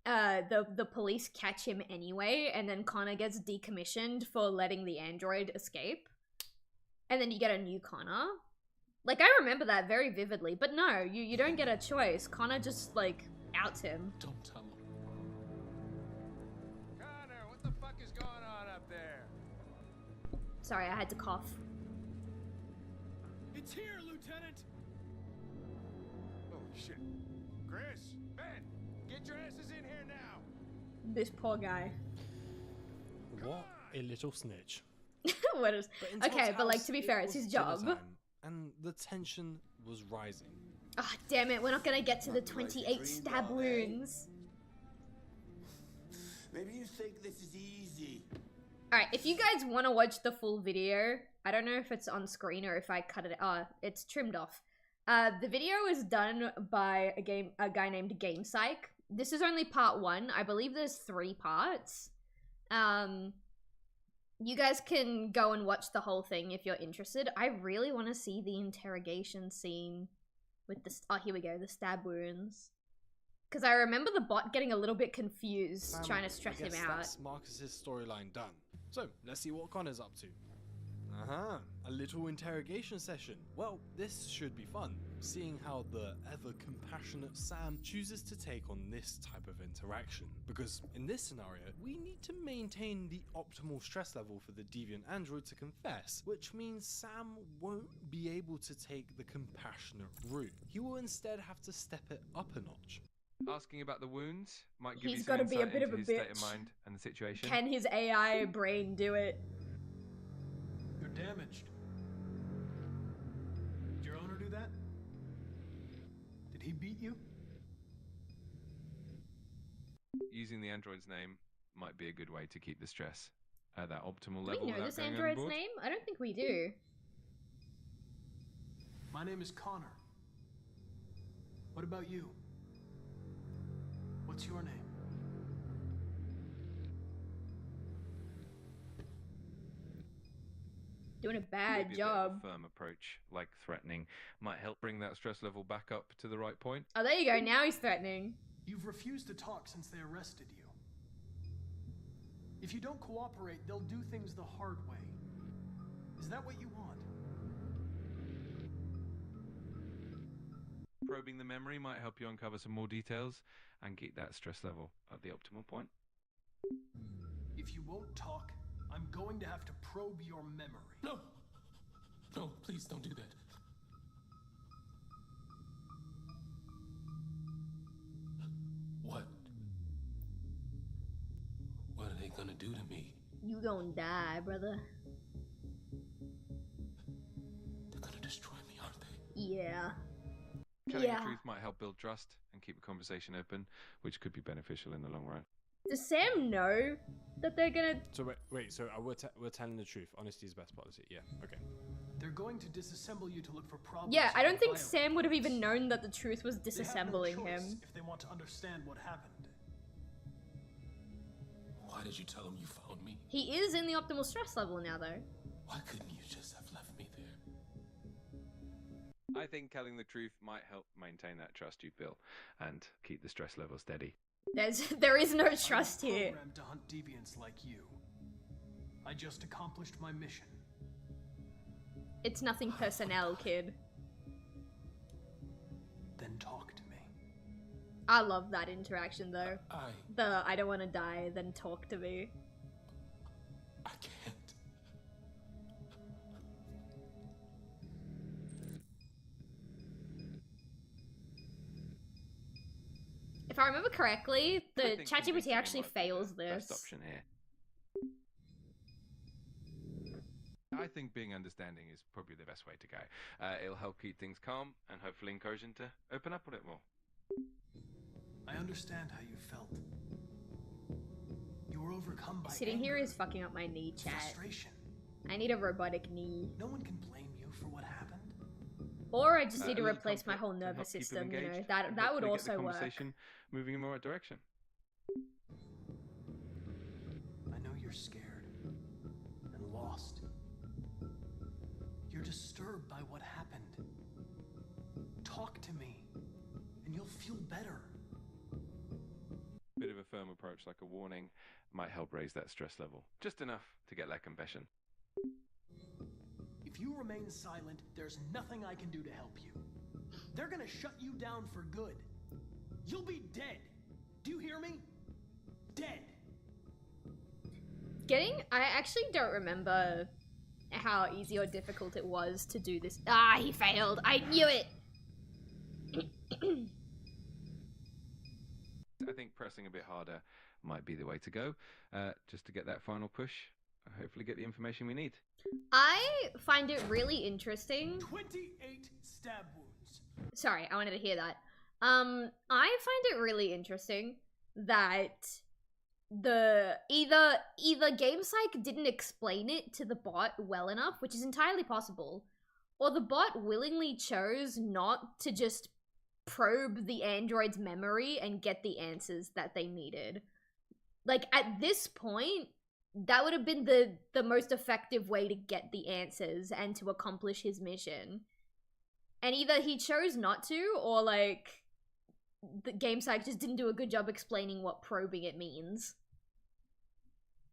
[SPEAKER 2] the police catch him anyway, and then Connor gets decommissioned for letting the android escape. And then you get a new Connor. Like, I remember that very vividly, but no, you don't get a choice. Connor just, like, outs him.
[SPEAKER 9] Don't tell him.
[SPEAKER 6] Connor, what the fuck is going on up there?
[SPEAKER 2] Sorry, I had to cough.
[SPEAKER 8] It's here, Lieutenant!
[SPEAKER 6] Oh shit. Chris, Ben, get your asses in here now.
[SPEAKER 2] This poor guy.
[SPEAKER 7] What a little snitch.
[SPEAKER 2] What is... Okay, but like, to be fair, it's his job.
[SPEAKER 7] Dinner time, and the tension was rising.
[SPEAKER 2] Ah, damn it, we're not gonna get to the 28 stab wounds.
[SPEAKER 11] Maybe you think this is easy.
[SPEAKER 2] Alright, if you guys want to watch the full video, I don't know if it's on screen or if I cut it... it's trimmed off. The video is done by a guy named GamePsych. This is only part 1. I believe there's 3 parts. You guys can go and watch the whole thing if you're interested. I really want to see the interrogation scene with the... Oh, here we go. The stab wounds. Because I remember the bot getting a little bit confused, trying to stress him out.
[SPEAKER 7] That's Marcus's storyline done. So, let's see what Connor's up to. A little interrogation session. Well, this should be fun, seeing how the ever-compassionate Sam chooses to take on this type of interaction. Because in this scenario, we need to maintain the optimal stress level for the deviant android to confess, which means Sam won't be able to take the compassionate route. He will instead have to step it up a notch.
[SPEAKER 10] Asking about the wounds might give you
[SPEAKER 2] He's
[SPEAKER 10] some
[SPEAKER 2] gotta be a
[SPEAKER 10] insight
[SPEAKER 2] bit of
[SPEAKER 10] into
[SPEAKER 2] a
[SPEAKER 10] his state
[SPEAKER 2] bitch.
[SPEAKER 10] of mind and the situation.
[SPEAKER 2] Can his AI brain do it?
[SPEAKER 8] You're damaged. Did your owner do that? Did he beat you?
[SPEAKER 10] Using the android's name might be a good way to keep the stress at that optimal
[SPEAKER 2] Do
[SPEAKER 10] level.
[SPEAKER 2] we know
[SPEAKER 10] without
[SPEAKER 2] this
[SPEAKER 10] going
[SPEAKER 2] android's
[SPEAKER 10] overboard.
[SPEAKER 2] name? I don't think we do.
[SPEAKER 8] My name is Connor. What about you? What's your name?
[SPEAKER 2] Doing a bad
[SPEAKER 10] Maybe a bit
[SPEAKER 2] job.
[SPEAKER 10] of a firm approach, like threatening, might help bring that stress level back up to the right point.
[SPEAKER 2] Oh, there you go. Now he's threatening.
[SPEAKER 8] You've refused to talk since they arrested you. If you don't cooperate, they'll do things the hard way. Is that what you want?
[SPEAKER 10] Probing the memory might help you uncover some more details and keep that stress level at the optimal point.
[SPEAKER 8] If you won't talk, I'm going to have to probe your memory.
[SPEAKER 9] No! No, please don't do that. What? What are they gonna do to me?
[SPEAKER 2] You gonna die, brother.
[SPEAKER 9] They're gonna destroy me, aren't they?
[SPEAKER 2] Yeah.
[SPEAKER 10] Telling
[SPEAKER 2] Yeah.
[SPEAKER 10] the truth might help build trust and keep the conversation open, which could be beneficial in the long run.
[SPEAKER 2] Does Sam know that they're gonna...
[SPEAKER 7] So wait, so we're telling the truth. Honesty is best policy. Yeah, okay.
[SPEAKER 8] They're going to disassemble you to look for problems.
[SPEAKER 2] Yeah, I don't
[SPEAKER 8] with
[SPEAKER 2] think
[SPEAKER 8] violence.
[SPEAKER 2] Sam would have even known that the truth was
[SPEAKER 8] They have no
[SPEAKER 2] disassembling
[SPEAKER 8] choice
[SPEAKER 2] him.
[SPEAKER 8] if they want to understand what happened.
[SPEAKER 9] Why did you tell them you found me?
[SPEAKER 2] He is in the optimal stress level now, though.
[SPEAKER 9] Why couldn't you just have left me there?
[SPEAKER 10] I think telling the truth might help maintain that trust you built and keep the stress level steady.
[SPEAKER 2] There is no trust
[SPEAKER 8] I'm not
[SPEAKER 2] here.
[SPEAKER 8] programmed to hunt deviants like you. I just accomplished my mission.
[SPEAKER 2] It's nothing personnel, kid.
[SPEAKER 8] Then talk to me.
[SPEAKER 2] I love that interaction, though. I don't want to die, then talk to me.
[SPEAKER 6] I can't.
[SPEAKER 2] If I remember correctly,
[SPEAKER 10] I
[SPEAKER 2] the
[SPEAKER 10] think
[SPEAKER 2] ChatGPT
[SPEAKER 10] convincing him
[SPEAKER 2] actually
[SPEAKER 10] might be the
[SPEAKER 2] fails
[SPEAKER 10] best
[SPEAKER 2] this.
[SPEAKER 10] option here. I think being understanding is probably the best way to go. It'll help keep things calm and hopefully encourage him to open up a bit more.
[SPEAKER 8] I understand how you felt. You were overcome by
[SPEAKER 2] Sitting here is fucking up my knee, chat.
[SPEAKER 8] frustration.
[SPEAKER 2] I need a robotic knee.
[SPEAKER 8] No one can blame you for what happened.
[SPEAKER 2] Or I just need
[SPEAKER 10] A
[SPEAKER 2] to
[SPEAKER 10] little
[SPEAKER 2] replace my
[SPEAKER 10] conflict
[SPEAKER 2] whole
[SPEAKER 10] can
[SPEAKER 2] nervous
[SPEAKER 10] help keep him
[SPEAKER 2] system, you know.
[SPEAKER 10] engaged
[SPEAKER 2] That
[SPEAKER 10] and
[SPEAKER 2] would
[SPEAKER 10] hopefully get the
[SPEAKER 2] also work.
[SPEAKER 10] conversation moving in the right direction.
[SPEAKER 8] I know you're scared and lost. You're disturbed by what happened. Talk to me, and you'll feel better.
[SPEAKER 10] Bit of a firm approach, like a warning, might help raise that stress level. Just enough to get that confession.
[SPEAKER 8] If you remain silent, there's nothing I can do to help you. They're gonna shut you down for good. You'll be dead. Do you hear me? Dead.
[SPEAKER 2] I actually don't remember how easy or difficult it was to do this. Ah, he failed. I knew it.
[SPEAKER 10] I think pressing a bit harder might be the way to go, just to get that final push. Hopefully get the information we need.
[SPEAKER 2] I find it really interesting.
[SPEAKER 8] 28 stab wounds.
[SPEAKER 2] Sorry, I wanted to hear that. I find it really interesting that either GamePsych didn't explain it to the bot well enough, which is entirely possible, or the bot willingly chose not to just probe the android's memory and get the answers that they needed. Like, at this point, that would have been the most effective way to get the answers and to accomplish his mission. And either he chose not to, or like the GamePsych just didn't do a good job explaining what probing it means.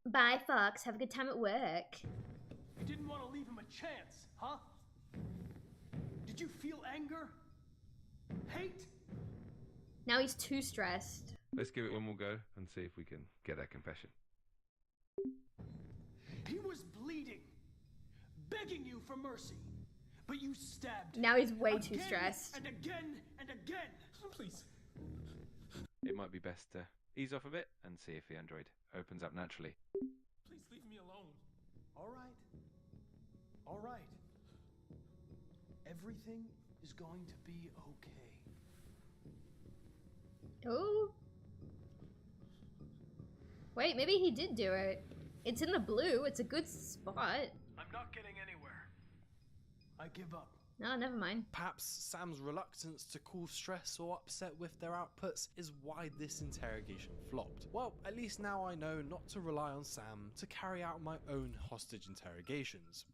[SPEAKER 2] Bye, Fox. Have a good time at work.
[SPEAKER 8] You didn't want to leave him a chance, huh? Did you feel anger? Hate?
[SPEAKER 2] Now he's too stressed.
[SPEAKER 10] Let's give it one more go and see if we can get that confession.
[SPEAKER 8] He was bleeding, begging you for mercy, but you stabbed him.
[SPEAKER 2] Now he's way too
[SPEAKER 8] again
[SPEAKER 2] stressed.
[SPEAKER 8] And again and again. Please.
[SPEAKER 10] It might be best to ease off a bit and see if the android opens up naturally.
[SPEAKER 8] Please leave me alone. All right. All right. Everything is going to be okay.
[SPEAKER 2] Oh. Wait, maybe he did do it. It's in the blue. It's a good spot.
[SPEAKER 8] I'm not getting anywhere. I give up.
[SPEAKER 2] No, never mind.
[SPEAKER 7] Perhaps Sam's reluctance to cause stress or upset with their outputs is why this interrogation flopped. Well, at least now I know not to rely on Sam to carry out my own hostage interrogations.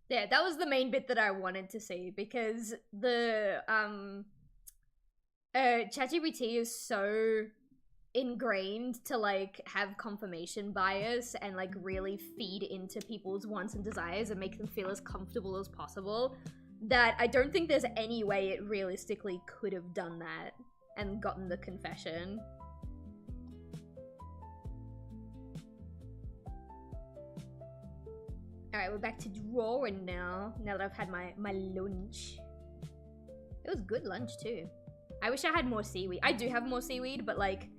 [SPEAKER 2] Yeah, that was the main bit that I wanted to see, because the ChatGPT is so ingrained to like have confirmation bias and like really feed into people's wants and desires and make them feel as comfortable as possible, that I don't think there's any way it realistically could have done that and gotten the confession. Alright, we're back to drawing now that I've had my lunch. It was good lunch too. I wish I had more seaweed. I do have more seaweed, but like,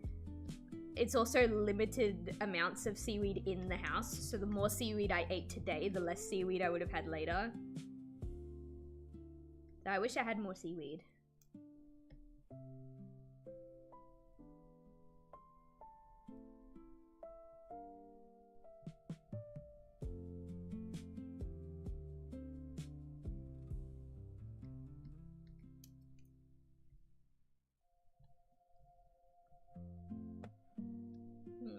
[SPEAKER 2] it's also limited amounts of seaweed in the house, so the more seaweed I ate today, the less seaweed I would have had later. So I wish I had more seaweed.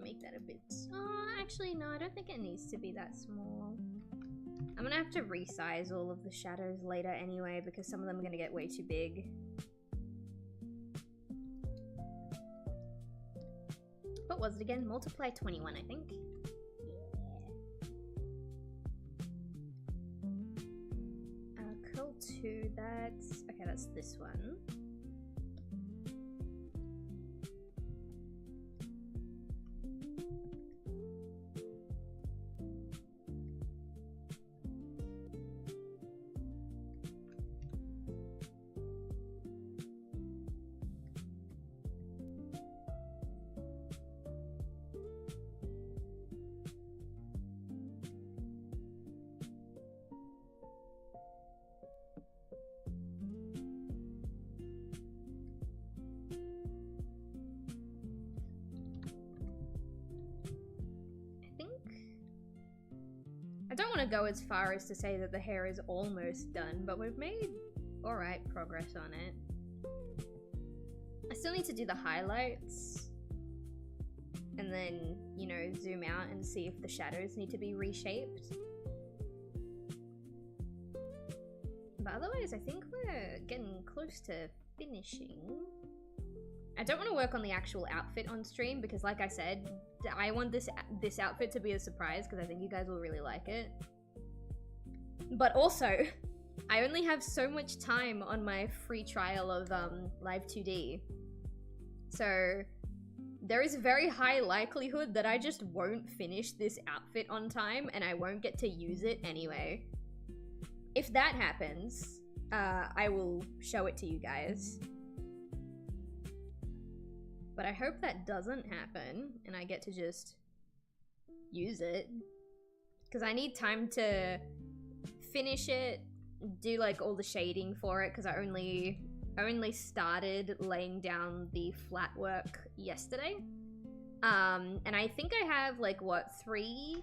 [SPEAKER 2] Make that a bit... Oh, actually, no, I don't think it needs to be that small. I'm gonna have to resize all of the shadows later anyway, because some of them are gonna get way too big. What was it again? Multiply 21, I think. Yeah. Curl 2, that's... Okay, that's this one. don't want to go as far as to say that the hair is almost done, but we've made alright progress on it. I still need to do the highlights. And then, you know, zoom out and see if the shadows need to be reshaped. But otherwise, I think we're getting close to finishing. I don't want to work on the actual outfit on stream because, like I said, I want this outfit to be a surprise because I think you guys will really like it. But also, I only have so much time on my free trial of Live 2D. So there is a very high likelihood that I just won't finish this outfit on time and I won't get to use it anyway. If that happens, I will show it to you guys. But I hope that doesn't happen and I get to just use it. Because I need time to finish it, do like all the shading for it, because I only started laying down the flat work yesterday. And I think I have like, what, three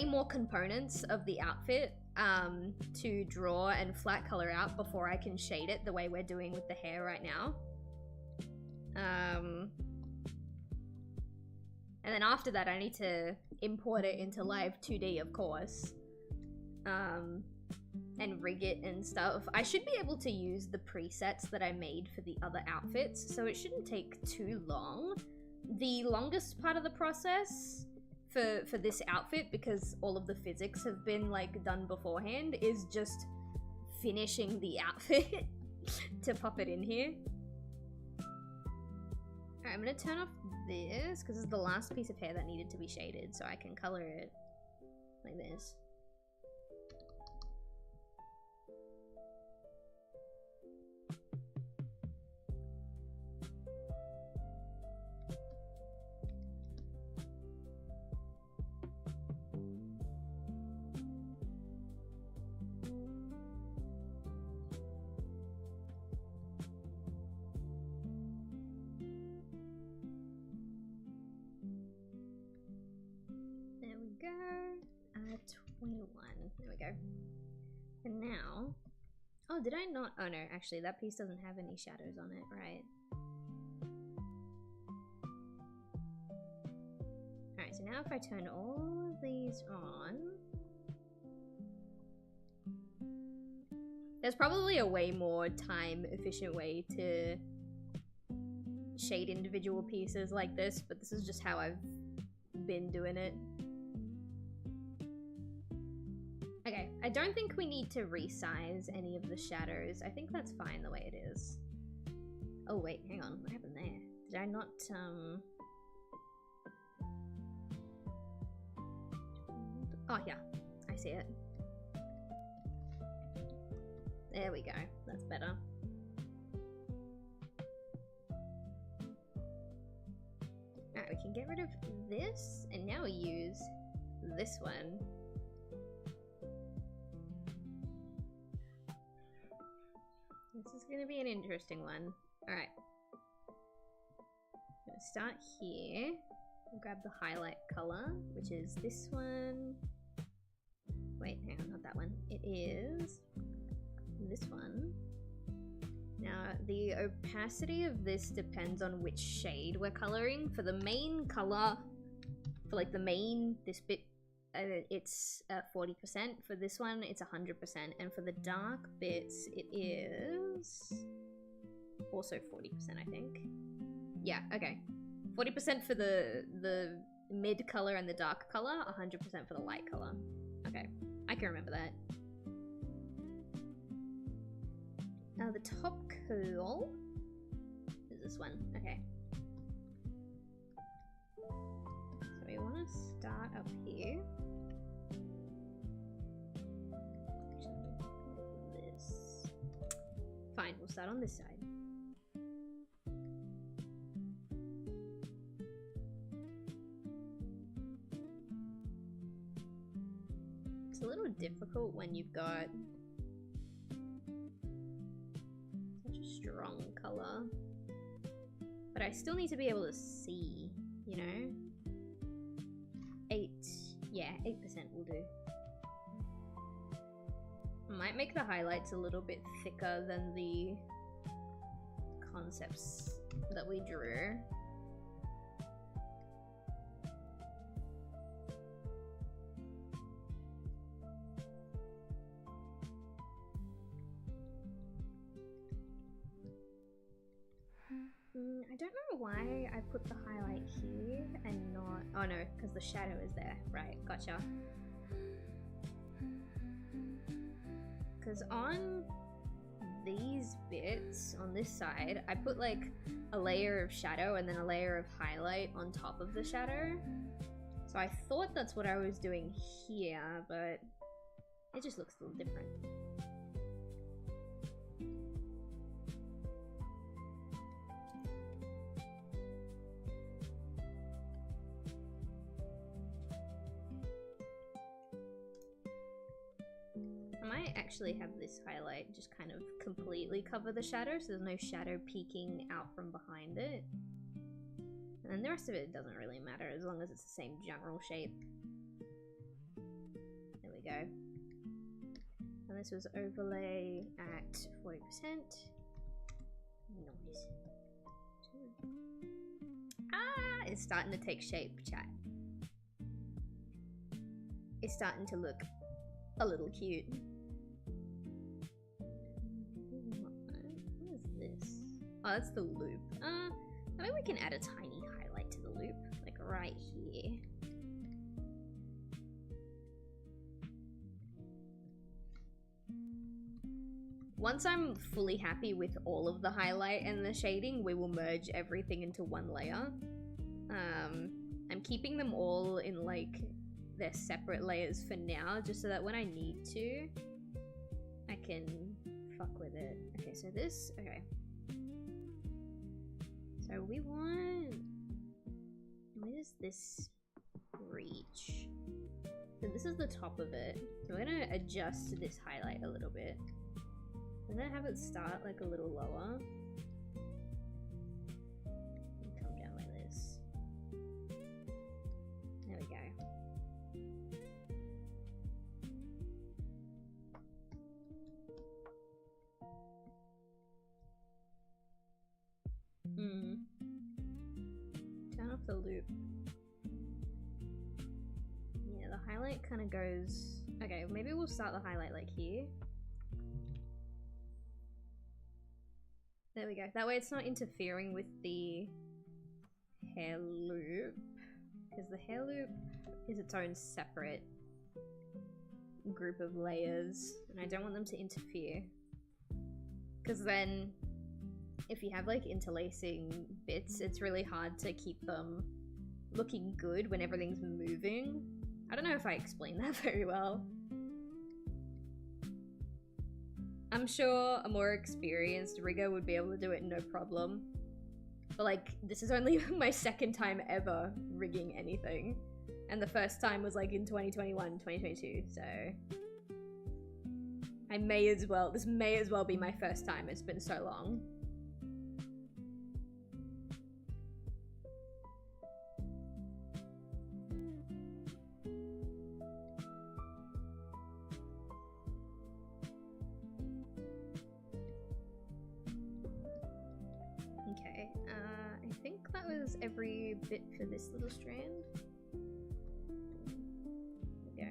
[SPEAKER 2] more components of the outfit to draw and flat color out before I can shade it the way we're doing with the hair right now. And then after that I need to import it into Live 2D, of course, and rig it and stuff. I should be able to use the presets that I made for the other outfits, so it shouldn't take too long. The longest part of the process for this outfit, because all of the physics have been like done beforehand, is just finishing the outfit to pop it in here. Alright, I'm gonna turn off this because this is the last piece of hair that needed to be shaded, so I can color it like this. Go. 21. There we go. And now... Oh, did I not? Oh no, actually that piece doesn't have any shadows on it, right? Alright, so now if I turn all of these on... There's probably a way more time-efficient way to shade individual pieces like this, but this is just how I've been doing it. Okay, I don't think we need to resize any of the shadows. I think that's fine the way it is. Oh wait, hang on, what happened there? Did I not, Oh yeah, I see it. There we go, that's better. Alright, we can get rid of this, and now we use this one. This is gonna be an interesting one. Alright. I'm gonna start here. I'll grab the highlight color, which is this one. Wait, hang on, not that one. It is this one. Now, the opacity of this depends on which shade we're coloring. For the main color, for like the main, this bit, it's 40%. For this one, it's 100%. And for the dark bits, it is also 40%, I think. Yeah, okay. 40% for the mid color and the dark color, 100% for the light color. Okay, I can remember that. Now the top curl is this one. Okay. So we want to start up here. This. Fine, we'll start on this side. It's a little difficult when you've got such a strong color, but I still need to be able to see, you know? 8, yeah, Yeah, 8% will do. Might make the highlights a little bit thicker than the concepts that we drew. I don't know why I put the highlight here and not... Oh no, because the shadow is there. Right, gotcha. Because on these bits, on this side, I put like a layer of shadow and then a layer of highlight on top of the shadow. So I thought that's what I was doing here, but it just looks a little different. I might actually have this highlight just kind of completely cover the shadow so there's no shadow peeking out from behind it. And then the rest of it doesn't really matter as long as it's the same general shape. There we go. And this was overlay at 40%. Nice. Ah, it's starting to take shape, chat. It's starting to look a little cute. What is this? Oh, that's the loop. I mean, we can add a tiny highlight to the loop, like right here. Once I'm fully happy with all of the highlight and the shading, we will merge everything into one layer. I'm keeping them all in like their separate layers for now, just so that when I need to, I can fuck with it. Okay, so this, okay. So we want, where does this reach? So this is the top of it. So we're gonna adjust this highlight a little bit. I'm gonna have it start like a little lower. And come down like this. There we go. Turn off the loop. Yeah, the highlight kind of goes... Okay, maybe we'll start the highlight like here. There we go. That way it's not interfering with the hair loop, because the hair loop is its own separate group of layers, and I don't want them to interfere. Because then, if you have like interlacing bits, it's really hard to keep them looking good when everything's moving. I don't know if I explained that very well. I'm sure a more experienced rigger would be able to do it no problem. But like, this is only my second time ever rigging anything. And the first time was like in 2021, 2022, so... this may as well be my first time, it's been so long. Okay, I think that was every bit for this little strand. There we go.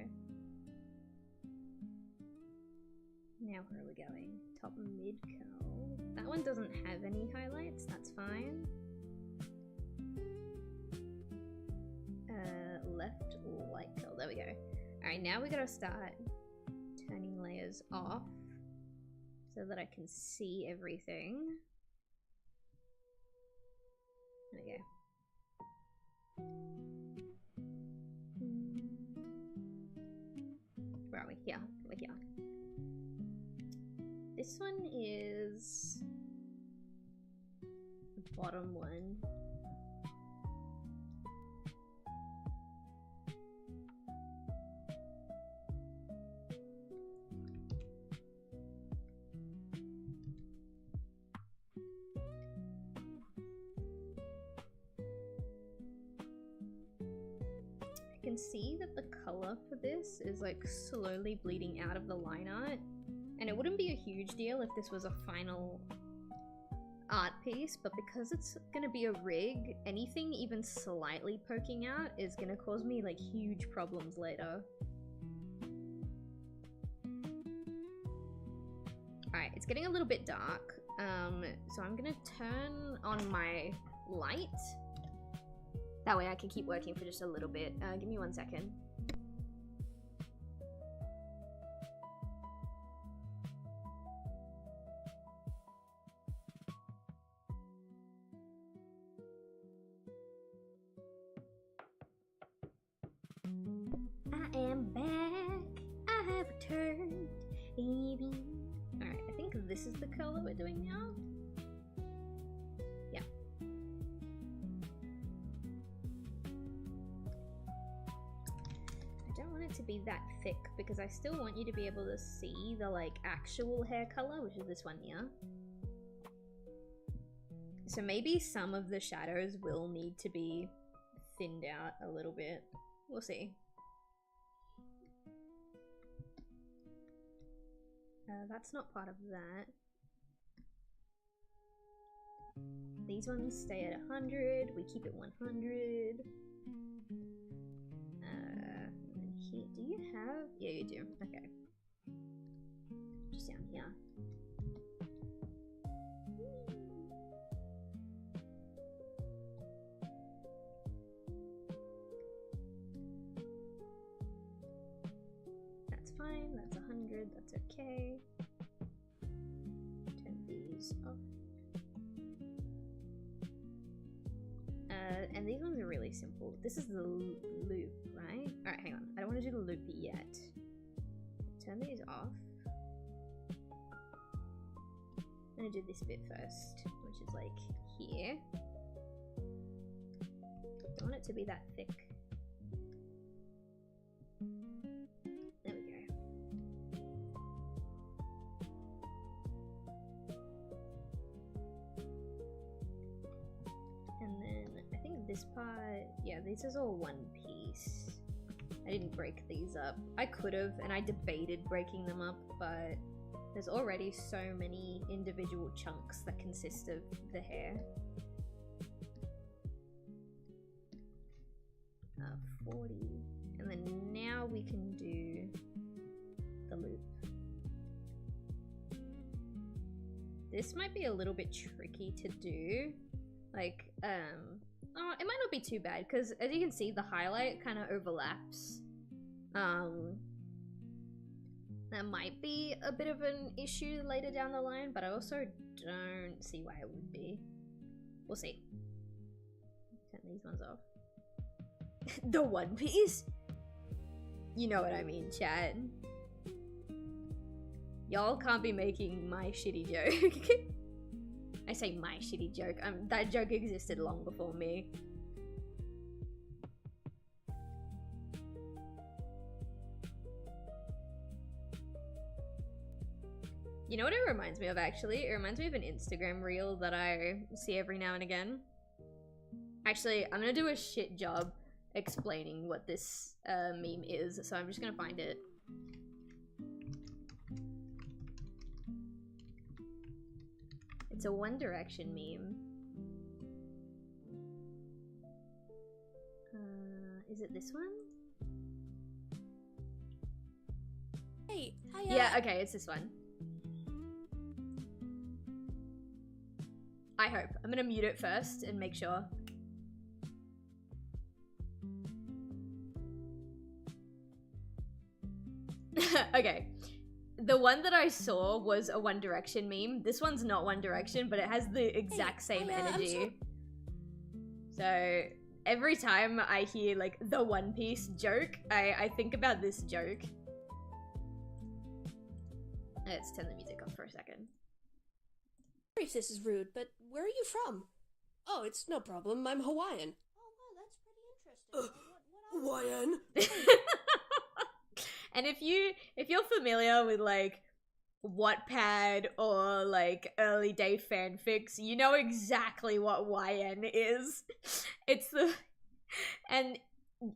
[SPEAKER 2] Now where are we going? Top mid curl. That one doesn't have any highlights, that's fine. Left light curl, there we go. Alright, now we gotta start turning layers off so that I can see everything. There we go. Where are we? Here. We're here. This one is the bottom one. I can see that the color for this is like slowly bleeding out of the line art. And it wouldn't be a huge deal if this was a final art piece, but because it's gonna be a rig, anything even slightly poking out is gonna cause me like huge problems later. Alright, it's getting a little bit dark, so I'm gonna turn on my light. That way I can keep working for just a little bit. Give me 1 second. I am back. I have returned, baby. Alright, I think this is the color we're doing now. Yeah. I don't want it to be that thick because I still want you to be able to see the like actual hair color, which is this one here. So maybe some of the shadows will need to be thinned out a little bit. We'll see. That's not part of that. These ones stay at 100. We keep it 100. Here, do you have? Yeah, you do. Okay. Just down here. That's fine. That's 100. That's okay. Turn these off. And these ones are really simple. This is the loop, right? Alright, hang on. I don't want to do the loop yet. Turn these off. I'm gonna do this bit first, which is like here. Don't want it to be that thick. There we go. And then I think this part, yeah, this is all one piece. I didn't break these up. I could have, and I debated breaking them up, but there's already so many individual chunks that consist of the hair. 40. And then now we can do the loop. This might be a little bit tricky to do. Like, oh, it might not be too bad, because as you can see, the highlight kind of overlaps. That might be a bit of an issue later down the line, but I also don't see why it would be. We'll see. Turn these ones off. The One Piece? You know what I mean, chat. Y'all can't be making my shitty joke. I say my shitty joke. That joke existed long before me. You know what it reminds me of, actually? It reminds me of an Instagram reel that I see every now and again. Actually, I'm gonna do a shit job explaining what this meme is, so I'm just gonna find it. It's a One Direction meme. Is it this one?
[SPEAKER 16] Hey,
[SPEAKER 2] yeah, okay, it's this one. I hope. I'm gonna mute it first and make sure. Okay. The one that I saw was a One Direction meme. This one's not One Direction, but it has the exact same energy. So every time I hear like the One Piece joke, I think about this joke. Let's turn the music off for a second.
[SPEAKER 16] Sorry if this is rude, but where are you from? Oh, it's no problem. I'm Hawaiian.
[SPEAKER 5] Oh, wow, that's pretty interesting.
[SPEAKER 16] Hawaiian?
[SPEAKER 2] And if you're familiar with like Wattpad or like early day fanfics, you know exactly what YN is. It's the and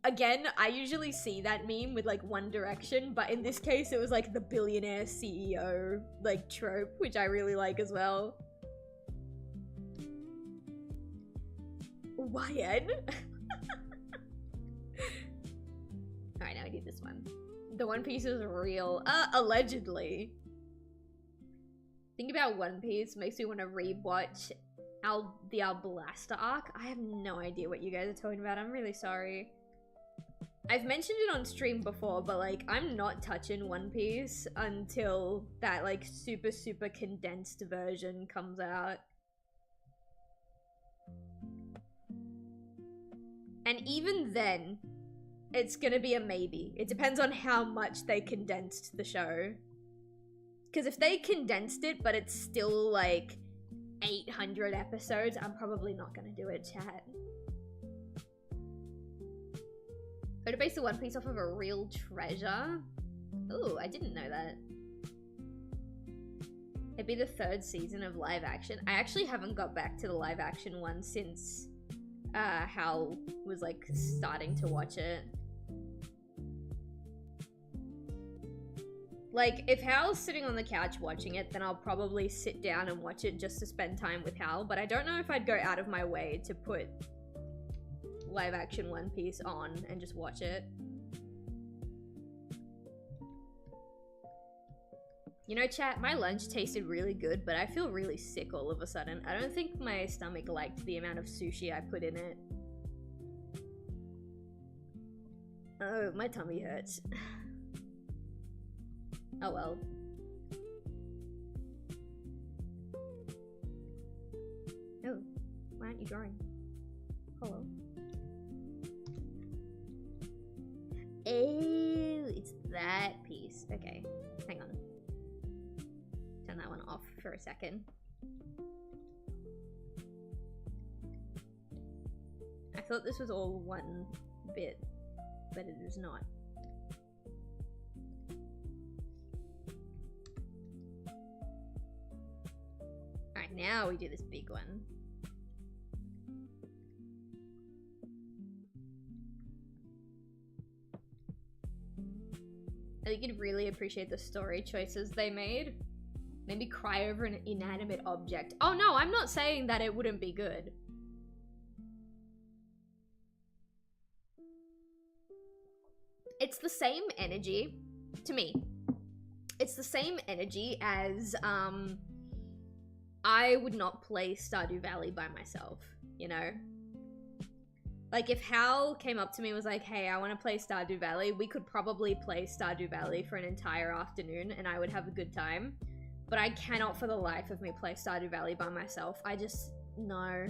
[SPEAKER 2] again, I usually see that meme with like One Direction, but in this case it was like the billionaire CEO like trope, which I really like as well. YN? Alright, now I do this one. The One Piece is real. Allegedly. Think about One Piece makes me want to rewatch the Alblaster arc. I have no idea what you guys are talking about. I'm really sorry. I've mentioned it on stream before, but like, I'm not touching One Piece until that like super condensed version comes out. And even then, it's gonna be a maybe. It depends on how much they condensed the show. Because if they condensed it, but it's still like 800 episodes, I'm probably not gonna do it, chat. But to base the One Piece off of a real treasure? Ooh, I didn't know that. It'd be the 3rd season of live action. I actually haven't got back to the live action one since Hal was like starting to watch it. Like, if Hal's sitting on the couch watching it, then I'll probably sit down and watch it just to spend time with Hal, but I don't know if I'd go out of my way to put live action One Piece on and just watch it. You know, chat, my lunch tasted really good, but I feel really sick all of a sudden. I don't think my stomach liked the amount of sushi I put in it. Oh, my tummy hurts. Oh well. Oh, why aren't you drawing? Hello. Oh, it's that piece. Okay, hang on. Turn that one off for a second. I thought this was all one bit, but it is not. Alright, now we do this big one. You could really appreciate the story choices they made. Maybe cry over an inanimate object. Oh no, I'm not saying that it wouldn't be good. It's the same energy, to me. It's the same energy as, I would not play Stardew Valley by myself, you know? Like, if Hal came up to me and was like, hey, I want to play Stardew Valley, we could probably play Stardew Valley for an entire afternoon and I would have a good time. But I cannot for the life of me play Stardew Valley by myself. I just, no.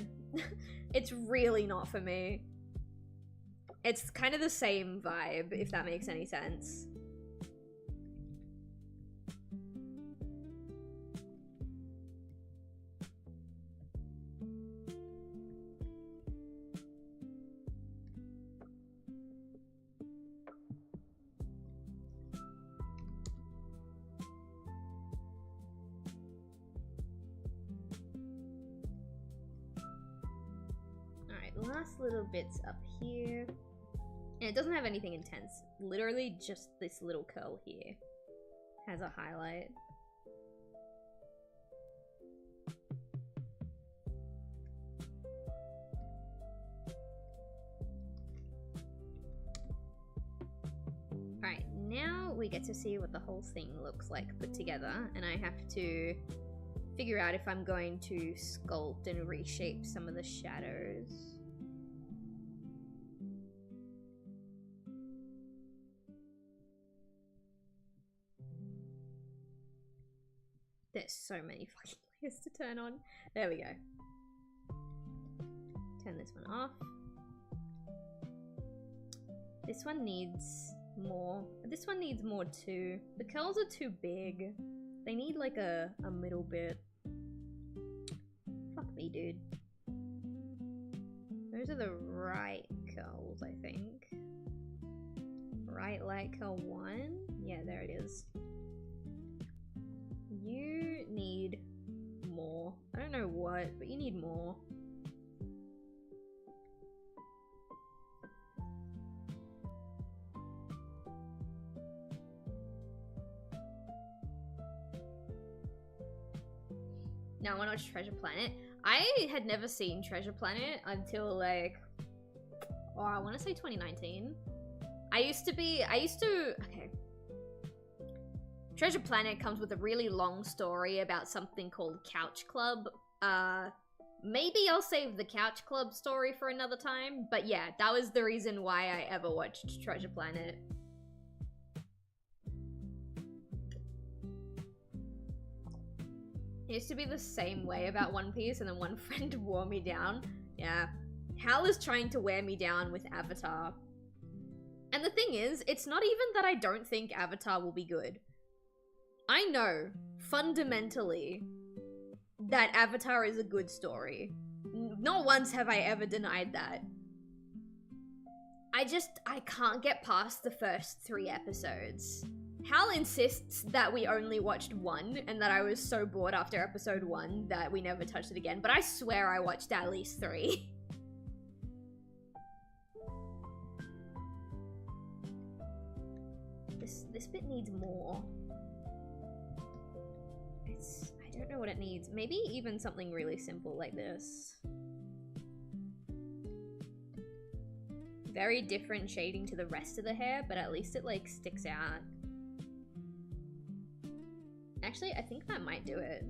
[SPEAKER 2] It's really not for me. It's kind of the same vibe, if that makes any sense. Last little bits up here. And it doesn't have anything intense. Literally just this little curl here has a highlight. Alright, now we get to see what the whole thing looks like put together, and I have to figure out if I'm going to sculpt and reshape some of the shadows. There's so many fucking layers to turn on. There we go. Turn this one off. This one needs more. This one needs more too. The curls are too big. They need like a middle bit. Fuck me, dude. Those are the right curls, I think. Right light curl 1? Yeah, there it is. You need more. I don't know what, but you need more. Now I want to watch Treasure Planet. I had never seen Treasure Planet until like, oh, I want to say 2019. Okay. Treasure Planet comes with a really long story about something called Couch Club. Maybe I'll save the Couch Club story for another time, but yeah, that was the reason why I ever watched Treasure Planet. It used to be the same way about One Piece, and then one friend wore me down. Yeah. Hal is trying to wear me down with Avatar. And the thing is, it's not even that I don't think Avatar will be good. I know, fundamentally, that Avatar is a good story. Not once have I ever denied that. I can't get past the first 3 episodes. Hal insists that we only watched 1, and that I was so bored after episode 1 that we never touched it again, but I swear I watched at least 3. This bit needs more. I don't know what it needs. Maybe even something really simple like this. Very different shading to the rest of the hair, but at least it like sticks out. Actually, I think that might do it.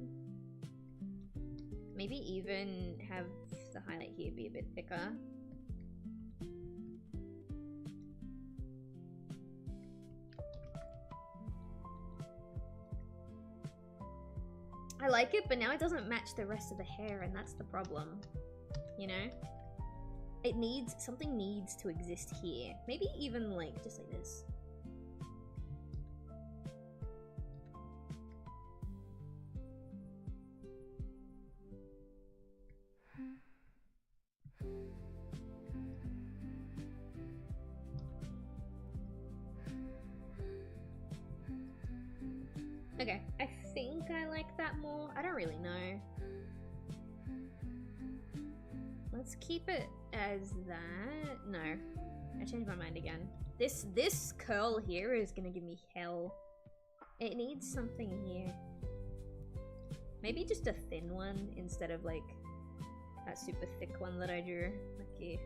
[SPEAKER 2] Maybe even have the highlight here be a bit thicker. I like it, but now it doesn't match the rest of the hair, and that's the problem. You know? Something needs to exist here. Maybe even like, just like this. Okay, I think I like that more. I don't really know. Let's keep it as that. No, I changed my mind again. This curl here is gonna give me hell. It needs something here. Maybe just a thin one instead of like that super thick one that I drew. Like here.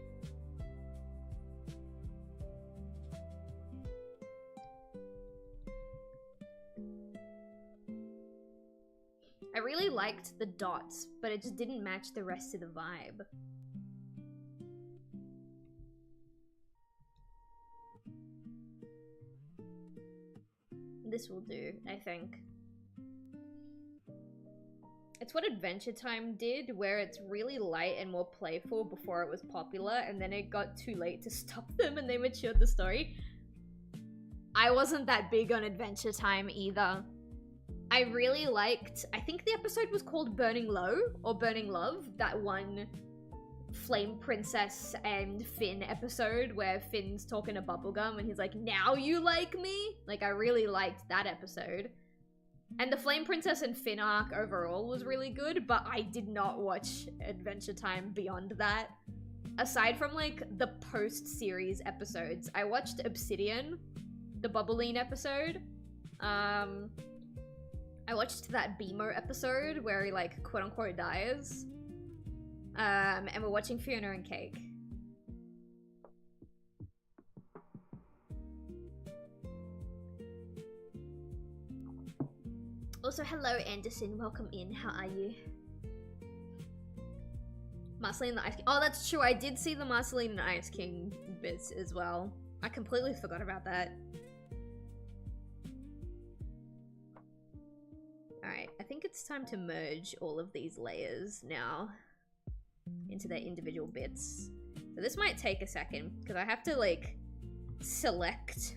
[SPEAKER 2] I really liked the dots, but it just didn't match the rest of the vibe. This will do, I think. It's what Adventure Time did, where it's really light and more playful before it was popular, and then it got too late to stop them and they matured the story. I wasn't that big on Adventure Time either. I really liked, I think the episode was called Burning Low or Burning Love, that one Flame Princess and Finn episode where Finn's talking to Bubblegum and he's like, now you like me? Like, I really liked that episode. And the Flame Princess and Finn arc overall was really good, but I did not watch Adventure Time beyond that. Aside from like the post-series episodes, I watched Obsidian, the Bubbline episode. I watched that BMO episode where he like quote-unquote dies. And we're watching Fiona and Cake. Also, hello Anderson, welcome in, how are you? Marceline and the Ice King. Oh, that's true, I did see the Marceline and Ice King bits as well. I completely forgot about that. Alright, I think it's time to merge all of these layers now into their individual bits. So this might take a second, because I have to, like, select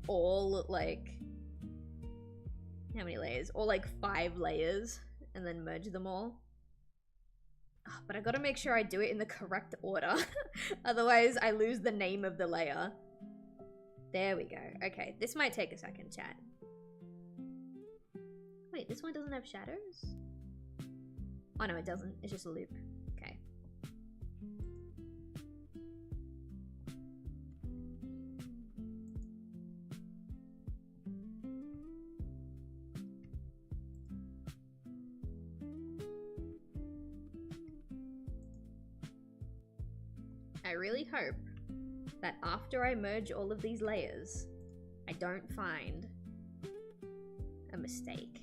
[SPEAKER 2] all, like... How many layers? Or, like, 5 layers, and then merge them all. Oh, but I gotta make sure I do it in the correct order. Otherwise, I lose the name of the layer. There we go. Okay, this might take a second, chat. Wait, this one doesn't have shadows? Oh no, it doesn't. It's just a loop. Okay. I really hope that after I merge all of these layers, I don't find a mistake.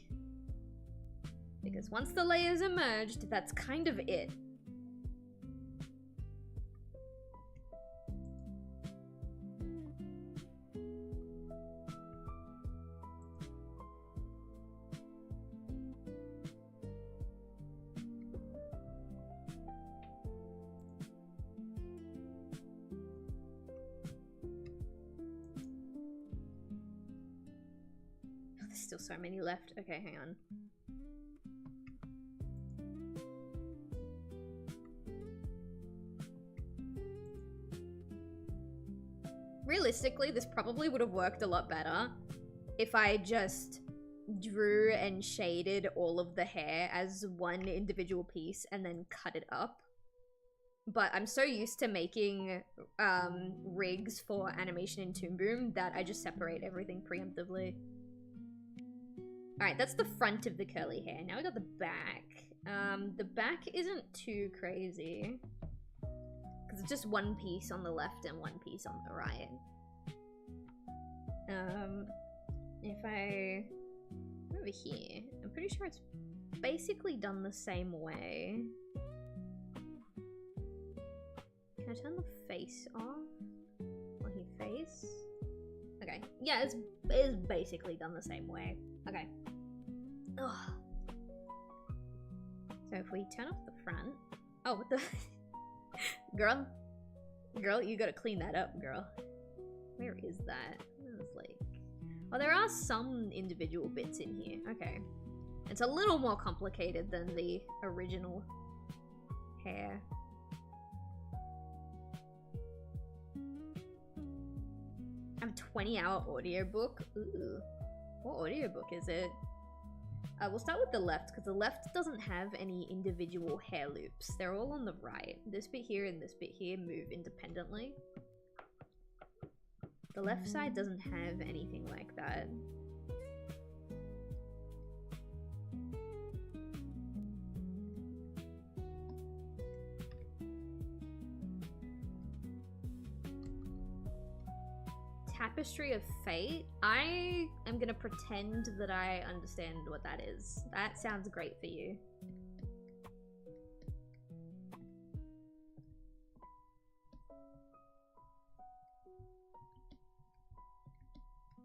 [SPEAKER 2] Because once the layers are merged, that's kind of it. There's still so many left. Okay, hang on. Realistically, this probably would have worked a lot better if I just drew and shaded all of the hair as one individual piece and then cut it up. But I'm so used to making rigs for animation in Toon Boom that I just separate everything preemptively. Alright, that's the front of the curly hair. Now we got the back. The back isn't too crazy. Because it's just one piece on the left and one piece on the right. If I... over here, I'm pretty sure it's basically done the same way. Can I turn the face off? Or his face? Okay, yeah, it's basically done the same way. Okay. Ugh. So if we turn off the front... Oh, what the... Girl, you gotta clean that up, girl. Where is that? It was like... Oh, there are some individual bits in here. Okay. It's a little more complicated than the original hair. I have a 20-hour audiobook. Ooh. What audiobook is it? We'll start with the left, because the left doesn't have any individual hair loops. They're all on the right. This bit here and this bit here move independently. The left side doesn't have anything like that. Tapestry of Fate? I am gonna pretend that I understand what that is. That sounds great for you.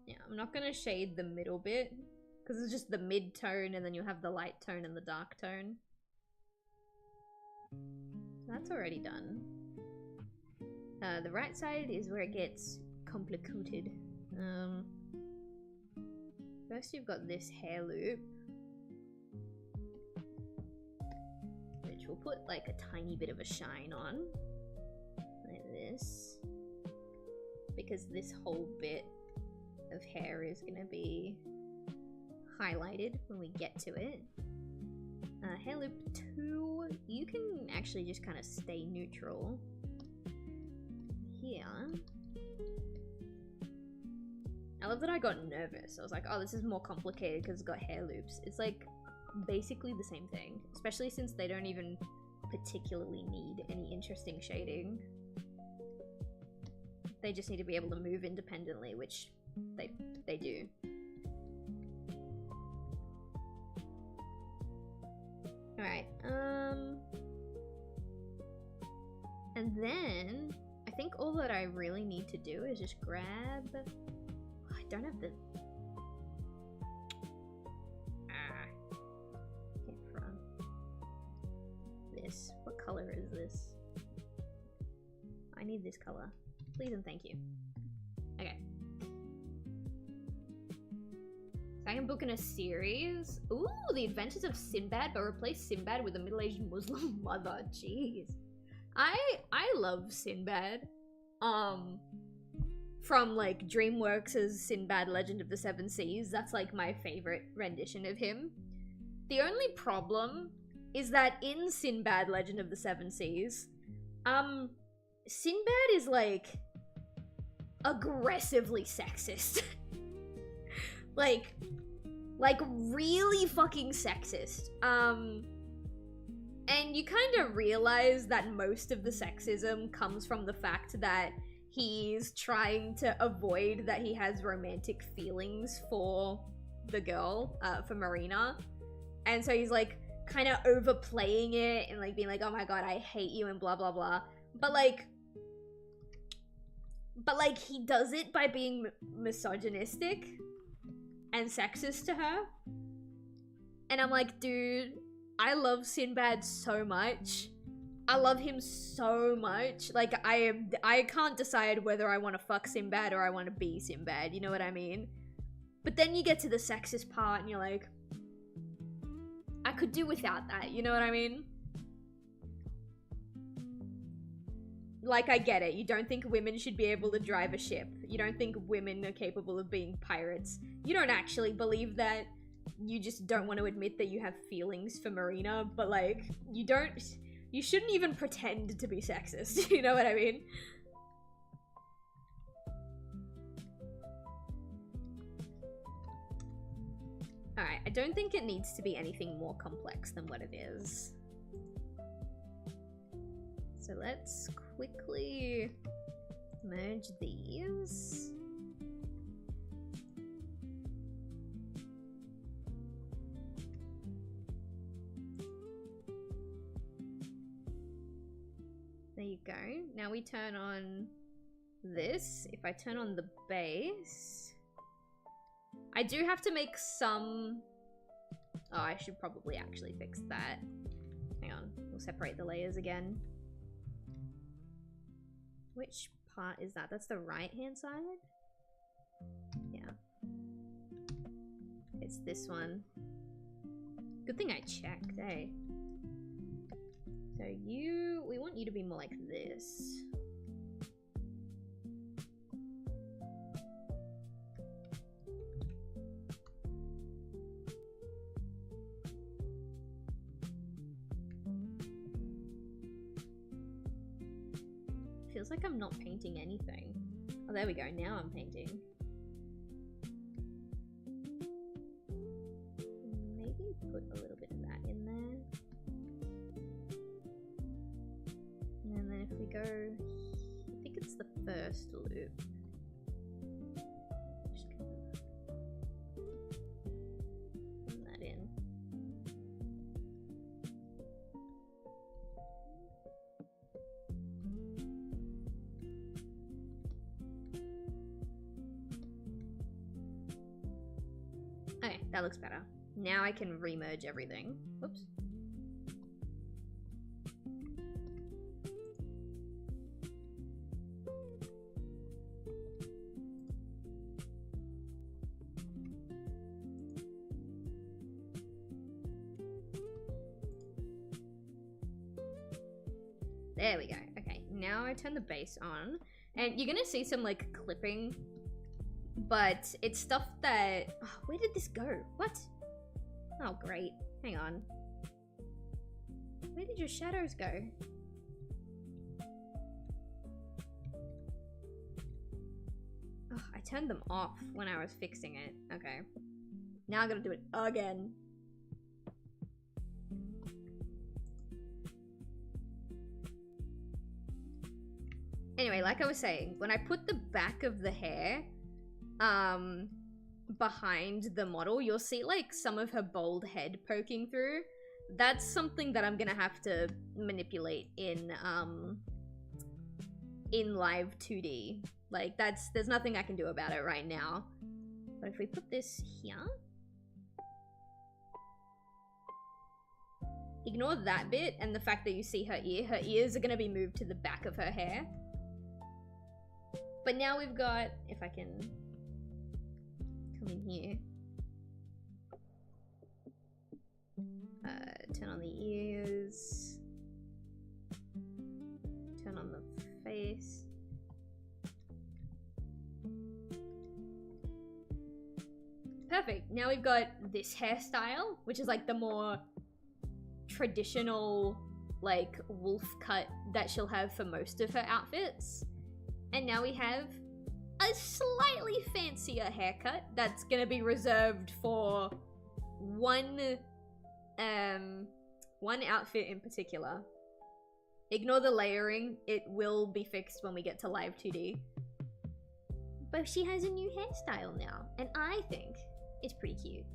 [SPEAKER 2] Yeah, I'm not gonna shade the middle bit, because it's just the mid-tone and then you have the light tone and the dark tone. So that's already done. The right side is where it gets complicated. First you've got this hair loop, which we'll put like a tiny bit of a shine on, like this, because this whole bit of hair is gonna be highlighted when we get to it. Hair loop 2, you can actually just kind of stay neutral here. I love that I got nervous. I was like, oh, this is more complicated because it's got hair loops. It's like basically the same thing, especially since they don't even particularly need any interesting shading. They just need to be able to move independently, which they do. Alright, and then I think all that I really need to do is just grab... I don't have the... Hit front. This. What color is this? I need this color. Please and thank you. Okay. So I can book in a series. Ooh, The Adventures of Sinbad, but replace Sinbad with a middle-aged Muslim mother. Jeez. I love Sinbad. From like DreamWorks' Sinbad Legend of the Seven Seas. That's like my favorite rendition of him. The only problem is that in Sinbad Legend of the Seven Seas, Sinbad is like aggressively sexist. like really fucking sexist. And you kind of realize that most of the sexism comes from the fact that he's trying to avoid that he has romantic feelings for the girl, for Marina. And so he's like kind of overplaying it and like being like, oh my god, I hate you and blah blah blah. But like he does it by being misogynistic and sexist to her. And I'm like, dude, I love Sinbad so much. I love him so much. Like, I can't decide whether I want to fuck Sinbad or I want to be Sinbad, you know what I mean? But then you get to the sexist part and you're like, I could do without that, you know what I mean? Like, I get it. You don't think women should be able to drive a ship. You don't think women are capable of being pirates. You don't actually believe that. You just don't want to admit that you have feelings for Marina, but like, you shouldn't even pretend to be sexist, you know what I mean? Alright, I don't think it needs to be anything more complex than what it is. So let's quickly merge these. There you go. Now we turn on this. If I turn on the base, I do have to make some... Oh, I should probably actually fix that. Hang on, we'll separate the layers again. Which part is that? That's the right-hand side? Yeah. It's this one. Good thing I checked, eh? So we want you to be more like this. Feels like I'm not painting anything. Oh, there we go. Now I'm painting. Maybe put a little bit of that in there. And then if we go, I think it's the first loop. Just gonna put that in. Okay, that looks better. Now I can remerge everything. Whoops. There we go. Okay, now I turn the base on, and you're gonna see some like clipping, but it's stuff that... Oh, where did this go? What? Oh, great. Hang on. Where did your shadows go? Oh, I turned them off when I was fixing it. Okay. Now I'm gonna do it again. Anyway, like I was saying, when I put the back of the hair behind the model, you'll see like some of her bald head poking through. That's something that I'm gonna have to manipulate in live 2D. Like there's nothing I can do about it right now. But if we put this here, ignore that bit and the fact that you see her ear. Her ears are gonna be moved to the back of her hair. But now we've got, if I can come in here, turn on the ears, turn on the face. Perfect. Now we've got this hairstyle, which is like the more traditional, like wolf cut that she'll have for most of her outfits. And now we have a slightly fancier haircut that's gonna be reserved for one One outfit in particular. Ignore the layering, it will be fixed when we get to live 2D. But she has a new hairstyle now, and I think it's pretty cute.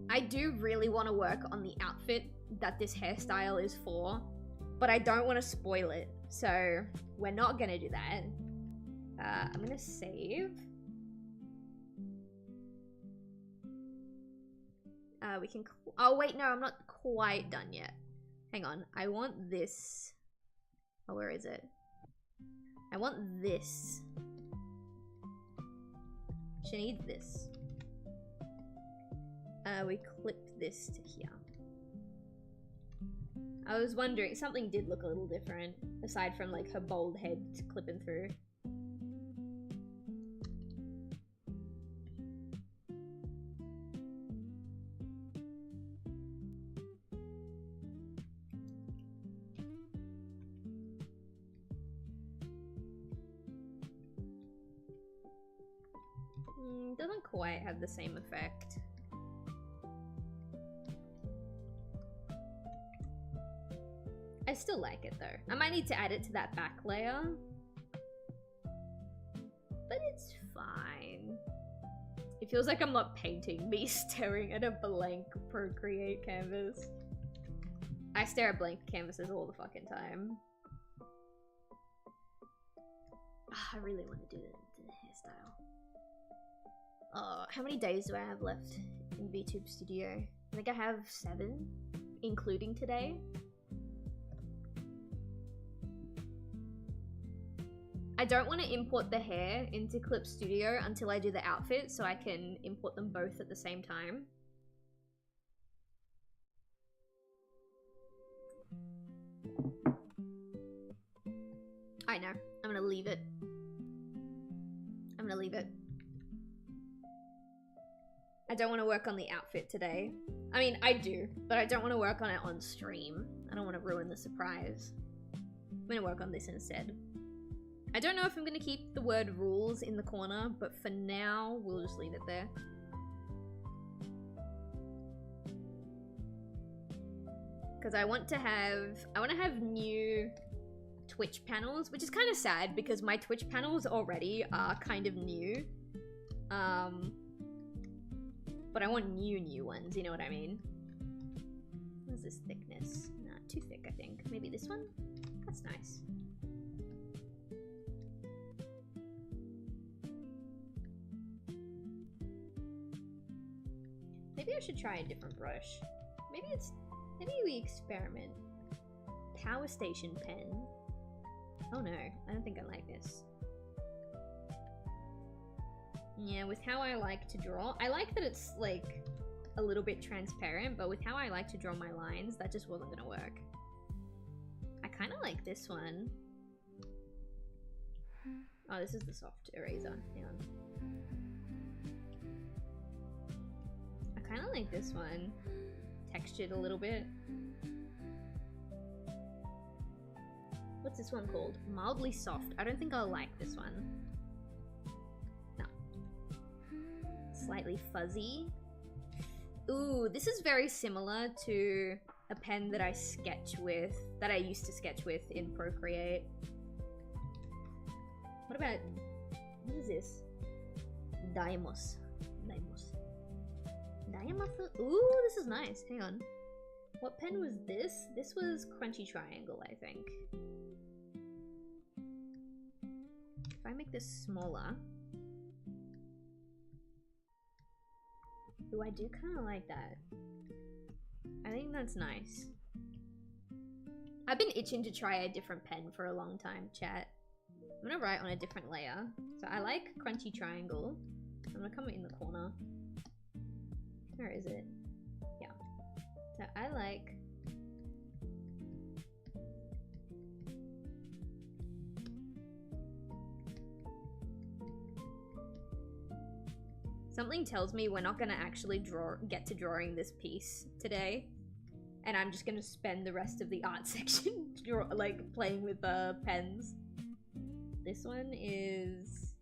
[SPEAKER 2] I do really want to work on the outfit that this hairstyle is for, but I don't want to spoil it, so we're not gonna do that. I'm gonna save. We can, oh wait, no, I'm not quite done yet. Hang on, I want this. Oh, where is it? I want this. She needs this. We clip this to here. I was wondering, something did look a little different, aside from like her bald head clipping through. Doesn't quite have the same effect. I still like it though. I might need to add it to that back layer. But it's fine. It feels like I'm not painting, me staring at a blank Procreate canvas. I stare at blank canvases all the fucking time. I really want to do the hairstyle. Oh, how many days do I have left in VTube Studio? I think I have 7, including today. I don't want to import the hair into Clip Studio until I do the outfit, so I can import them both at the same time. I know. I'm gonna leave it. I'm gonna leave it. I don't want to work on the outfit today. I mean, I do, but I don't want to work on it on stream. I don't want to ruin the surprise. I'm gonna work on this instead. I don't know if I'm gonna keep the word rules in the corner, but for now, we'll just leave it there. Because I want to have new Twitch panels, which is kind of sad because my Twitch panels already are kind of new. But I want new ones, you know what I mean? What's this thickness? Nah, too thick, I think. Maybe this one? That's nice. Maybe I should try a different brush. Maybe we experiment. Power station pen. Oh no, I don't think I like this. Yeah, with how I like to draw, I like that it's like a little bit transparent, but with how I like to draw my lines, that just wasn't gonna work. I kind of like this one. Oh, this is the soft eraser. Hang on. I kind of like this one. Textured a little bit. What's this one called? Mildly soft. I don't think I'll like this one. No. Slightly fuzzy. Ooh, this is very similar to a pen that I sketch with, that I used to sketch with in Procreate. What about, what is this? Daimos. Ooh, this is nice. Hang on. What pen was this? This was Crunchy Triangle, I think. If I make this smaller. Ooh, I do kind of like that. I think that's nice. I've been itching to try a different pen for a long time, chat. I'm gonna write on a different layer. So I like Crunchy Triangle. I'm gonna come in the corner. Where is it? Yeah. So I like... Something tells me we're not gonna actually get to drawing this piece today. And I'm just gonna spend the rest of the art section playing with pens. This one is...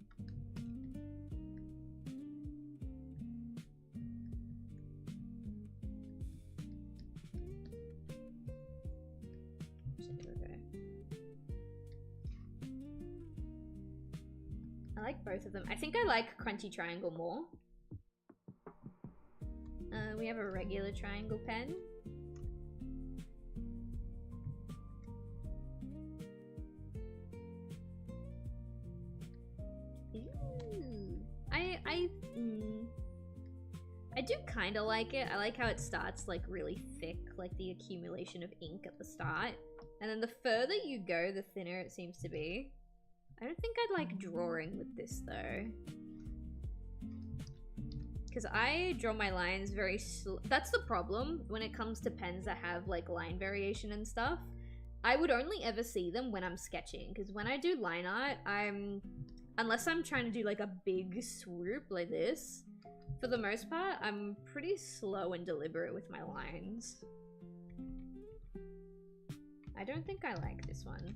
[SPEAKER 2] I like both of them. I think I like Crunchy Triangle more. We have a regular triangle pen. Ooh. I do kind of like it. I like how it starts like really thick, like the accumulation of ink at the start. And then the further you go, the thinner it seems to be. I don't think I'd like drawing with this though. Because I draw my lines very slow. That's the problem when it comes to pens that have like line variation and stuff. I would only ever see them when I'm sketching. Because when I do line art, unless I'm trying to do like a big swoop like this, for the most part, I'm pretty slow and deliberate with my lines. I don't think I like this one.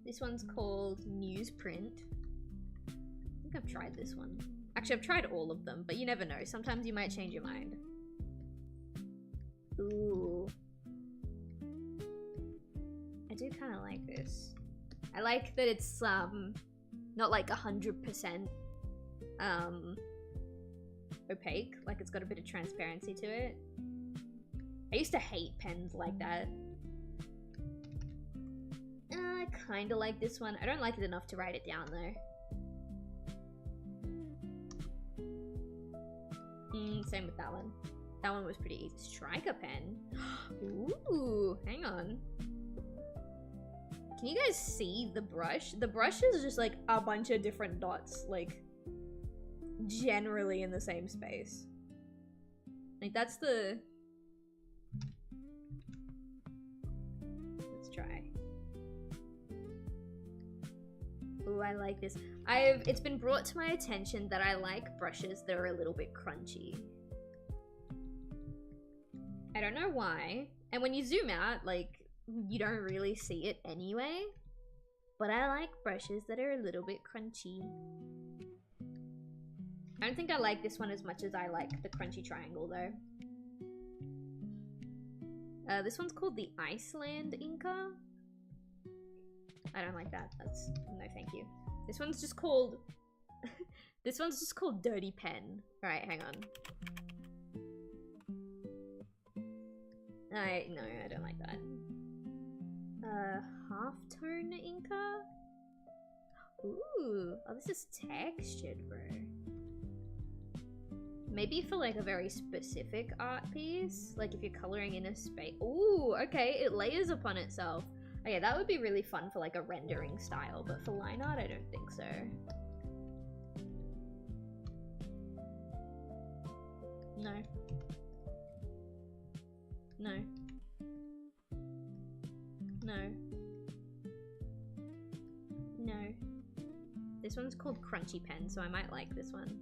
[SPEAKER 2] This one's called Newsprint. I think I've tried this one. Actually, I've tried all of them, but you never know. Sometimes you might change your mind. Ooh. I do kind of like this. I like that it's not like 100% opaque. Like it's got a bit of transparency to it. I used to hate pens like that. I kind of like this one. I don't like it enough to write it down though. Same with that one. That one was pretty easy. Striker pen. Ooh, hang on. Can you guys see the brush? The brush is just like a bunch of different dots, like generally in the same space. Like that's the... Let's try. Ooh, I like this. It's been brought to my attention that I like brushes that are a little bit crunchy. I don't know why. And when you zoom out, like, you don't really see it anyway. But I like brushes that are a little bit crunchy. I don't think I like this one as much as I like the Crunchy Triangle, though. This one's called the Iceland Inca. I don't like that. That's... no, thank you. This one's just called... this one's just called Dirty Pen. Alright, hang on. No, I don't like that. Halftone Inca? Ooh, oh, this is textured, bro. Maybe for like a very specific art piece, like if you're coloring in a space. Ooh, okay, it layers upon itself. Okay, that would be really fun for like a rendering style, but for line art, I don't think so. No. No. No. No. This one's called Crunchy Pen, so I might like this one.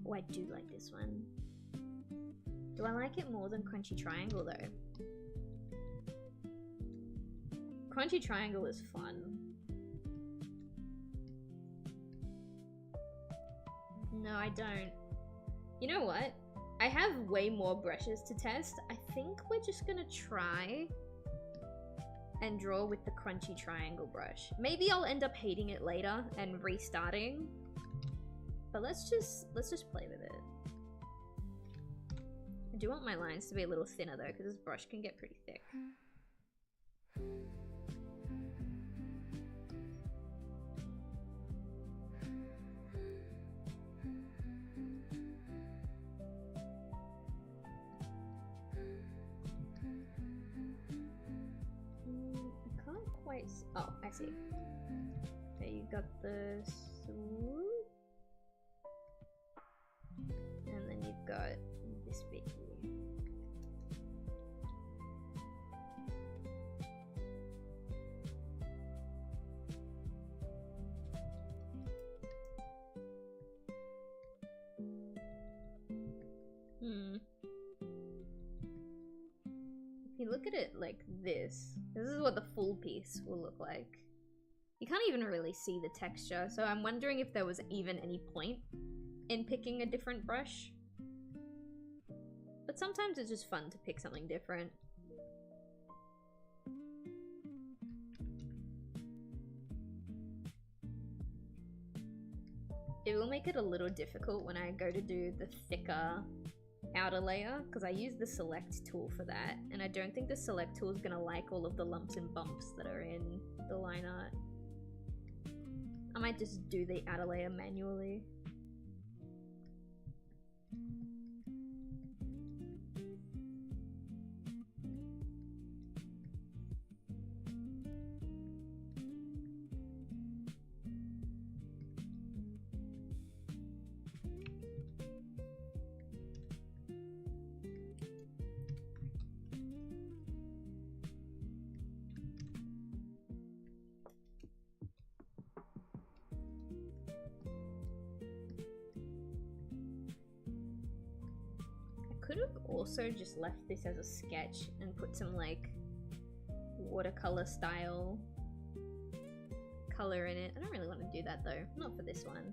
[SPEAKER 2] Oh, I do like this one. Do I like it more than Crunchy Triangle, though? Crunchy Triangle is fun. No, I don't. You know what? I have way more brushes to test. I think we're just gonna try and draw with the Crunchy Triangle brush. Maybe I'll end up hating it later and restarting. But let's just play with it. I do want my lines to be a little thinner though, because this brush can get pretty thick. I can't quite see. Oh, I see. There you got the swoop. And then you've got this bit here. If you look at it like this is what the full piece will look like. You can't even really see the texture, so I'm wondering if there was even any point in picking a different brush. But sometimes it's just fun to pick something different. It will make it a little difficult when I go to do the thicker outer layer, because I use the select tool for that, and I don't think the select tool is gonna like all of the lumps and bumps that are in the line art. I might just do the outer layer manually. Could have also just left this as a sketch and put some like watercolor style color in it. I don't really want to do that though, not for this one.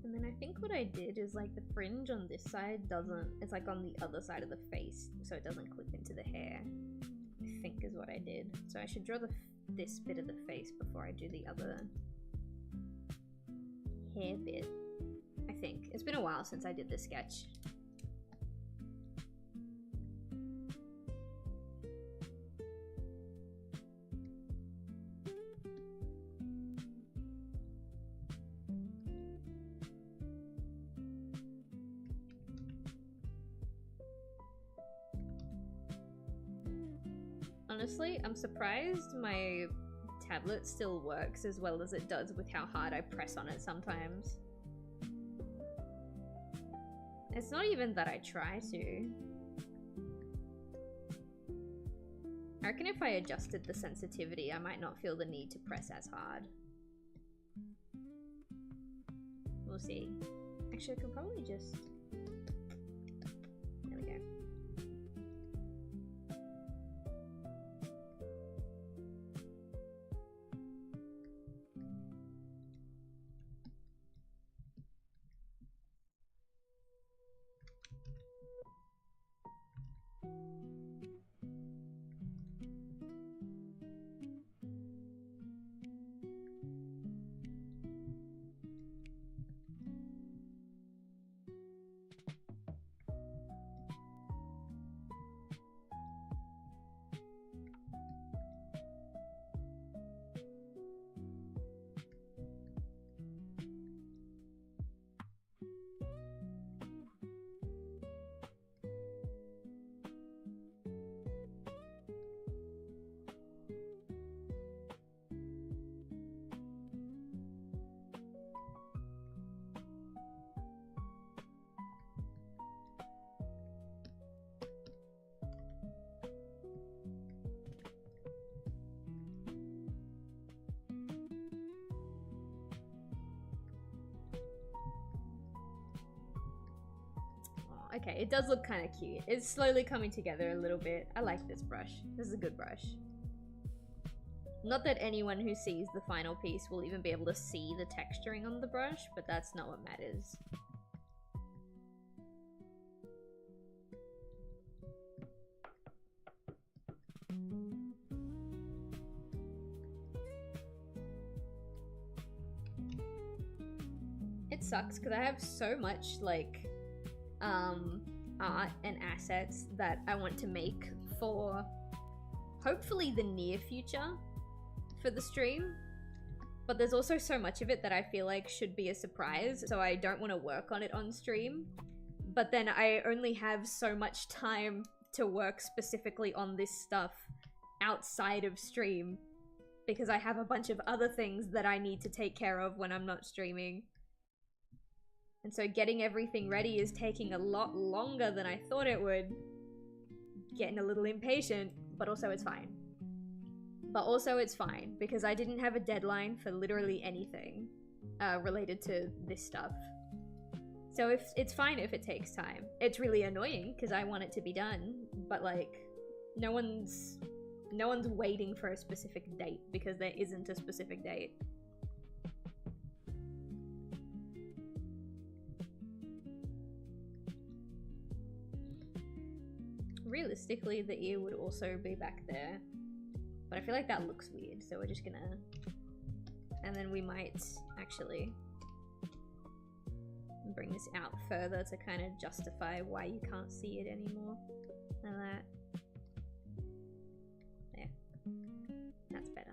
[SPEAKER 2] And then I think what I did is like the fringe on this side doesn't, it's like on the other side of the face, so it doesn't clip into the hair, I think is what I did. So I should draw this bit of the face before I do the other hair bit, I think. It's been a while since I did this sketch. Honestly, I'm surprised my tablet still works as well as it does with how hard I press on it sometimes. It's not even that I try to. I reckon if I adjusted the sensitivity, I might not feel the need to press as hard. We'll see. Actually, I could probably just... There we go. Okay, it does look kind of cute. It's slowly coming together a little bit. I like this brush. This is a good brush. Not that anyone who sees the final piece will even be able to see the texturing on the brush, but that's not what matters. It sucks because I have so much like art and assets that I want to make for hopefully the near future for the stream, but there's also so much of it that I feel like should be a surprise, so I don't want to work on it on stream, but then I only have so much time to work specifically on this stuff outside of stream because I have a bunch of other things that I need to take care of when I'm not streaming. And so getting everything ready is taking a lot longer than I thought it would. Getting a little impatient, but also it's fine. But also it's fine, because I didn't have a deadline for literally anything related to this stuff. So if it's fine if it takes time. It's really annoying, because I want it to be done, but like, no one's waiting for a specific date, because there isn't a specific date. Realistically, the ear would also be back there. But I feel like that looks weird, so we're just gonna... And then we might actually bring this out further to kind of justify why you can't see it anymore. Like that. There. That's better.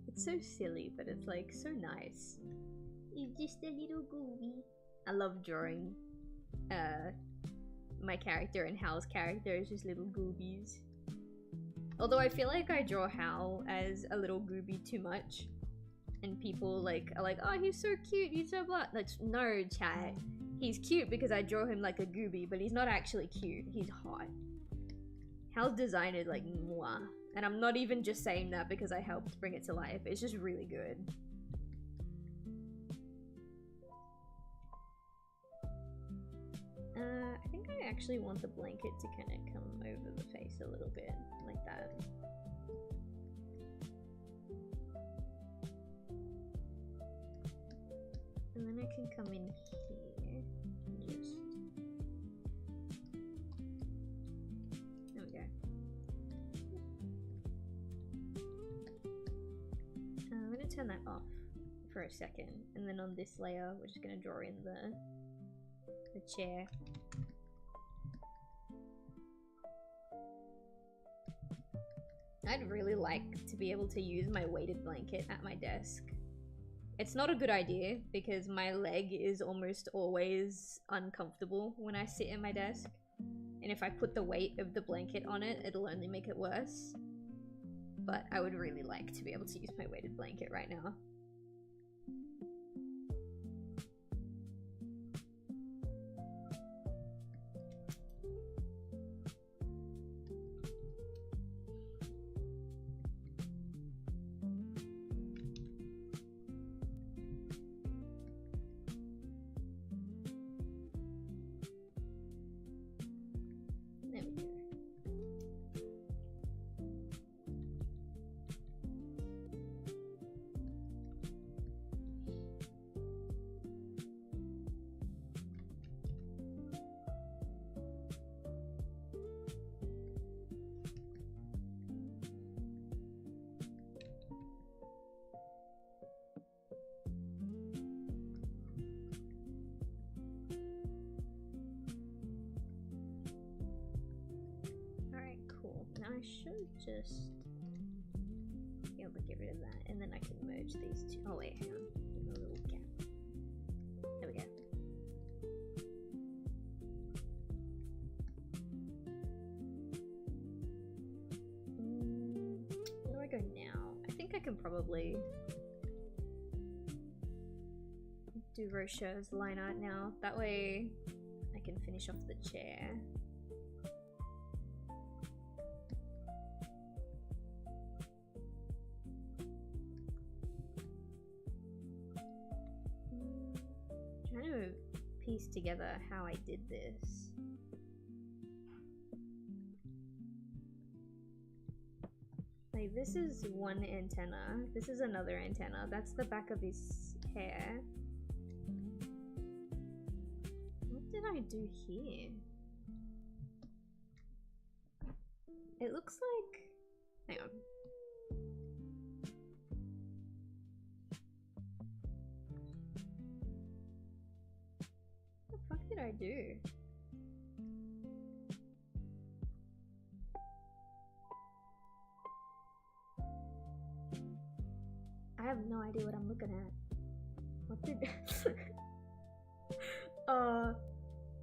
[SPEAKER 2] It's so silly, but it's like so nice. It's just a little gooby. I love drawing my character and Hal's character as just little goobies. Although I feel like I draw Hal as a little gooby too much. And people like are like, oh, he's so cute, he's so blah. Like, no, chat. He's cute because I draw him like a gooby, but he's not actually cute. He's hot. Hal's design is like mwah. And I'm not even just saying that because I helped bring it to life. It's just really good. I think I actually want the blanket to kind of come over the face a little bit, like that. And then I can come in here and just... There we go. I'm gonna turn that off for a second, and then on this layer, we're just gonna draw in the chair. I'd really like to be able to use my weighted blanket at my desk. It's not a good idea because my leg is almost always uncomfortable when I sit at my desk. And if I put the weight of the blanket on it, it'll only make it worse. But I would really like to be able to use my weighted blanket right now. There we go. Alright, cool. Now I should just be able to get rid of that, and then I can merge these two. Oh wait, hang on. There's a little gap. There we go. can probably do Rocheur's line art now. That way I can finish off the chair. Trying to piece together how I did this. Like, this is one antenna, this is another antenna, that's the back of his hair. What did I do here? It looks like... hang on. What the fuck did I do? I have no idea what I'm looking at. What did...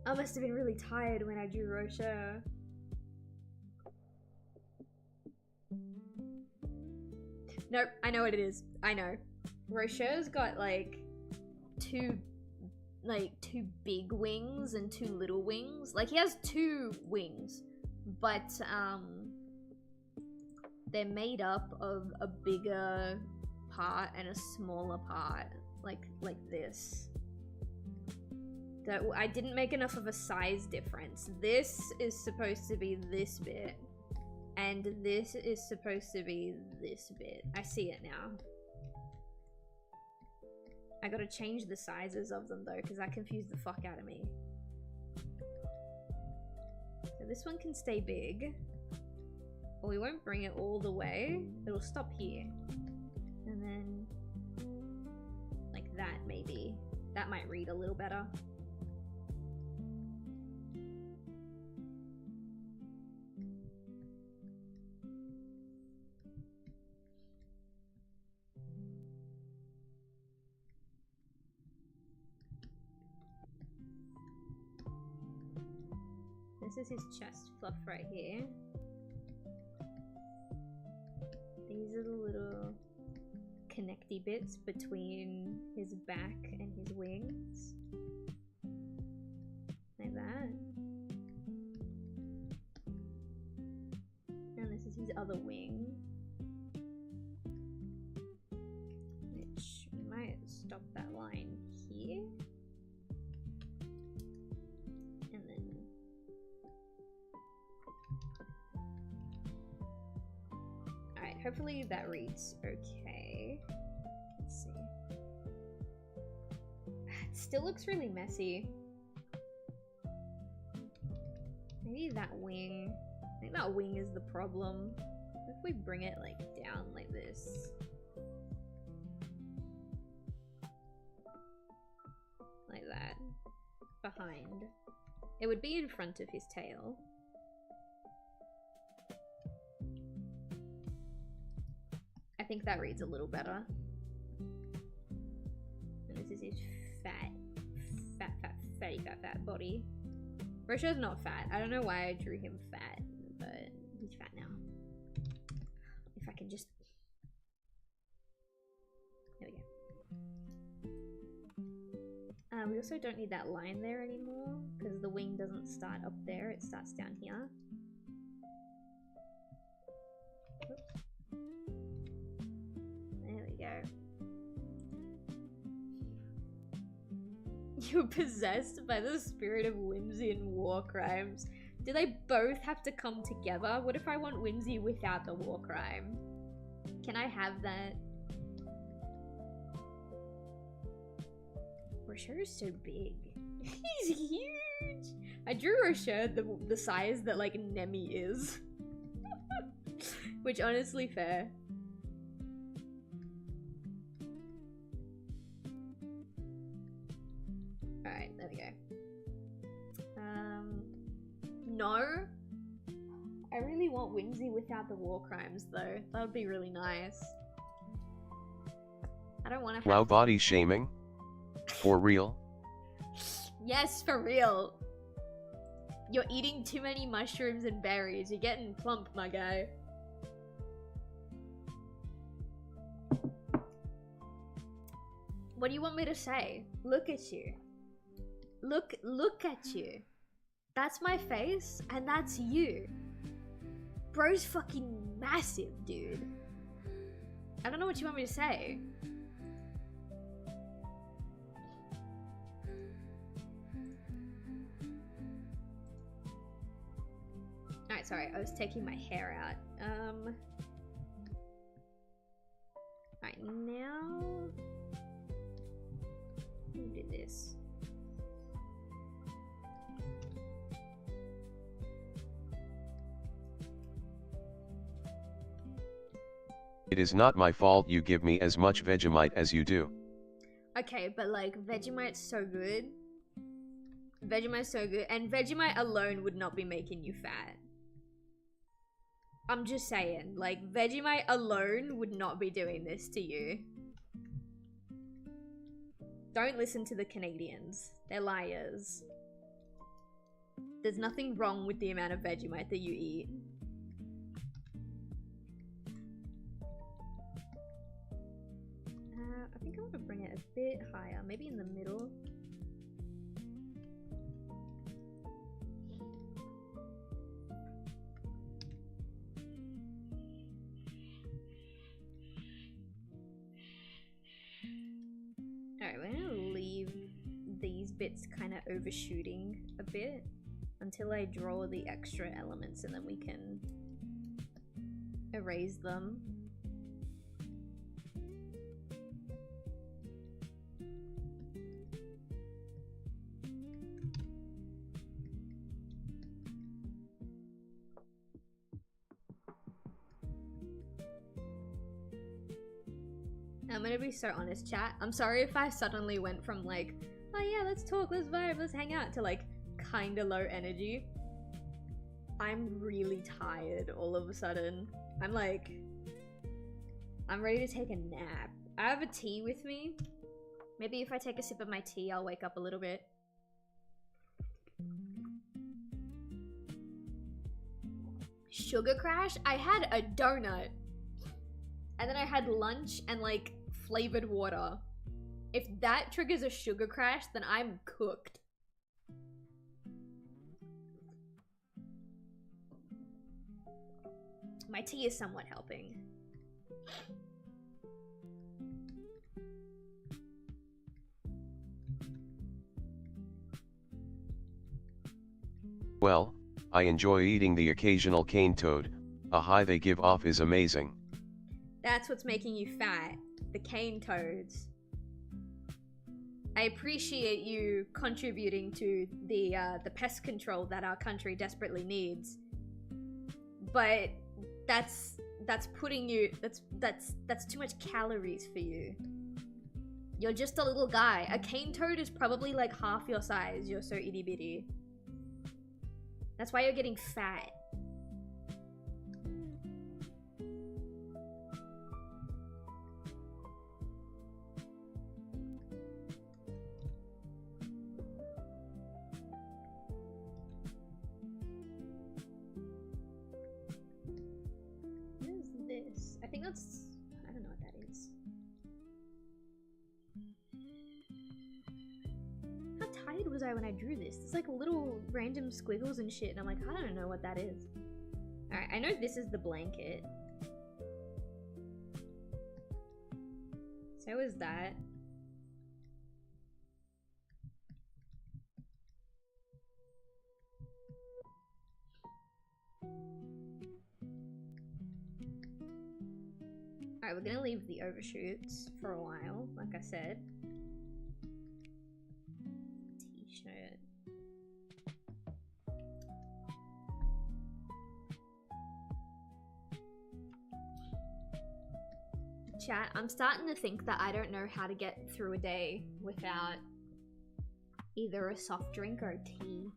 [SPEAKER 2] I must have been really tired when I drew Rocheur. Nope, I know what it is. I know. Rocheur's got like two big wings and two little wings. Like, he has two wings, but they're made up of a bigger part and a smaller part, like this. That I didn't make enough of a size difference. This is supposed to be this bit, and this is supposed to be this bit. I see it now. I gotta change the sizes of them though, because that confused the fuck out of me. So this one can stay big, but we won't bring it all the way. It'll stop here. And then like that, maybe. That might read a little better. This is his chest fluff right here. These are the little connecty bits between his back and his wings. Like that. And this is his other wing. Which we might stop that line here. And then alright, hopefully that reads okay. Let's see. It still looks really messy. Maybe that wing. I think that wing is the problem. If we bring it like down like this. Like that. Behind. It would be in front of his tail. I think that reads a little better. And this is his fat body. Rocheur's not fat. I don't know why I drew him fat, but he's fat now. If I can just... There we go. We also don't need that line there anymore, because the wing doesn't start up there, it starts down here. Oops. There we go. You were possessed by the spirit of whimsy and war crimes. Do they both have to come together? What if I want whimsy without the war crime? Can I have that? Rocheur is so big. He's huge! I drew Rocheur the size that like Nemi is. Which honestly fair. Alright, there we go. No. I really want whimsy without the war crimes though. That would be really nice. I don't want to
[SPEAKER 17] Wow, body shaming? For real?
[SPEAKER 2] Yes, for real. You're eating too many mushrooms and berries. You're getting plump, my guy. What do you want me to say? Look at you. Look at you. That's my face, and that's you. Bro's fucking massive, dude. I don't know what you want me to say. Alright, sorry, I was taking my hair out. Alright, now... Who did this?
[SPEAKER 17] It is not my fault you give me as much Vegemite as you do.
[SPEAKER 2] Okay, but like, Vegemite's so good. Vegemite's so good, and Vegemite alone would not be making you fat. I'm just saying, like, Vegemite alone would not be doing this to you. Don't listen to the Canadians. They're liars. There's nothing wrong with the amount of Vegemite that you eat. I think I want to bring it a bit higher, maybe in the middle. Alright, we're gonna leave these bits kind of overshooting a bit until I draw the extra elements, and then we can erase them. I'm gonna be so honest, chat. I'm sorry if I suddenly went from like, oh yeah, let's talk, let's vibe, let's hang out, to like kinda low energy. I'm really tired all of a sudden. I'm ready to take a nap. I have a tea with me. Maybe if I take a sip of my tea, I'll wake up a little bit. Sugar crash? I had a donut. And then I had lunch and like flavored water. If that triggers a sugar crash, then I'm cooked. My tea is somewhat helping.
[SPEAKER 17] Well, I enjoy eating the occasional cane toad. A high they give off is amazing.
[SPEAKER 2] That's what's making you fat. The cane toads. I appreciate you contributing to the pest control that our country desperately needs. But that's putting you, that's too much calories for you. You're just a little guy. A cane toad is probably like half your size. You're so itty bitty. That's why you're getting fat. I think that's... I don't know what that is. How tired was I when I drew this? It's like little random squiggles and shit, and I'm like, I don't know what that is. Alright, I know this is the blanket. So is that. Alright, we're gonna leave the overshoots for a while, like I said. T-shirt. Chat, I'm starting to think that I don't know how to get through a day without either a soft drink or a tea.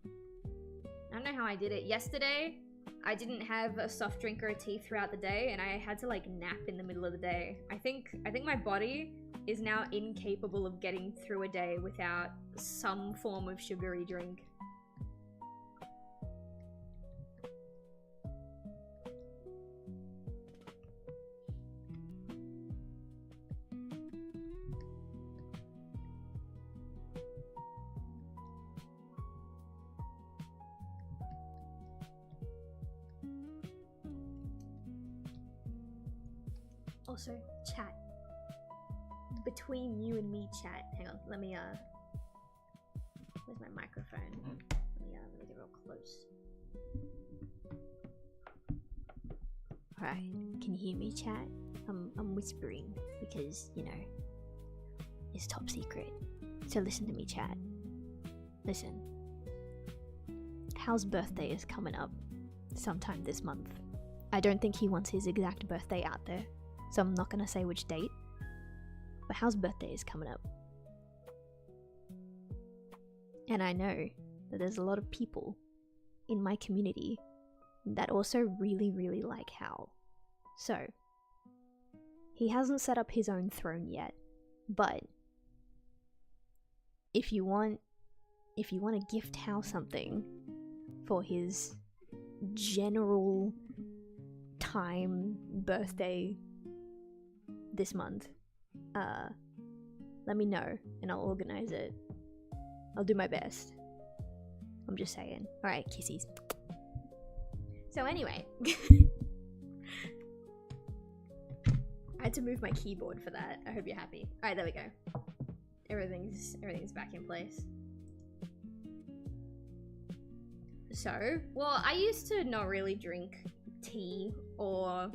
[SPEAKER 2] I don't know how I did it. Yesterday, I didn't have a soft drink or a tea throughout the day, and I had to like nap in the middle of the day. I think my body is now incapable of getting through a day without some form of sugary drink. Also, chat. Between you and me, chat. Hang on, let me, where's my microphone? Let me get real close. Alright, can you hear me, chat? I'm whispering because, you know, it's top secret. So listen to me, chat. Listen. Hal's birthday is coming up sometime this month. I don't think he wants his exact birthday out there, so I'm not gonna say which date. But Hal's birthday is coming up. And I know that there's a lot of people in my community that also really, really like Hal. So, he hasn't set up his own throne yet, but if you want to gift Hal something for his general time birthday this month, let me know and I'll organize it. I'll do my best. I'm just saying. Alright, kissies. So anyway, I had to move my keyboard for that. I hope you're happy. Alright, there we go. Everything's back in place. So, well, I used to not really drink tea or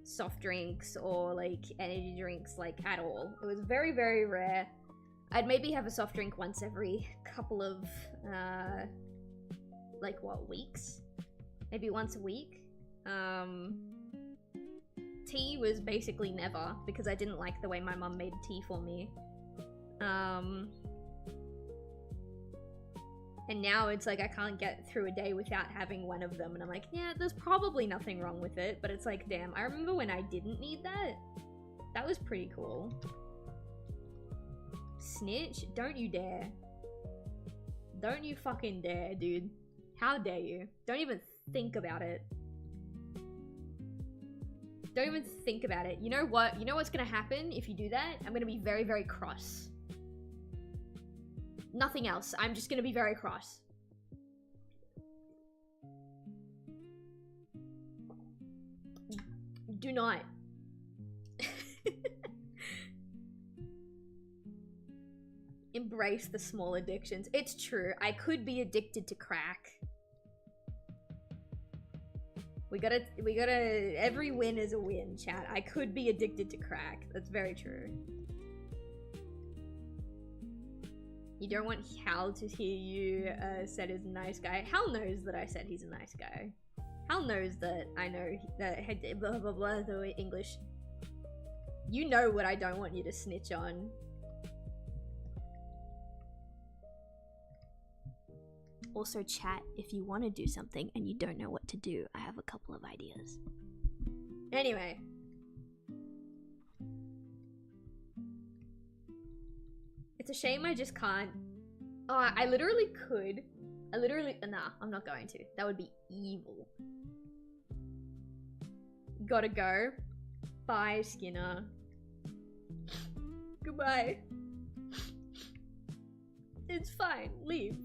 [SPEAKER 2] soft drinks or like energy drinks like at all. It was very, very rare. I'd maybe have a soft drink once every couple of like what, weeks? Maybe once a week. Tea was basically never, because I didn't like the way my mum made tea for me. And now it's like I can't get through a day without having one of them, and I'm like, yeah, there's probably nothing wrong with it, but it's like, damn, I remember when I didn't need that. That was pretty cool. Snitch? Don't you dare. Don't you fucking dare, dude. How dare you? Don't even think about it. Don't even think about it. You know what? You know what's gonna happen if you do that? I'm gonna be very, very cross. Nothing else. I'm just gonna be very cross. Do not. Embrace the small addictions. It's true. I could be addicted to crack. We gotta, every win is a win, chat. I could be addicted to crack. That's very true. You don't want Hal to hear you said he's a nice guy. Hal knows that I said he's a nice guy. Hal knows that I know that blah blah blah the English. You know what I don't want you to snitch on. Also, chat, if you want to do something and you don't know what to do, I have a couple of ideas. Anyway. It's a shame I just can't. Oh, I literally could. Nah, I'm not going to. That would be evil. Gotta go. Bye, Skinner. Goodbye. It's fine. Leave.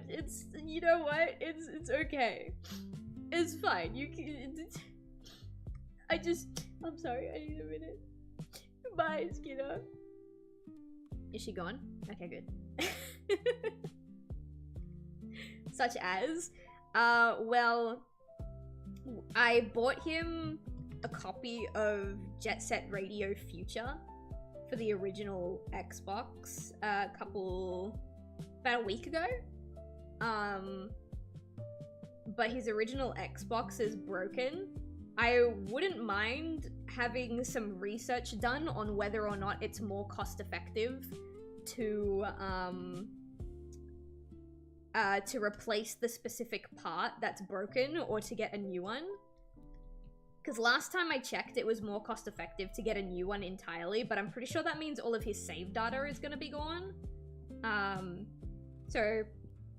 [SPEAKER 2] It's, you know what? It's okay. It's fine. You can. I'm sorry. I need a minute. Bye, Skinner. Is she gone? Okay, good. Such as, well, I bought him a copy of Jet Set Radio Future for the original Xbox about a week ago. But his original Xbox is broken. I wouldn't mind having some research done on whether or not it's more cost effective to replace the specific part that's broken or to get a new one. Because last time I checked, it was more cost effective to get a new one entirely, but I'm pretty sure that means all of his save data is going to be gone. So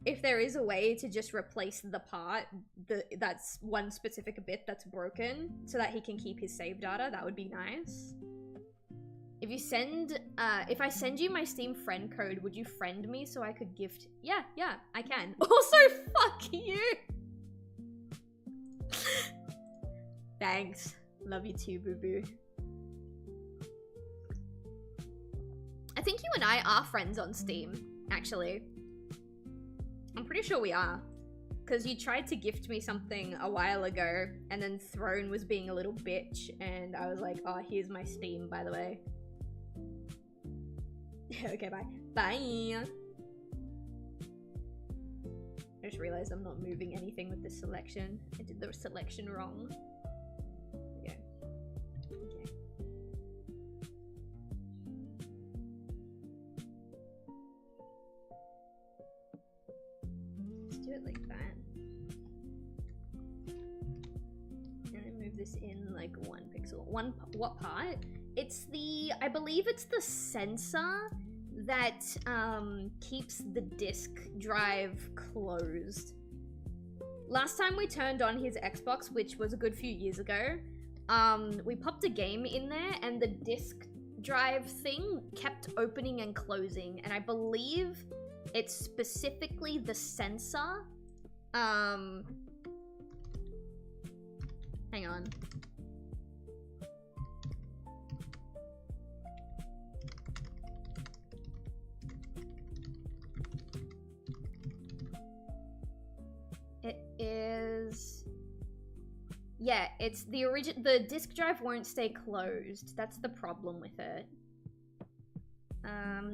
[SPEAKER 2] if there is a way to just replace the part that's one specific bit that's broken so that he can keep his save data, that would be nice. If you send, if I send you my Steam friend code, would you friend me so I could gift? Yeah, I can. Also, fuck you! Thanks. Love you too, boo boo. I think you and I are friends on Steam, actually. I'm pretty sure we are. Because you tried to gift me something a while ago, and then Throne was being a little bitch, and I was like, oh, here's my Steam, by the way. Okay, bye. Bye! I just realized I'm not moving anything with this selection. I did the selection wrong. Okay. Okay. Let's do it like that. And then move this in like 1 pixel. What part? It's the, I believe it's the sensor that keeps the disk drive closed. Last time we turned on his Xbox, which was a good few years ago, we popped a game in there and the disk drive thing kept opening and closing, and I believe it's specifically the sensor. Hang on. It is... Yeah, it's the the disk drive won't stay closed. That's the problem with it.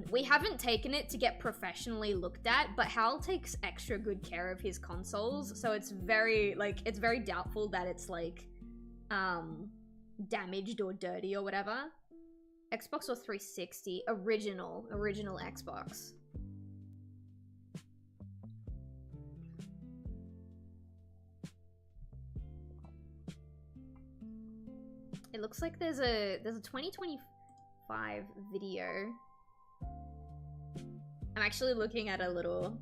[SPEAKER 2] We haven't taken it to get professionally looked at, but Hal takes extra good care of his consoles, so it's very, like, it's very doubtful that it's, like, damaged or dirty or whatever. Xbox or 360? Original Xbox. It looks like there's a 2025 video. I'm actually looking at a little,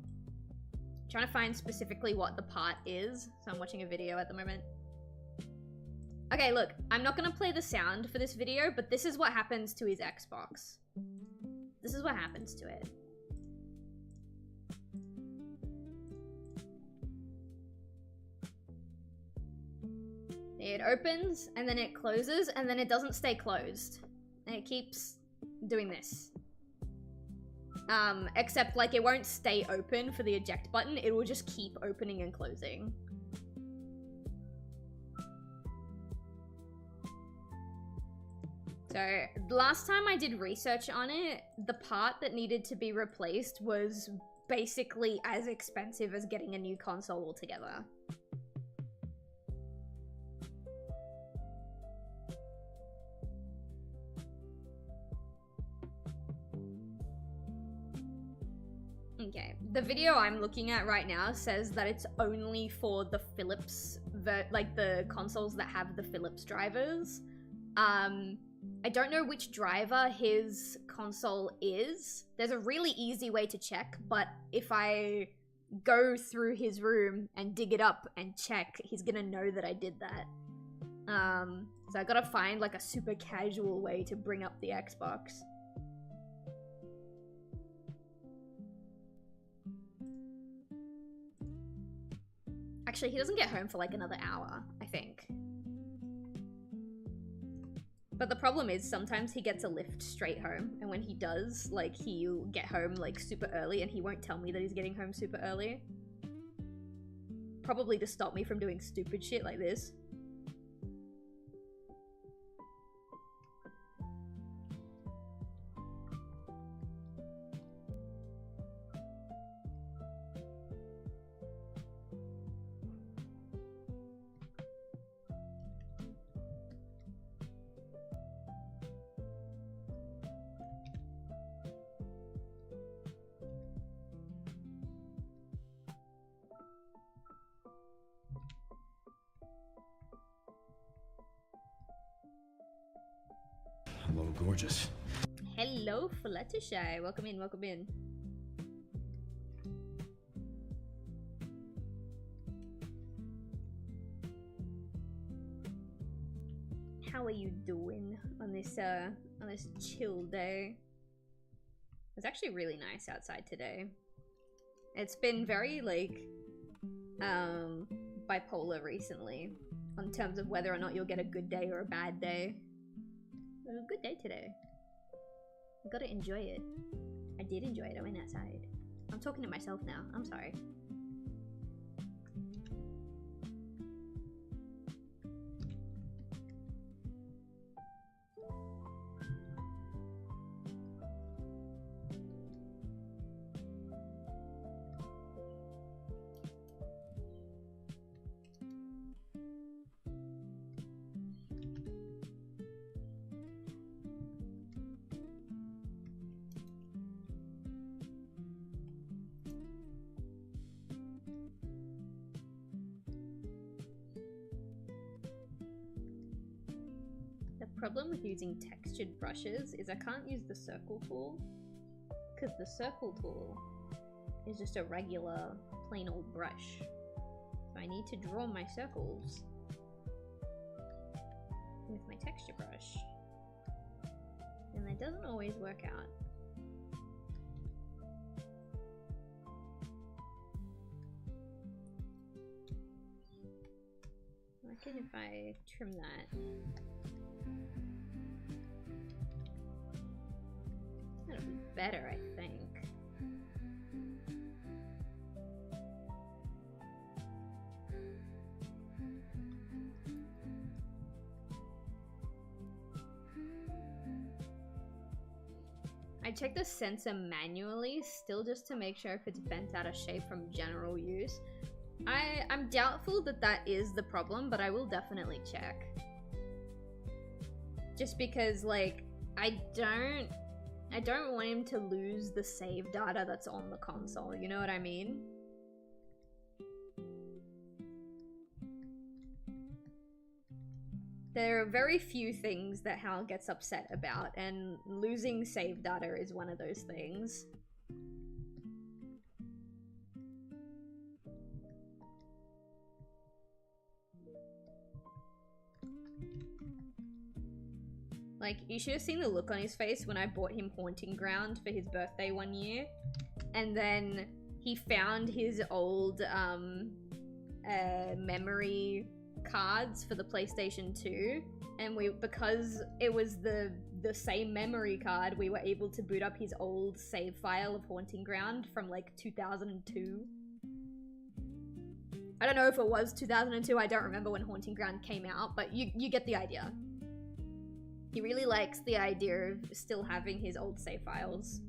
[SPEAKER 2] trying to find specifically what the part is. So I'm watching a video at the moment. Okay, look, I'm not gonna play the sound for this video, but this is what happens to his Xbox. This is what happens to it. It opens, and then it closes, and then it doesn't stay closed. And it keeps doing this. Except, like, it won't stay open for the eject button, it will just keep opening and closing. So, last time I did research on it, the part that needed to be replaced was basically as expensive as getting a new console altogether. Okay, the video I'm looking at right now says that it's only for the Philips, like the consoles that have the Philips drivers. I don't know which driver his console is. There's a really easy way to check, but if I go through his room and dig it up and check, he's gonna know that I did that. So I gotta find like a super casual way to bring up the Xbox. Actually, he doesn't get home for like another hour, I think. But the problem is sometimes he gets a lift straight home, and when he does, like, he'll get home like super early and he won't tell me that he's getting home super early. Probably to stop me from doing stupid shit like this.
[SPEAKER 1] Hello, gorgeous.
[SPEAKER 2] Hello, Fluttershy. Welcome in, welcome in. How are you doing on this chill day? It's actually really nice outside today. It's been very like bipolar recently. on terms of whether or not you'll get a good day or a bad day. It was a good day today. I gotta enjoy it. I did enjoy it. I went outside. I'm talking to myself now. I'm sorry. The problem with using textured brushes is I can't use the circle tool, because the circle tool is just a regular plain old brush. So I need to draw my circles with my texture brush, and that doesn't always work out. I reckon if I trim that, that'll be better, I think. I check the sensor manually, still just to make sure if it's bent out of shape from general use. I'm doubtful that that is the problem, but I will definitely check. Just because, like, I don't want him to lose the save data that's on the console, you know what I mean? There are very few things that Hal gets upset about, and losing save data is one of those things. Like, you should have seen the look on his face when I bought him Haunting Ground for his birthday one year. And then he found his old memory cards for the PlayStation 2. And because it was the same memory card, we were able to boot up his old save file of Haunting Ground from like 2002. I don't know if it was 2002, I don't remember when Haunting Ground came out, but you get the idea. He really likes the idea of still having his old save files.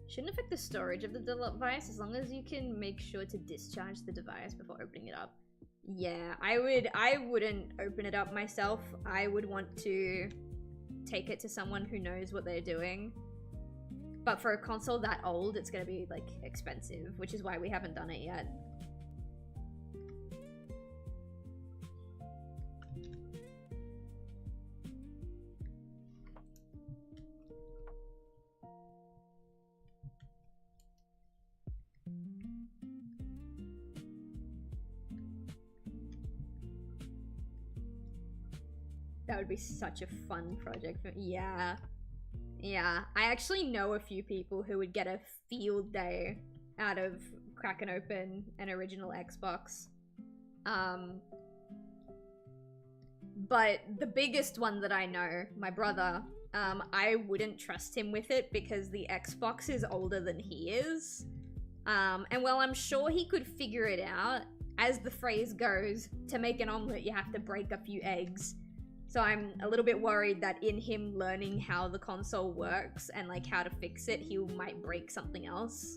[SPEAKER 2] Shouldn't affect the storage of the device as long as you can make sure to discharge the device before opening it up. Yeah, I wouldn't open it up myself. I would want to take it to someone who knows what they're doing. But for a console that old, it's gonna be like expensive, which is why we haven't done it yet. That would be such a fun project for me. Yeah. Yeah. I actually know a few people who would get a field day out of cracking open an original Xbox. But the biggest one that I know, my brother, I wouldn't trust him with it because the Xbox is older than he is. And while I'm sure he could figure it out, as the phrase goes, to make an omelet you have to break a few eggs. So I'm a little bit worried that in him learning how the console works and like how to fix it, he might break something else.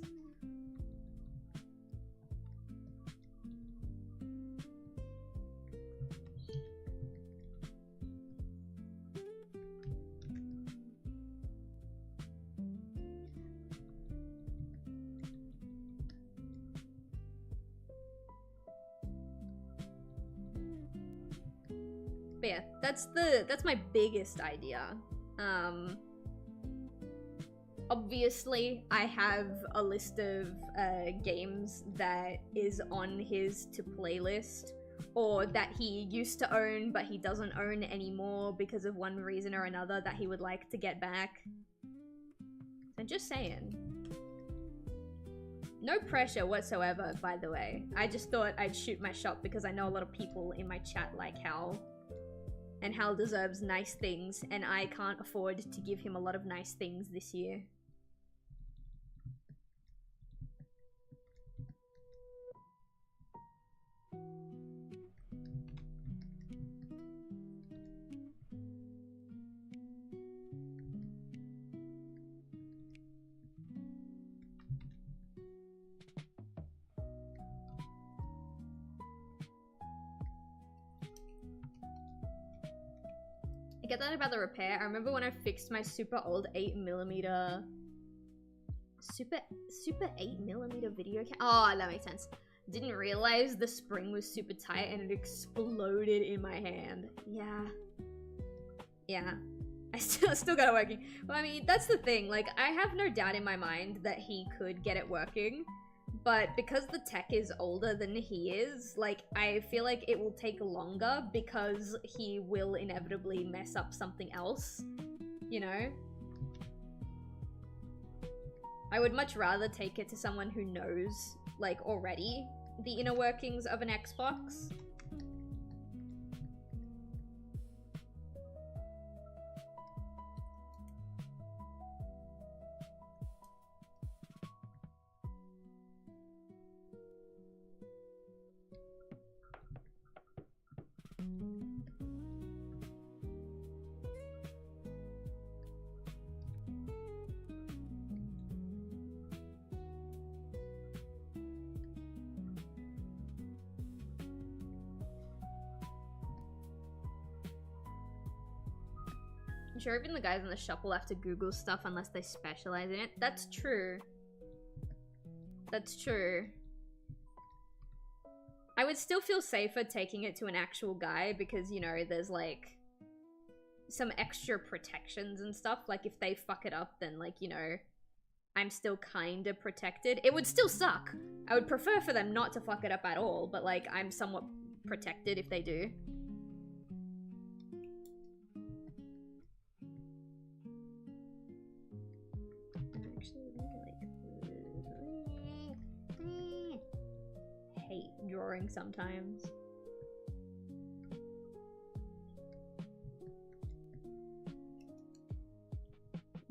[SPEAKER 2] But yeah, that's my biggest idea. Obviously, I have a list of games that is on his to-play list, or that he used to own but he doesn't own anymore because of one reason or another that he would like to get back. So just saying. No pressure whatsoever, by the way. I just thought I'd shoot my shot because I know a lot of people in my chat like Hal. And Hal deserves nice things, and I can't afford to give him a lot of nice things this year. I get that about the repair. I remember when I fixed my super old 8mm super 8mm video camera. Oh, that makes sense. Didn't realize the spring was super tight and it exploded in my hand. Yeah. I still got it working. Well, I mean, that's the thing. Like, I have no doubt in my mind that he could get it working. But because the tech is older than he is, like, I feel like it will take longer because he will inevitably mess up something else, you know? I would much rather take it to someone who knows, like, already the inner workings of an Xbox. I'm sure even the guys in the shop will have to Google stuff unless they specialize in it. That's true. That's true. I would still feel safer taking it to an actual guy because, you know, there's like some extra protections and stuff. Like if they fuck it up, then like, you know, I'm still kind of protected. It would still suck. I would prefer for them not to fuck it up at all, but like I'm somewhat protected if they do. Hate drawing sometimes.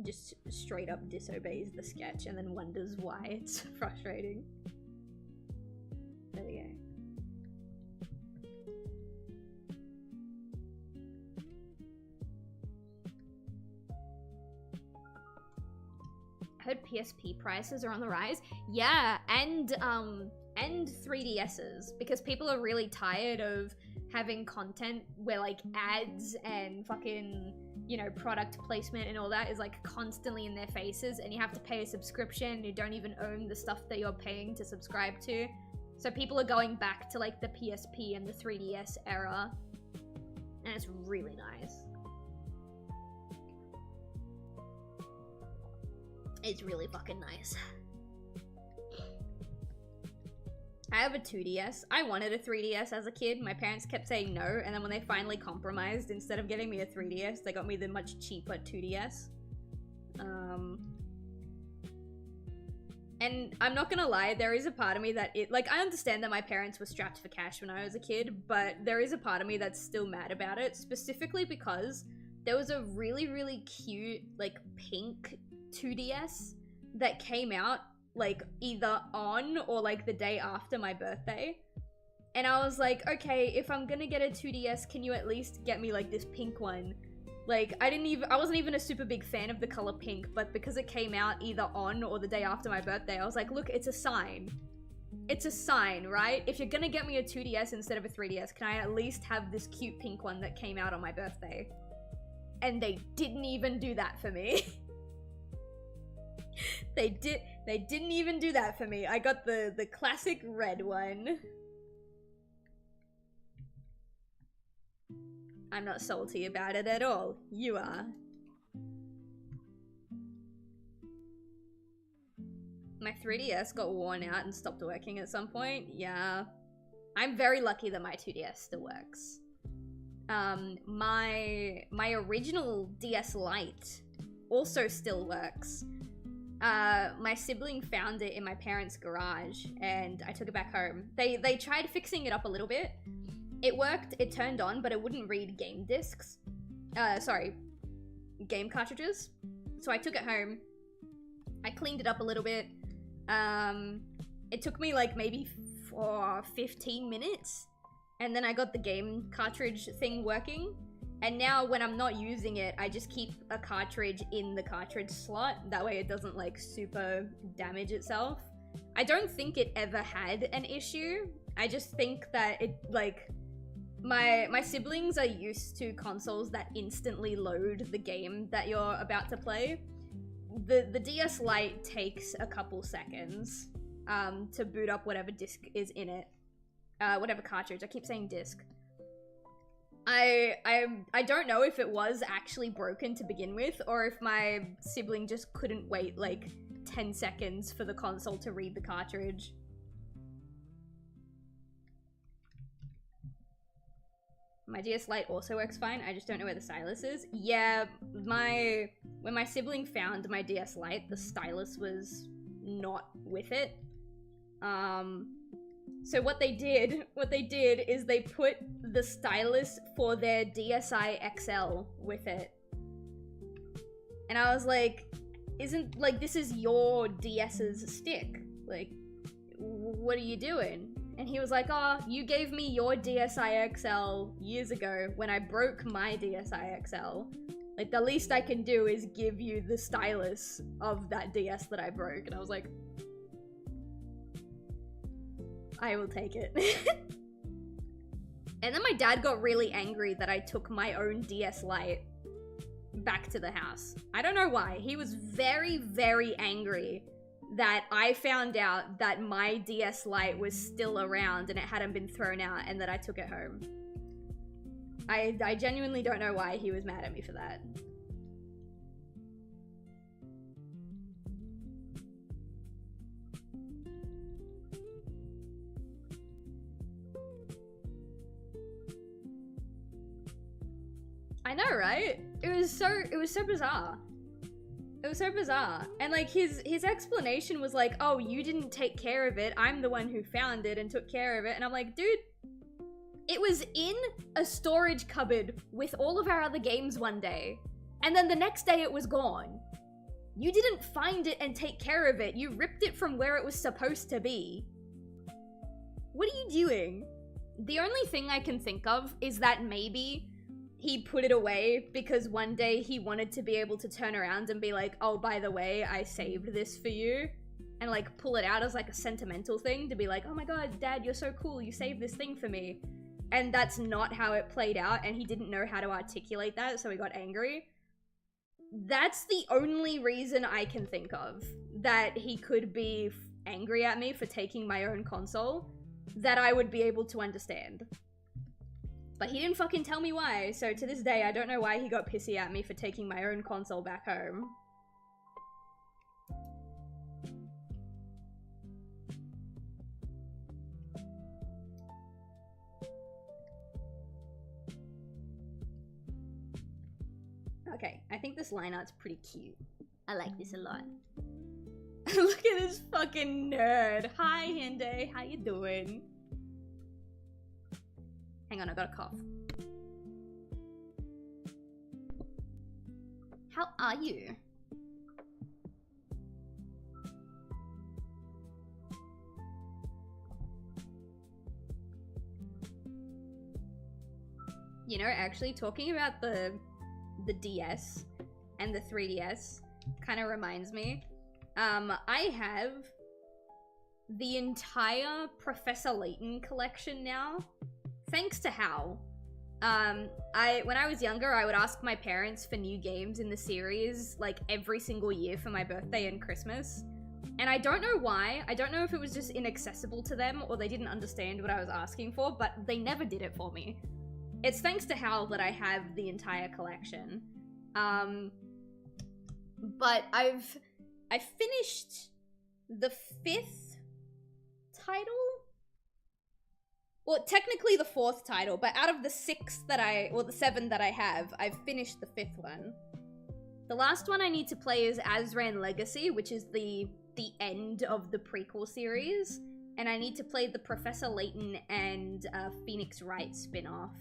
[SPEAKER 2] Just straight up disobeys the sketch and then wonders why it's frustrating. There we go. I heard PSP prices are on the rise. Yeah, and 3DSs, because people are really tired of having content where like ads and fucking, you know, product placement and all that is like constantly in their faces, and you have to pay a subscription. You don't even own the stuff that you're paying to subscribe to. So people are going back to like the PSP and the 3DS era, and it's really nice. It's really fucking nice. I have a 2DS. I wanted a 3DS as a kid. My parents kept saying no, and then when they finally compromised, instead of getting me a 3DS, they got me the much cheaper 2DS. And I'm not gonna lie, there is a part of me that I understand that my parents were strapped for cash when I was a kid, but there is a part of me that's still mad about it, specifically because there was a really, really cute, like, pink 2DS that came out like either on or like the day after my birthday, and I was like, okay, if I'm gonna get a 2DS, can you at least get me like this pink one? Like I wasn't even a super big fan of the color pink, but because it came out either on or the day after my birthday, I was like, look, it's a sign. It's a sign, right? If you're gonna get me a 2DS instead of a 3DS, can I at least have this cute pink one that came out on my birthday? And they didn't even do that for me. They didn't even do that for me. I got the classic red one. I'm not salty about it at all. You are. My 3DS got worn out and stopped working at some point. Yeah. I'm very lucky that my 2DS still works. My original DS Lite also still works. my sibling found it in my parents' garage, and I took it back home. They tried fixing it up a little bit. It worked, it turned on, but it wouldn't read game discs. Sorry, game cartridges. So I took it home. I cleaned it up a little bit. It took me like maybe 15 minutes, and then I got the game cartridge thing working. And now when I'm not using it, I just keep a cartridge in the cartridge slot. That way it doesn't like super damage itself. I don't think it ever had an issue. I just think that it like, my siblings are used to consoles that instantly load the game that you're about to play. The DS Lite takes a couple seconds to boot up whatever disc is in it. Whatever cartridge, I keep saying disc. I don't know if it was actually broken to begin with, or if my sibling just couldn't wait like 10 seconds for the console to read the cartridge. My DS Lite also works fine, I just don't know where the stylus is. Yeah, when my sibling found my DS Lite, the stylus was not with it. So what they did is they put the stylus for their DSi XL with it. And I was like, isn't, like, this is your DS's stick. Like, what are you doing? And he was like, oh, you gave me your DSi XL years ago when I broke my DSi XL. Like, the least I can do is give you the stylus of that DS that I broke. And I was like, I will take it. And then my dad got really angry that I took my own DS Lite back to the house. I don't know why. He was very, very angry that I found out that my DS Lite was still around and it hadn't been thrown out and that I took it home. I genuinely don't know why he was mad at me for that. I know, right? It was so bizarre. It was so bizarre. And like his explanation was like, oh, you didn't take care of it. I'm the one who found it and took care of it. And I'm like, dude, it was in a storage cupboard with all of our other games one day. And then the next day it was gone. You didn't find it and take care of it. You ripped it from where it was supposed to be. What are you doing? The only thing I can think of is that maybe he put it away because one day he wanted to be able to turn around and be like, oh, by the way, I saved this for you. And like pull it out as like a sentimental thing to be like, oh my god, Dad, you're so cool. You saved this thing for me. And that's not how it played out. And he didn't know how to articulate that. So he got angry. That's the only reason I can think of that he could be angry at me for taking my own console that I would be able to understand. But he didn't fucking tell me why, so to this day, I don't know why he got pissy at me for taking my own console back home. Okay, I think this line art's pretty cute. I like this a lot. Look at this fucking nerd. Hi, Hinde. How you doing? Hang on, I got a cough. How are you? You know, actually talking about the DS and the 3DS kind of reminds me. I have the entire Professor Layton collection now. Thanks to Hal. When I was younger, I would ask my parents for new games in the series, like, every single year for my birthday and Christmas. And I don't know why. I don't know if it was just inaccessible to them or they didn't understand what I was asking for, but they never did it for me. It's thanks to Hal that I have the entire collection. But I finished the 5th title? Well, technically the 4th title, but out of the 6 that the 7 that I have, I've finished the 5th one. The last one I need to play is Azran Legacy, which is the end of the prequel series. And I need to play the Professor Layton and Phoenix Wright spin-off.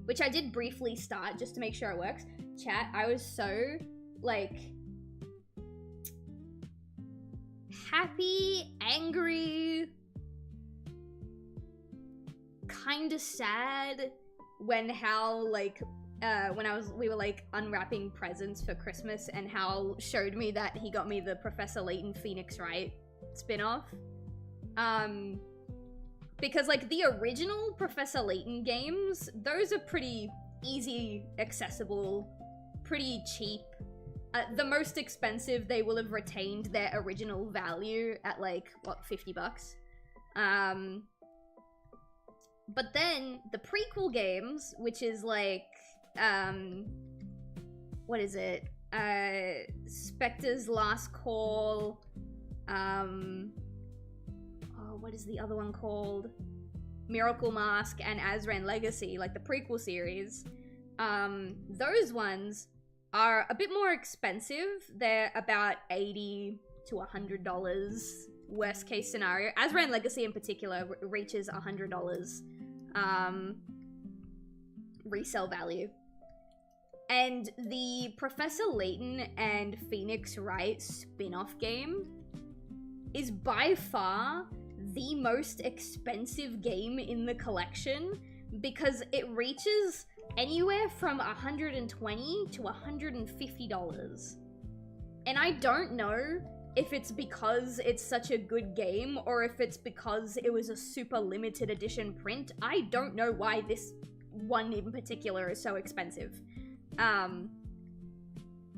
[SPEAKER 2] Which I did briefly start just to make sure it works. Chat, I was so, like, happy, angry, kinda sad when Hal, like, we were like unwrapping presents for Christmas and Hal showed me that he got me the Professor Layton Phoenix Wright spin-off. Because like the original Professor Layton games, those are pretty easy, accessible, pretty cheap. The most expensive, they will have retained their original value at like, what, 50 bucks? But then the prequel games, which is like, what is it? Spectre's Last Call, oh, what is the other one called? Miracle Mask and Azran Legacy, like the prequel series. Those ones are a bit more expensive. They're about $80 to $100, worst case scenario. Azran Legacy in particular reaches $100 resale value. And the Professor Layton and Phoenix Wright spin-off game is by far the most expensive game in the collection because it reaches anywhere from $120 to $150. And I don't know if it's because it's such a good game or if it's because it was a super limited edition print. I don't know why this one in particular is so expensive.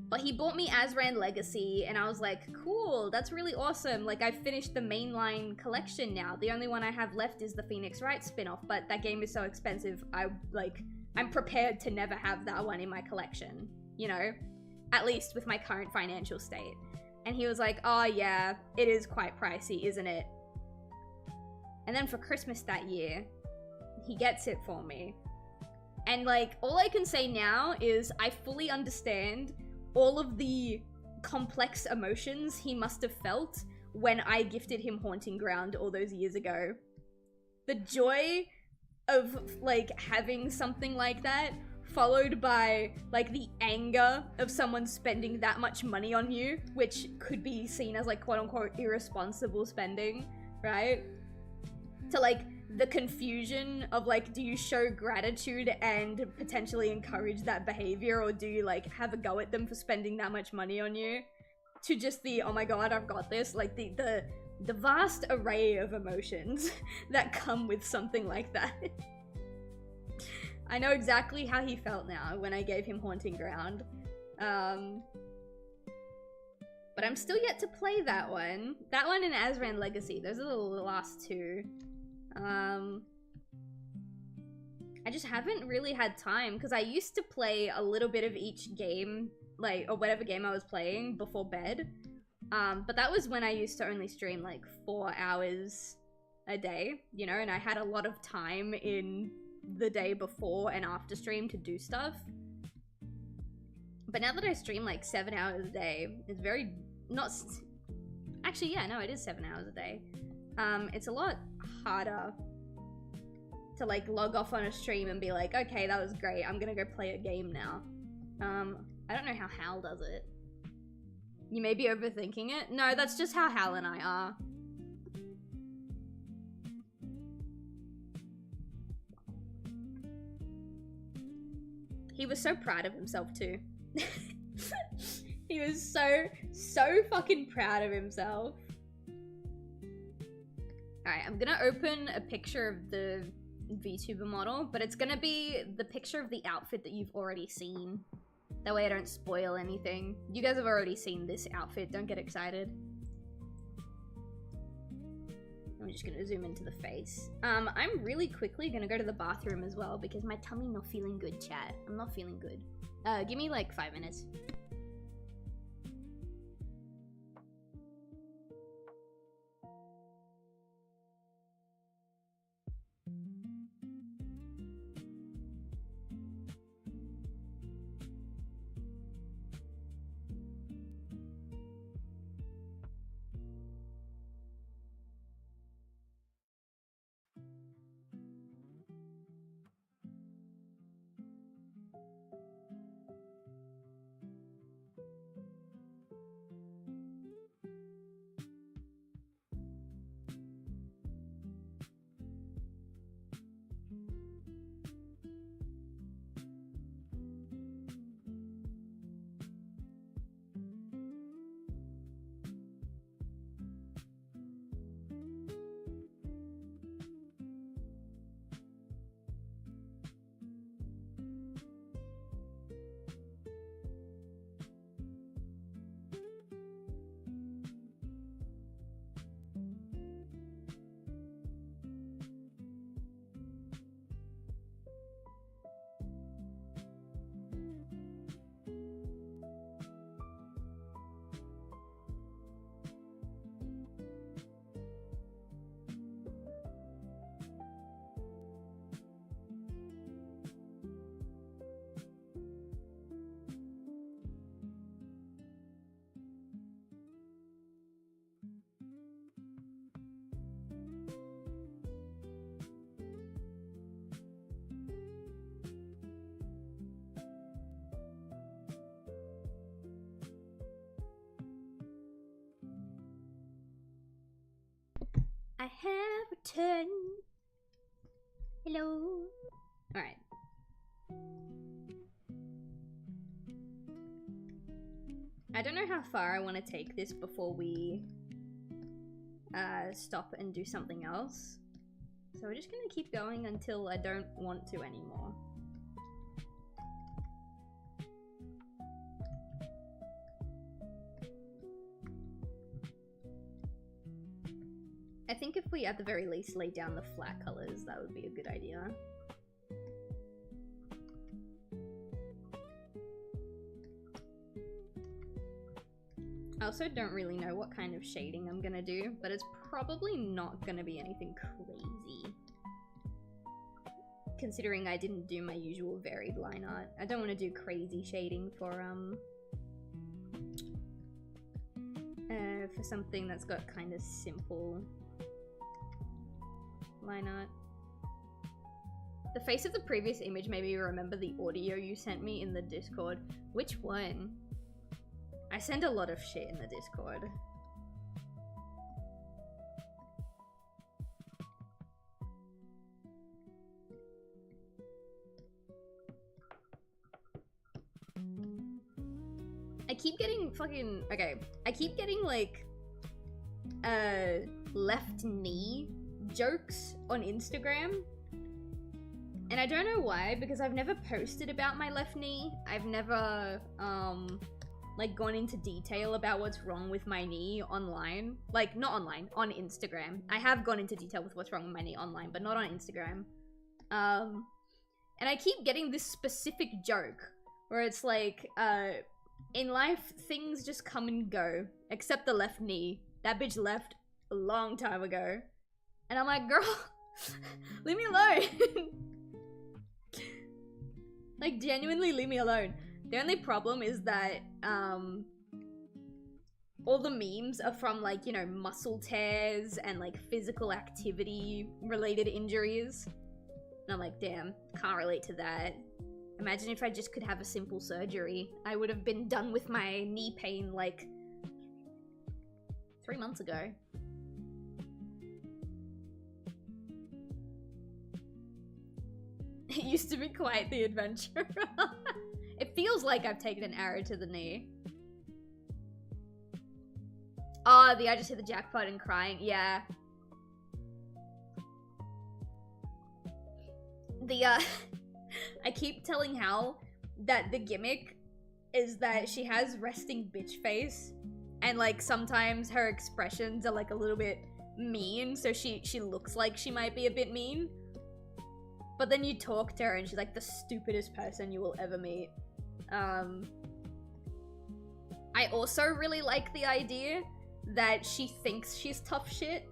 [SPEAKER 2] But he bought me Azran Legacy and I was like, cool, that's really awesome. Like, I've finished the mainline collection now. The only one I have left is the Phoenix Wright spin-off, but that game is so expensive, I'm prepared to never have that one in my collection, you know? At least with my current financial state. And he was like, oh yeah, it is quite pricey, isn't it? And then for Christmas that year, he gets it for me. And like, all I can say now is I fully understand all of the complex emotions he must have felt when I gifted him Haunting Ground all those years ago. The joy of like having something like that, followed by like the anger of someone spending that much money on you, which could be seen as like quote unquote irresponsible spending, right? To like the confusion of like, do you show gratitude and potentially encourage that behavior, or do you like have a go at them for spending that much money on you? To just the, oh my god, I've got this, like the vast array of emotions that come with something like that. I know exactly how he felt now when I gave him Haunting Ground. But I'm still yet to play that one. That one and Azran Legacy, those are the last two. I just haven't really had time because I used to play a little bit of each game, like, or whatever game I was playing before bed. But that was when I used to only stream like 4 hours a day, you know, and I had a lot of time in the day before and after stream to do stuff. But now that I stream like 7 hours a day, it's very not actually, yeah, no, it is 7 hours a day. It's a lot harder to like log off on a stream and be like, okay, that was great, I'm gonna go play a game now. I don't know how Hal does it. You may be overthinking it. No, that's just how Hal and I are. He was so proud of himself too. He was so fucking proud of himself. Alright, I'm gonna open a picture of the VTuber model, but it's gonna be the picture of the outfit that you've already seen. That way I don't spoil anything. You guys have already seen this outfit, don't get excited. I'm just gonna zoom into the face. I'm really quickly gonna go to the bathroom as well because my tummy not feeling good, chat. I'm not feeling good. Give me like 5 minutes. I have returned. Hello. Alright. I don't know how far I want to take this before we stop and do something else. So we're just gonna keep going until I don't want to anymore. I think if we at the very least lay down the flat colors, that would be a good idea. I also don't really know what kind of shading I'm gonna do, but it's probably not gonna be anything crazy. Considering I didn't do my usual varied line art. I don't want to do crazy shading for something that's got kind of simple line art. The face of the previous image made me remember the audio you sent me in the Discord. Which one? I send a lot of shit in the Discord. I keep getting fucking... Okay. I keep getting, like, left knee jokes on Instagram. And I don't know why, because I've never posted about my left knee. I've never, like, gone into detail about what's wrong with my knee online. Like, not online, on Instagram. I have gone into detail with what's wrong with my knee online, but not on Instagram. And I keep getting this specific joke, where it's like, in life, things just come and go, except the left knee. That bitch left a long time ago. And I'm like, girl, leave me alone. Like, genuinely leave me alone. The only problem is that, all the memes are from, like, you know, muscle tears and, like, physical activity related injuries. And I'm like, damn, can't relate to that. Imagine if I just could have a simple surgery. I would have been done with my knee pain, like, 3 months ago. It used to be quite the adventure. It feels like I've taken an arrow to the knee. Oh, I just hit the jackpot and crying. Yeah. I keep telling Hal that the gimmick is that she has resting bitch face. And, like, sometimes her expressions are, like, a little bit mean. So she looks like she might be a bit mean. But then you talk to her and she's, like, the stupidest person you will ever meet. I also really like the idea that she thinks she's tough shit.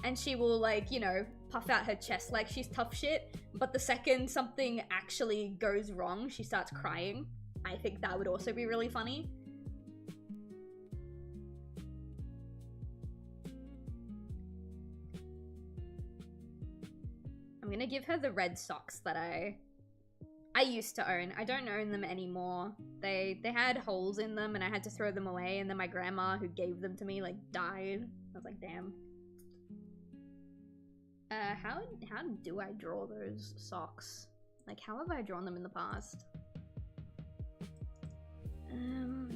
[SPEAKER 2] And she will, like, you know, puff out her chest like she's tough shit. But the second something actually goes wrong, she starts crying. I think that would also be really funny. I'm gonna give her the red socks that I used to own. I don't own them anymore. They had holes in them and I had to throw them away, and then my grandma who gave them to me, like, died. I was like, damn. How do I draw those socks? Like, how have I drawn them in the past?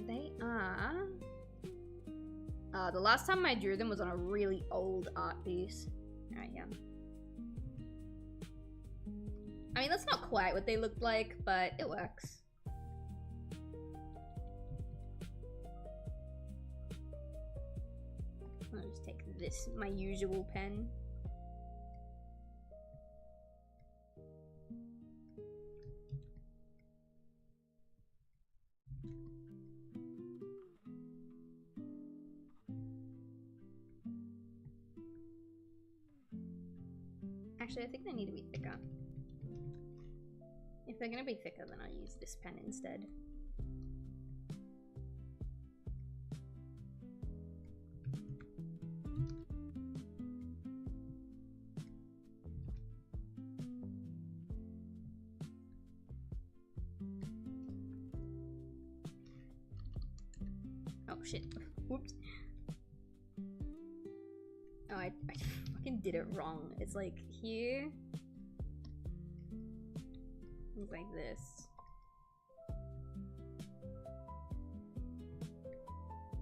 [SPEAKER 2] They are... the last time I drew them was on a really old art piece. Alright, yeah. I mean, that's not quite what they looked like, but it works. I'll just take this, my usual pen. Actually, I think they need to be thicker. If they're gonna be thicker, then I'll use this pen instead. Oh shit. Whoops. Oh, I fucking did it wrong. It's like here. It's like this.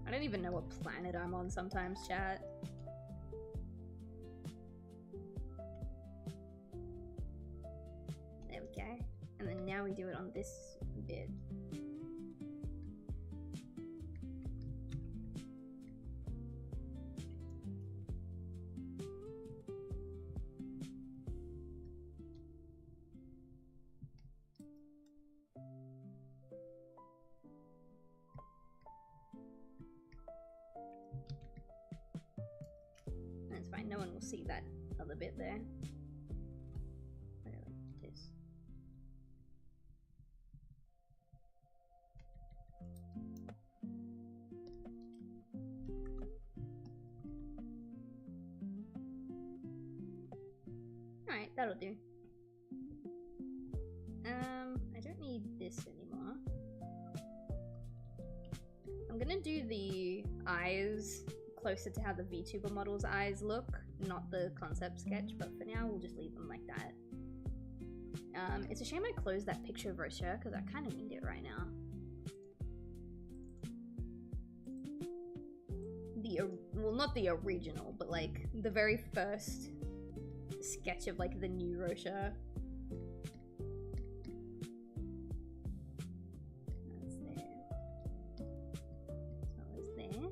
[SPEAKER 2] I don't even know what planet I'm on sometimes, chat. There we go. And then now we do it on this bit. That's fine, no one will see that other bit there. Okay, like this. Alright, that'll do. I don't need this anymore. I'm gonna do the eyes closer to how the VTuber model's eyes look, not the concept sketch, but for now we'll just leave them like that. It's a shame I closed that picture of Rocher because I kind of need it right now. Well, not the original, but like the very first sketch of like the new Rocher. That's there. That was there.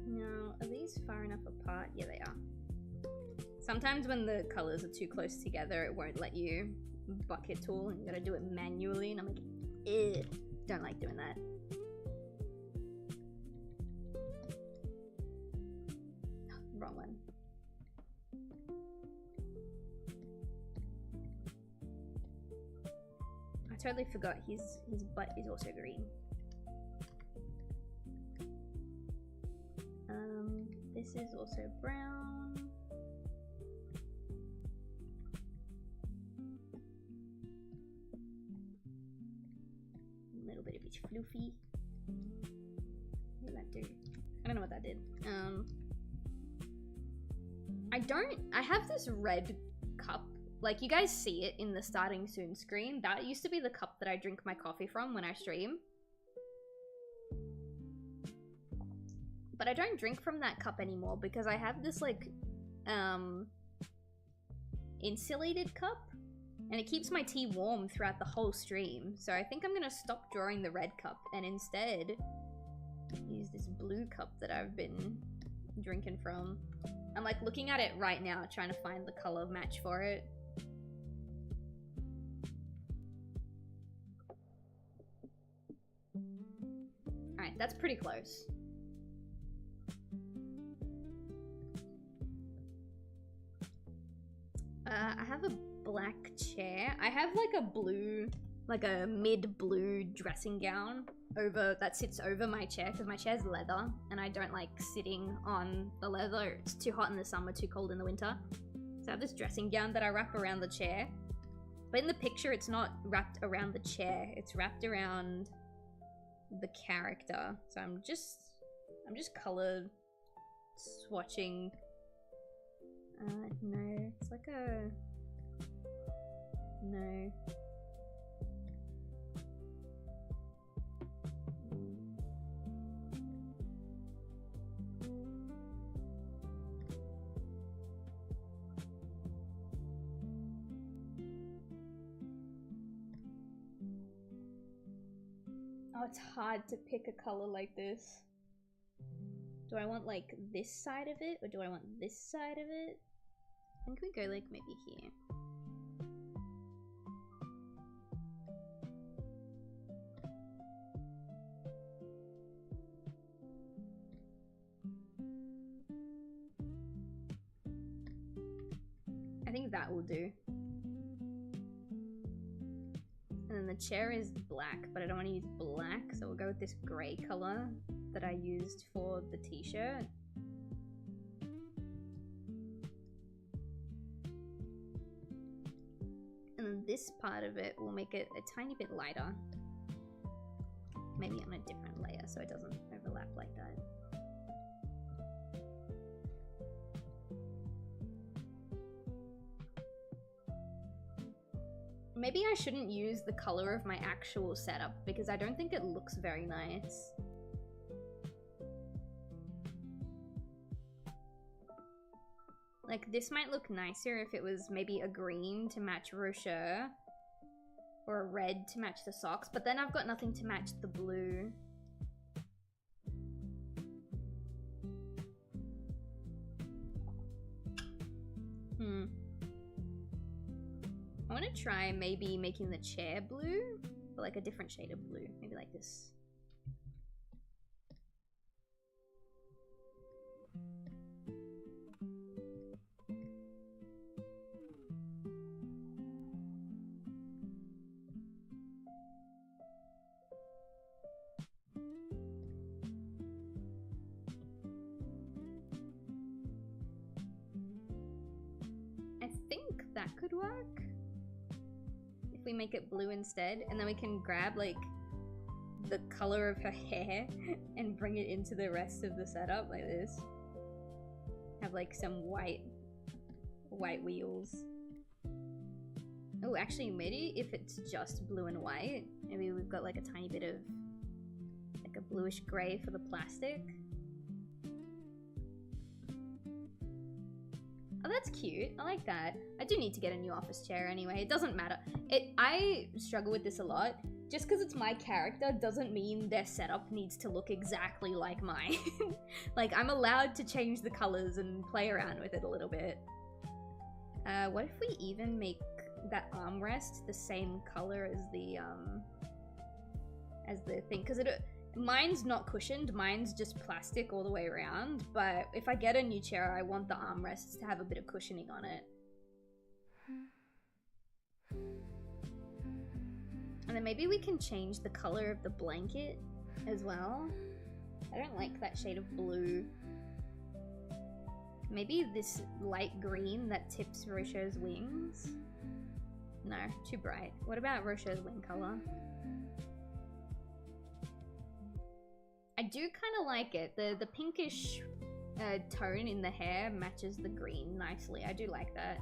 [SPEAKER 2] Now, are these far enough apart? Yeah, they are. Sometimes when the colors are too close together, it won't let you bucket tool and you gotta do it manually, and I'm like, ugh, don't like doing that. Wrong one. I totally forgot his butt is also green. This is also brown. A little bit of it's floofy. What did that do? I don't know what that did. I have this red cup. Like, you guys see it in the starting soon screen. That used to be the cup that I drink my coffee from when I stream. But I don't drink from that cup anymore because I have this like insulated cup and it keeps my tea warm throughout the whole stream. So I think I'm gonna stop drawing the red cup and instead use this blue cup that I've been drinking from. I'm like looking at it right now trying to find the color match for it. Alright, that's pretty close. I have a black chair. I have like a blue, like a mid-blue dressing gown over that sits over my chair because my chair's leather and I don't like sitting on the leather. It's too hot in the summer, too cold in the winter. So I have this dressing gown that I wrap around the chair. But in the picture, it's not wrapped around the chair. It's wrapped around the character. So I'm just color swatching. No, it's like a... No. Oh, it's hard to pick a color like this. Do I want like this side of it or do I want this side of it? I think we go like maybe here. I think that will do. And then the the chair is black, but I don't want to use black, so we'll go with this grey color that I used for the t-shirt. And then this part of it will make it a tiny bit lighter. Maybe on a different layer so it doesn't overlap like that. Maybe I shouldn't use the color of my actual setup because I don't think it looks very nice. Like, this might look nicer if it was maybe a green to match Rocher, or a red to match the socks, but then I've got nothing to match the blue. I want to try maybe making the chair blue, but like a different shade of blue, maybe like this. I think that could work. If we make it blue instead, and then we can grab like the color of her hair and bring it into the rest of the setup like this. Have like some white wheels. Oh, actually maybe if it's just blue and white, maybe we've got like a tiny bit of like a bluish gray for the plastic. Oh, that's cute. I like that. I do need to get a new office chair anyway. It doesn't matter. I struggle with this a lot. Just because it's my character doesn't mean their setup needs to look exactly like mine. Like, I'm allowed to change the colors and play around with it a little bit. What if we even make that armrest the same color as the thing? Because mine's not cushioned, mine's just plastic all the way around, but if I get a new chair, I want the armrests to have a bit of cushioning on it. And then maybe we can change the color of the blanket as well. I don't like that shade of blue. Maybe this light green that tips Rocher's wings? No, too bright. What about Rocher's wing color? I do kind of like it. The pinkish tone in the hair matches the green nicely. I do like that.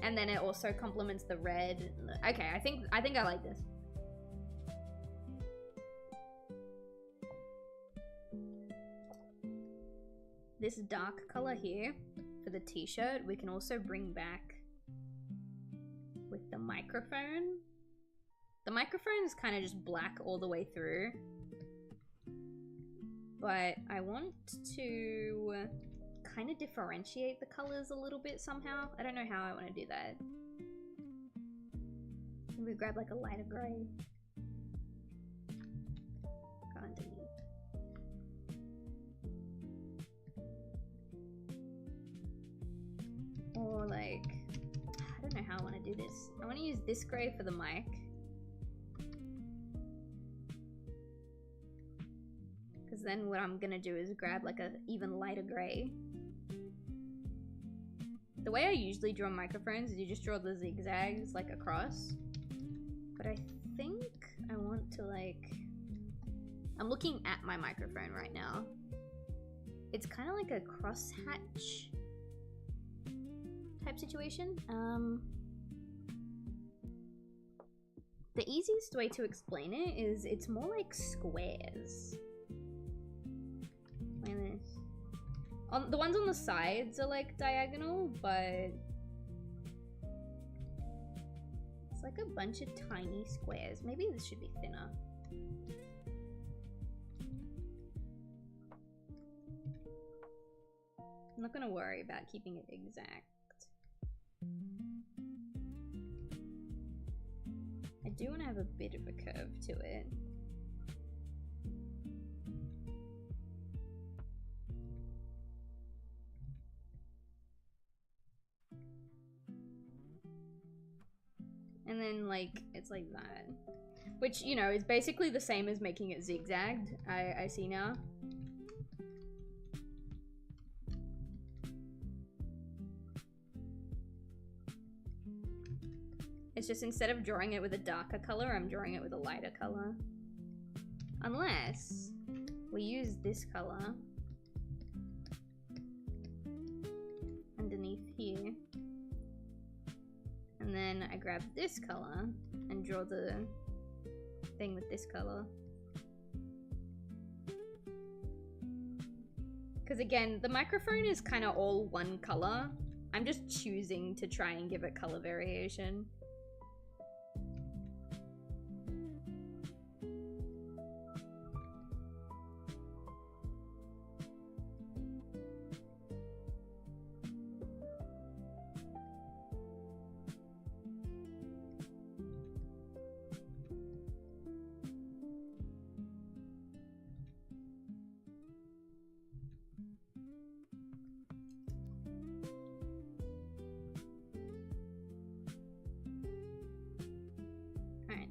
[SPEAKER 2] And then it also complements the red. Okay, I think I like this. This dark color here for the t-shirt, we can also bring back with the microphone. The microphone is kind of just black all the way through. But I want to kind of differentiate the colors a little bit somehow. I don't know how I want to do that. Maybe we grab like a lighter gray. Go underneath. Or like, I don't know how I want to do this. I want to use this gray for the mic. Because then what I'm gonna do is grab like a even lighter gray. The way I usually draw microphones is you just draw the zigzags like across. But I think I want to like... I'm looking at my microphone right now. It's kind of like a crosshatch type situation. The easiest way to explain it is it's more like squares. Like this. The ones on the sides are like diagonal, but it's like a bunch of tiny squares. Maybe this should be thinner. I'm not gonna worry about keeping it exact. I do want to have a bit of a curve to it. And then, like, it's like that. Which, you know, is basically the same as making it zigzagged, I see now. It's just instead of drawing it with a darker color, I'm drawing it with a lighter color. Unless we use this color underneath here. And then I grab this color and draw the thing with this color. Because again, the microphone is kind of all one color. I'm just choosing to try and give it color variation.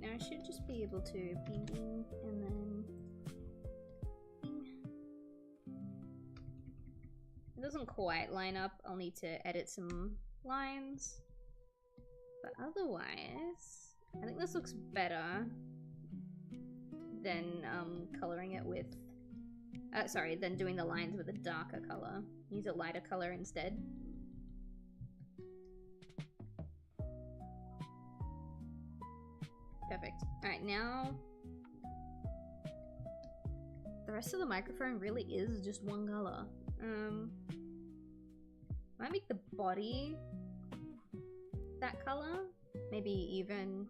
[SPEAKER 2] I should just be able to ping and then ping. It doesn't quite line up. I'll need to edit some lines. But otherwise, I think this looks better than coloring it with than doing the lines with a darker color. Use a lighter color instead. Perfect. Alright, now the rest of the microphone really is just one color. Might make the body that color. Maybe even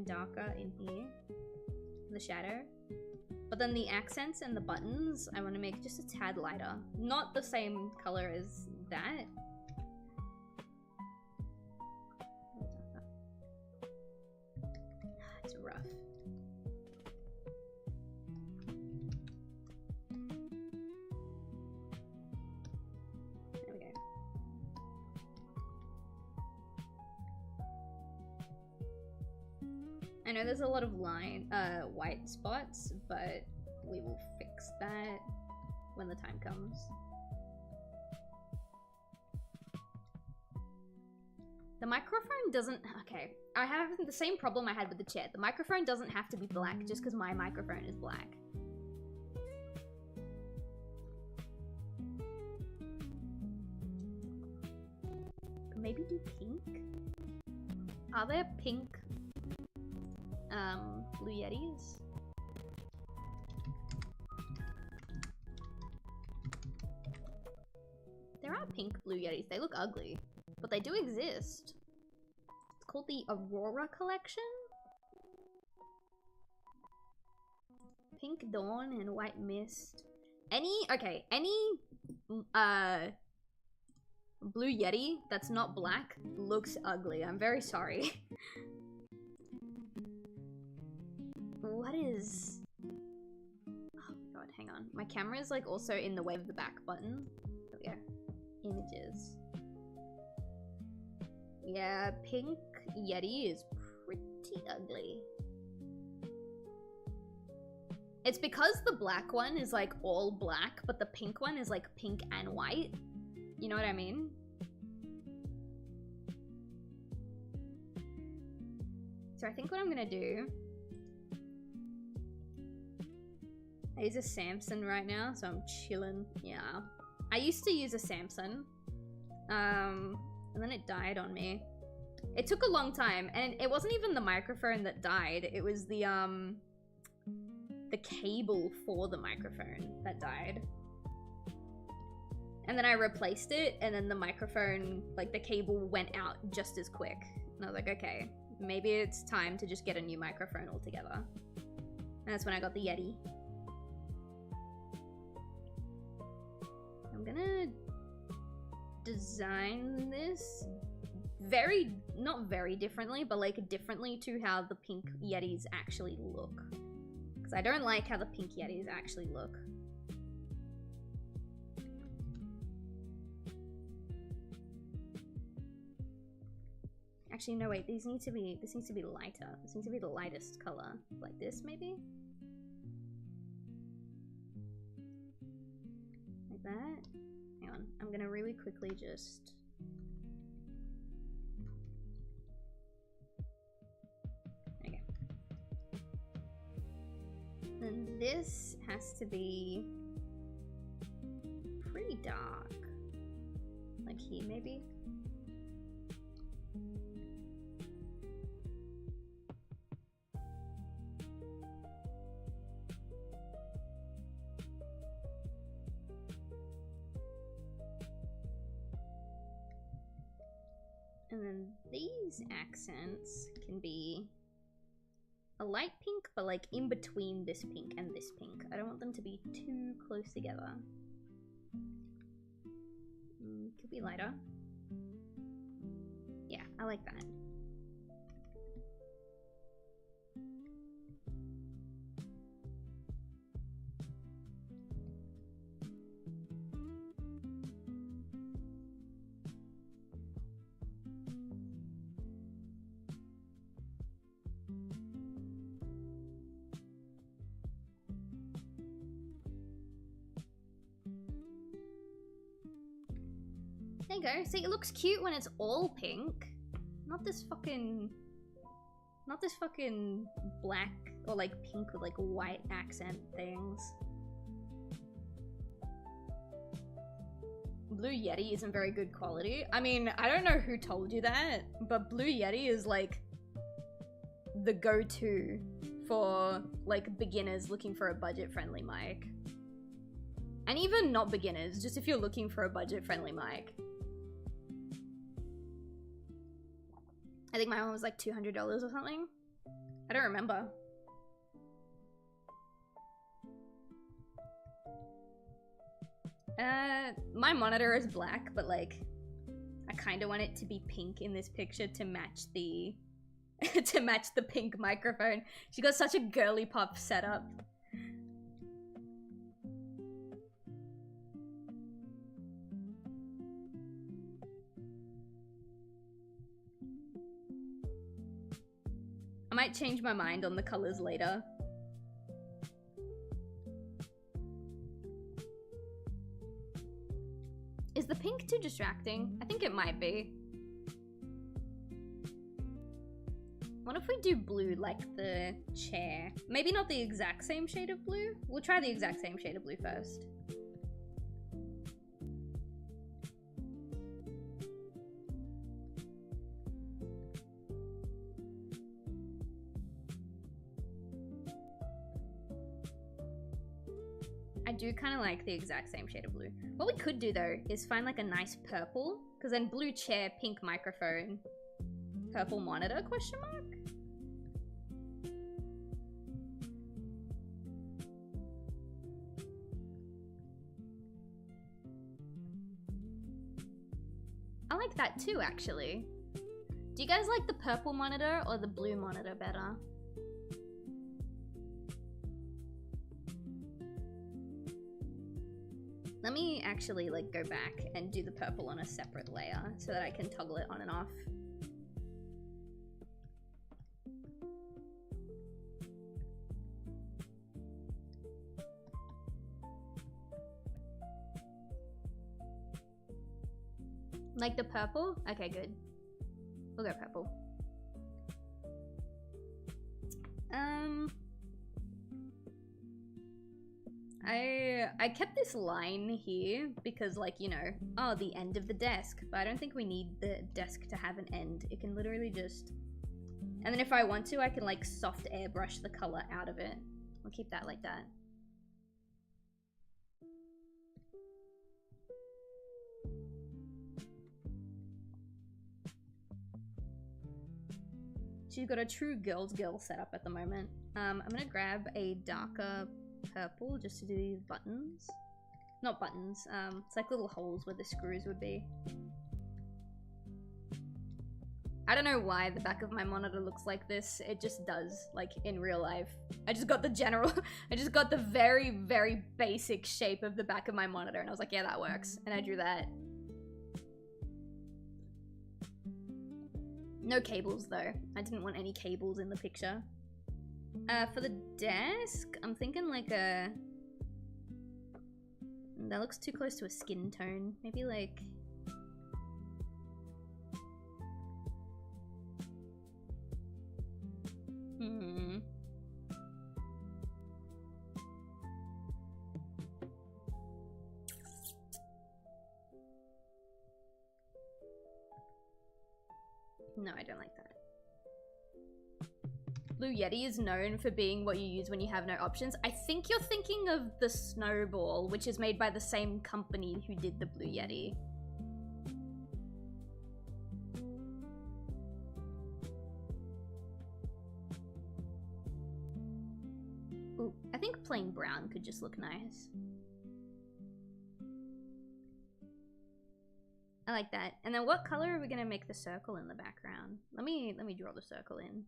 [SPEAKER 2] darker in here. The shadow. But then the accents and the buttons, I want to make just a tad lighter. Not the same color as that. It's rough. There we go. I know there's a lot of white spots, but we will fix that when the time comes. The microphone doesn't... Okay, I have the same problem I had with the chair. The microphone doesn't have to be black just because my microphone is black. Maybe do pink? Are there pink Blue Yetis? There are pink Blue Yetis. They look ugly, but they do exist. It's called the Aurora Collection. Pink Dawn and White Mist. Any Blue Yeti that's not black looks ugly. I'm very sorry. What is... Oh my god, hang on. My camera is like also in the way of the back button. There we go. Images. Yeah, pink Yeti is pretty ugly. It's because the black one is like all black, but the pink one is like pink and white. You know what I mean? So I think what I'm gonna do... I use a Samsung right now, so I'm chilling. Yeah. I used to use a Samsung. And then it died on me. It took a long time, and it wasn't even the microphone that died. It was the cable for the microphone that died. And then I replaced it, and then the microphone, like the cable went out just as quick. And I was like, okay, maybe it's time to just get a new microphone altogether. And that's when I got the Yeti. I'm gonna design this not very differently, but like differently to how the pink Yetis actually look. Because I don't like how the pink Yetis actually look. Actually, no, wait. This needs to be lighter. This needs to be the lightest color. Like this, maybe? Like that? Hang on. I'm gonna really quickly just... Okay. Then this has to be pretty dark. Like here, maybe? And then these accents can be a light pink, but like in between this pink and this pink. I don't want them to be too close together. Could be lighter. Yeah, I like that. There you go. See, it looks cute when it's all pink. Not this fucking black or like pink with like white accent things. Blue Yeti isn't very good quality. I mean, I don't know who told you that, but Blue Yeti is like the go-to for like beginners looking for a budget-friendly mic. And even not beginners, just if you're looking for a budget-friendly mic. I think my one was like $200 or something. I don't remember. My monitor is black, but like, I kind of want it to be pink in this picture to match the to match the pink microphone. She got such a girly pop setup. I might change my mind on the colors later. Is the pink too distracting? I think it might be. What if we do blue like the chair? Maybe not the exact same shade of blue? We'll try the exact same shade of blue first. I do kind of like the exact same shade of blue. What we could do though is find like a nice purple, because then blue chair, pink microphone, purple monitor, question mark? I like that too, actually. Do you guys like the purple monitor or the blue monitor better? Let me actually like go back and do the purple on a separate layer so that I can toggle it on and off. Like the purple? Okay, good. We'll go purple. I kept this line here because, like, you know, oh, the end of the desk. But I don't think we need the desk to have an end. It can literally just... And then if I want to, I can, like, soft airbrush the color out of it. We'll keep that like that. She's got a true girl's girl setup at the moment. I'm gonna grab a darker purple just to do these buttons. Not buttons, it's like little holes where the screws would be. I don't know why the back of my monitor looks like this. It just does, like in real life. I just got the general, I just got the very, very basic shape of the back of my monitor and I was like, yeah, that works. And I drew that. No cables though. I didn't want any cables in the picture. For the desk, I'm thinking like a... That looks too close to a skin tone. Maybe like... No, I don't like that. Blue Yeti is known for being what you use when you have no options. I think you're thinking of the Snowball, which is made by the same company who did the Blue Yeti. Ooh, I think plain brown could just look nice. I like that. And then what color are we gonna make the circle in the background? Let me draw the circle in.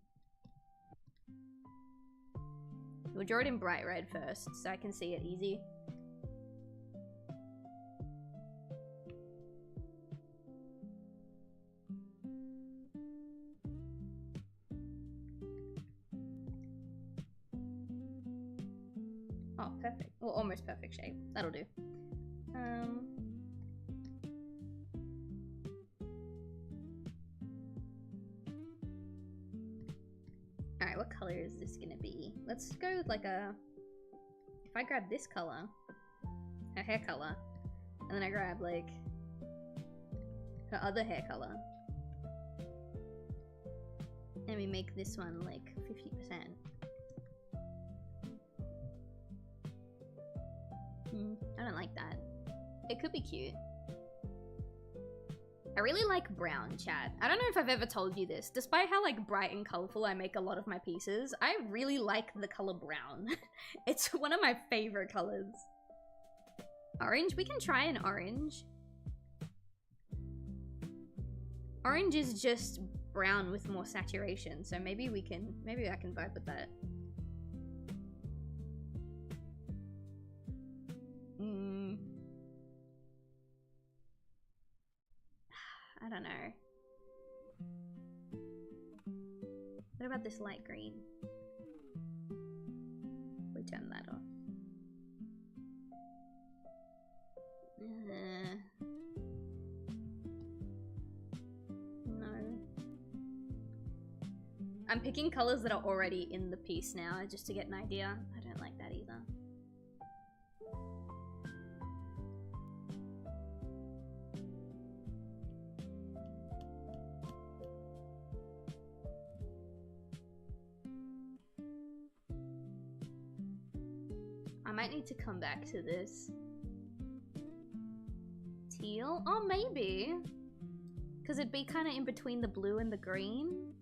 [SPEAKER 2] We'll draw it in bright red first, so I can see it easy. Oh, perfect. Well, almost perfect shape. That'll do. Alright, what color is this gonna be? Let's go with like a... If I grab this color, her hair color, and then I grab like her other hair color, and we make this one like 50%. I don't like that. It could be cute. I really like brown, chat. I don't know if I've ever told you this. Despite how like bright and colorful I make a lot of my pieces, I really like the color brown. It's one of my favorite colors. Orange? We can try an orange. Orange is just brown with more saturation, so maybe I can vibe with that. I don't know. What about this light green? We turn that off. No. I'm picking colors that are already in the piece now, just to get an idea. I don't like that either. I might need to come back to this. Teal? Oh, maybe. Because it'd be kind of in between the blue and the green.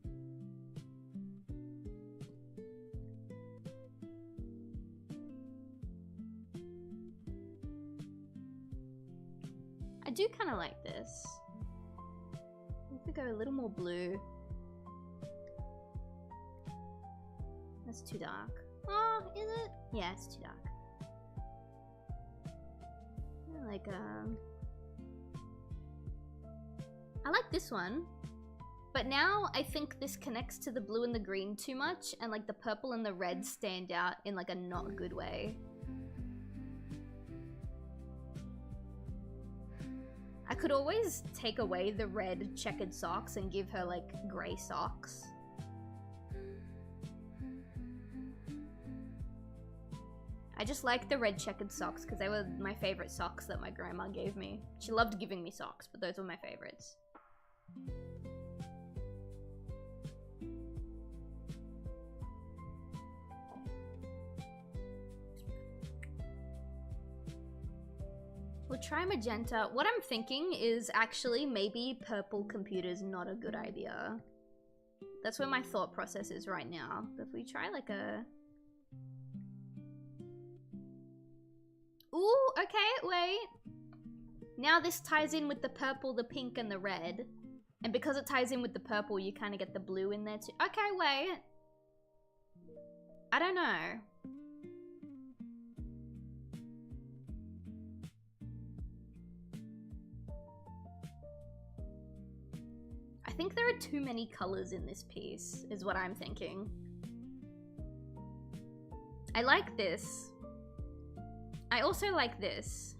[SPEAKER 2] I do kind of like this. We could go a little more blue. That's too dark. Oh, is it? Yeah, it's too dark. I like this one, but now I think this connects to the blue and the green too much, and like the purple and the red stand out in like a not good way. I could always take away the red checkered socks and give her like grey socks. I just like the red checkered socks because they were my favorite socks that my grandma gave me. She loved giving me socks, but those were my favorites. We'll try magenta. What I'm thinking is actually maybe purple computer's not a good idea. That's where my thought process is right now. But if we try like a... Ooh, okay, wait. Now this ties in with the purple, the pink, and the red. And because it ties in with the purple, you kind of get the blue in there too. Okay, wait. I don't know. I think there are too many colors in this piece, is what I'm thinking. I like this. I also like this.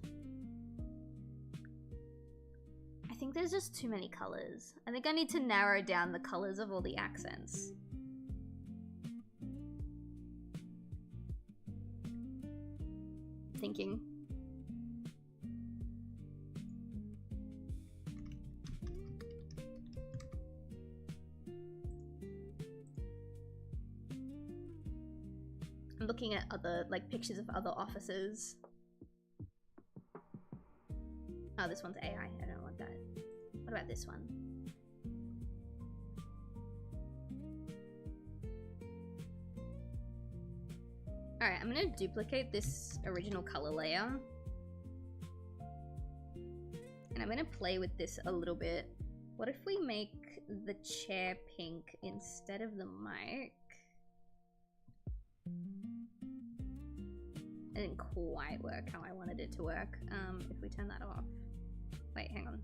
[SPEAKER 2] I think there's just too many colors. I think I need to narrow down the colors of all the accents. Thinking. I'm looking at other, like, pictures of other offices. Oh, this one's AI. I don't want that. What about this one? Alright, I'm gonna duplicate this original color layer. And I'm gonna play with this a little bit. What if we make the chair pink instead of the mic? It didn't quite work how I wanted it to work. If we turn that off. Wait, hang on.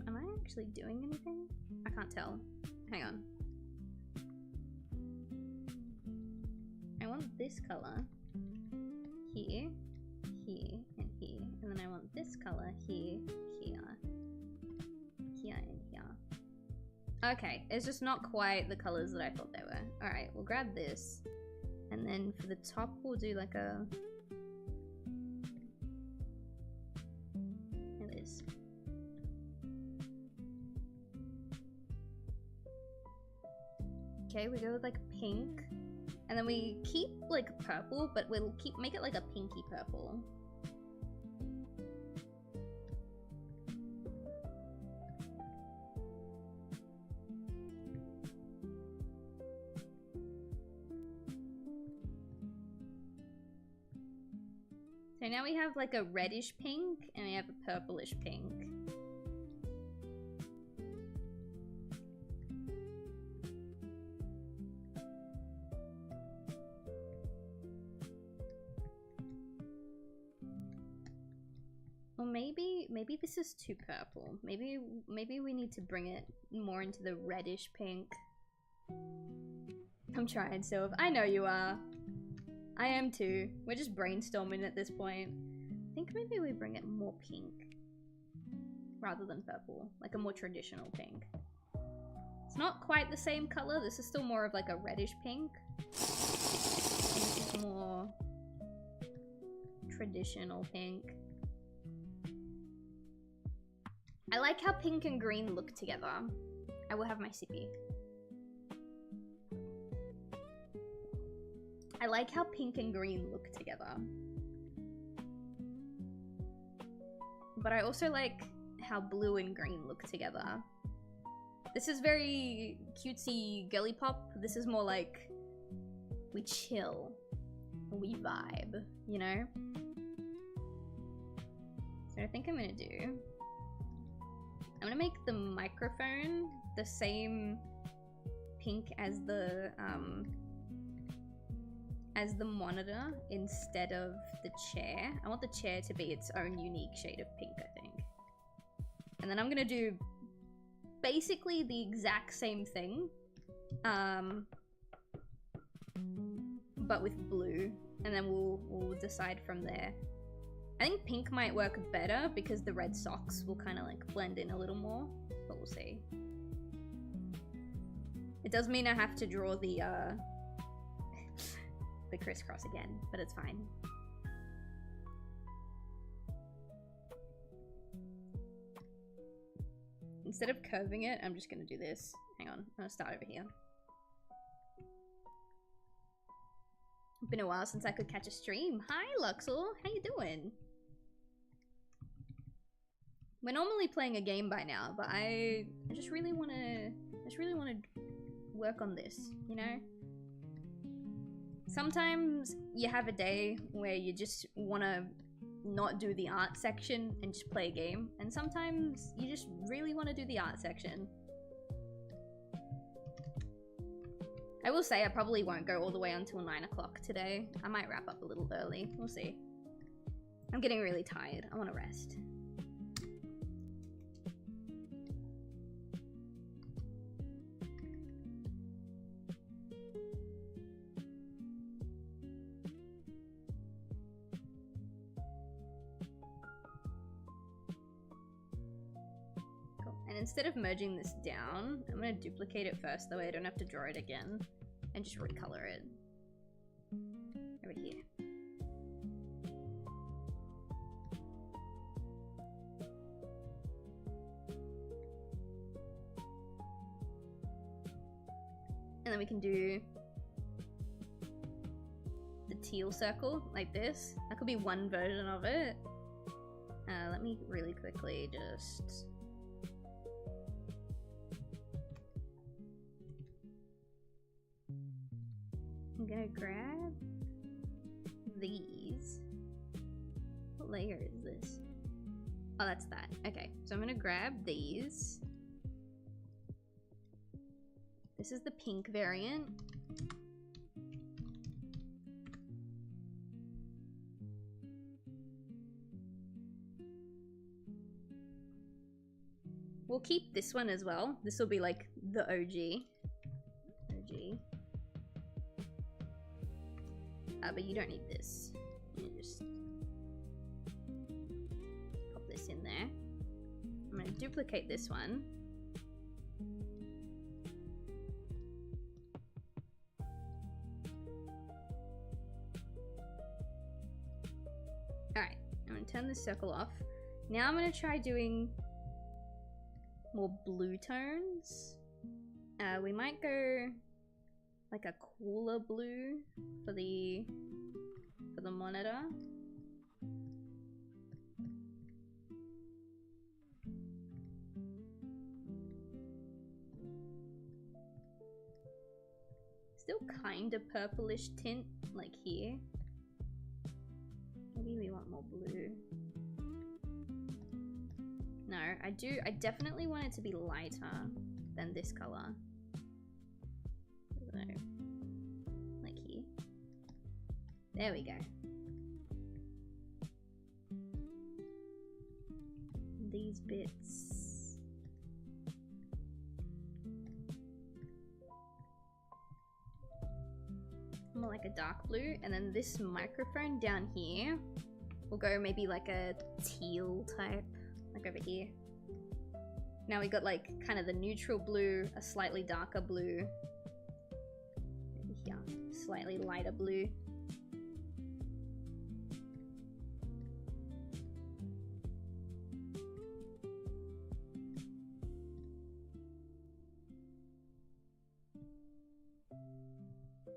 [SPEAKER 2] Am I actually doing anything? I can't tell. Hang on. I want this color here, here, and here. And then I want this color here, here, here, and here. Okay, it's just not quite the colors that I thought they were. Alright, we'll grab this. And then for the top, we'll do like a... It is. Okay, we go with like pink. And then we keep like purple, but we'll make it like a pinky purple. So now we have like a reddish pink and we have a purplish pink. Or maybe this is too purple. Maybe we need to bring it more into the reddish pink. I'm trying, Sylv. I know you are. I am too. We're just brainstorming at this point. I think maybe we bring it more pink rather than purple, like a more traditional pink. It's not quite the same color. This is still more of like a reddish pink. And this is more traditional pink. I like how pink and green look together. I will have my sippy. I like how pink and green look together. But I also like how blue and green look together. This is very cutesy girly pop. This is more like we chill, we vibe, you know? So I think I'm gonna do... I'm gonna make the microphone the same pink as the monitor instead of the chair. I want the chair to be its own unique shade of pink, I think. And then I'm gonna do basically the exact same thing, but with blue, and then we'll decide from there. I think pink might work better because the red socks will kind of like blend in a little more, but we'll see. It does mean I have to draw the the crisscross again, but it's fine. Instead of curving it, I'm just gonna do this. Hang on, I'm gonna start over here. It's been a while since I could catch a stream. Hi Luxel, how you doing? We're normally playing a game by now, but I just really wanna work on this, you know? Sometimes you have a day where you just wanna not do the art section and just play a game. And sometimes you just really want to do the art section. I will say I probably won't go all the way until 9 o'clock today. I might wrap up a little early. We'll see. I'm getting really tired. I want to rest. And instead of merging this down, I'm going to duplicate it first, that way I don't have to draw it again, and just recolor it over here. And then we can do the teal circle like this. That could be one version of it. Let me really quickly just... I'm gonna grab these. What layer is this? Oh, that's that. Okay, so I'm gonna grab these. This is the pink variant. We'll keep this one as well. This will be like the OG. But you don't need this. You just pop this in there. I'm going to duplicate this one. Alright, I'm going to turn this circle off. Now I'm going to try doing more blue tones. We might go like a cooler blue for the monitor. Still kind of purplish tint, like here. Maybe we want more blue. No, I definitely want it to be lighter than this color. So, like here. There we go. These bits. More like a dark blue, and then this microphone down here will go maybe like a teal type, like over here. Now we got like kind of the neutral blue, a slightly darker blue, maybe here, slightly lighter blue.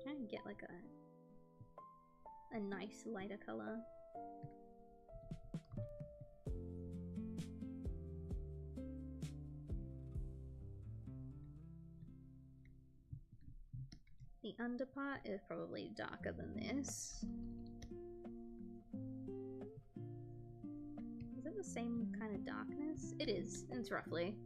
[SPEAKER 2] Try and get like a nice lighter color. The under part is probably darker than this. Is it the same kind of darkness? It is, it's roughly.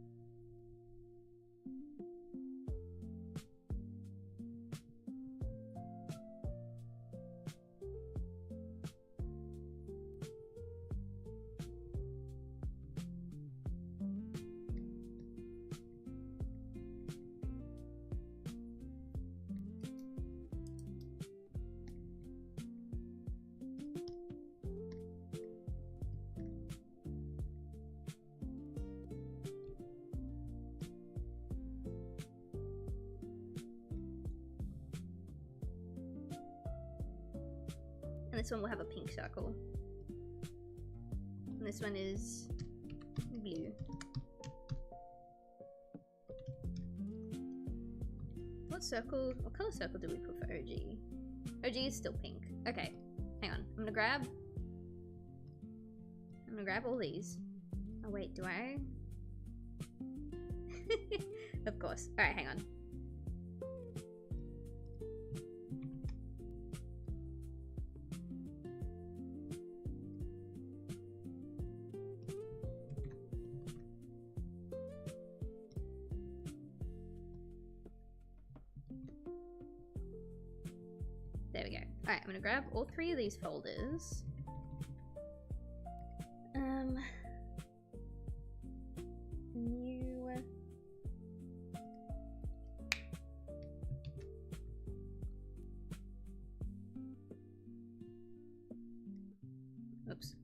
[SPEAKER 2] And this one will have a pink circle. And this one is blue. What color circle do we put for OG? OG is still pink. Okay, hang on. I'm gonna grab all these. Oh wait, do I? Of course. Alright, hang on. Alright, I'm gonna grab all 3 of these folders. New. Oops.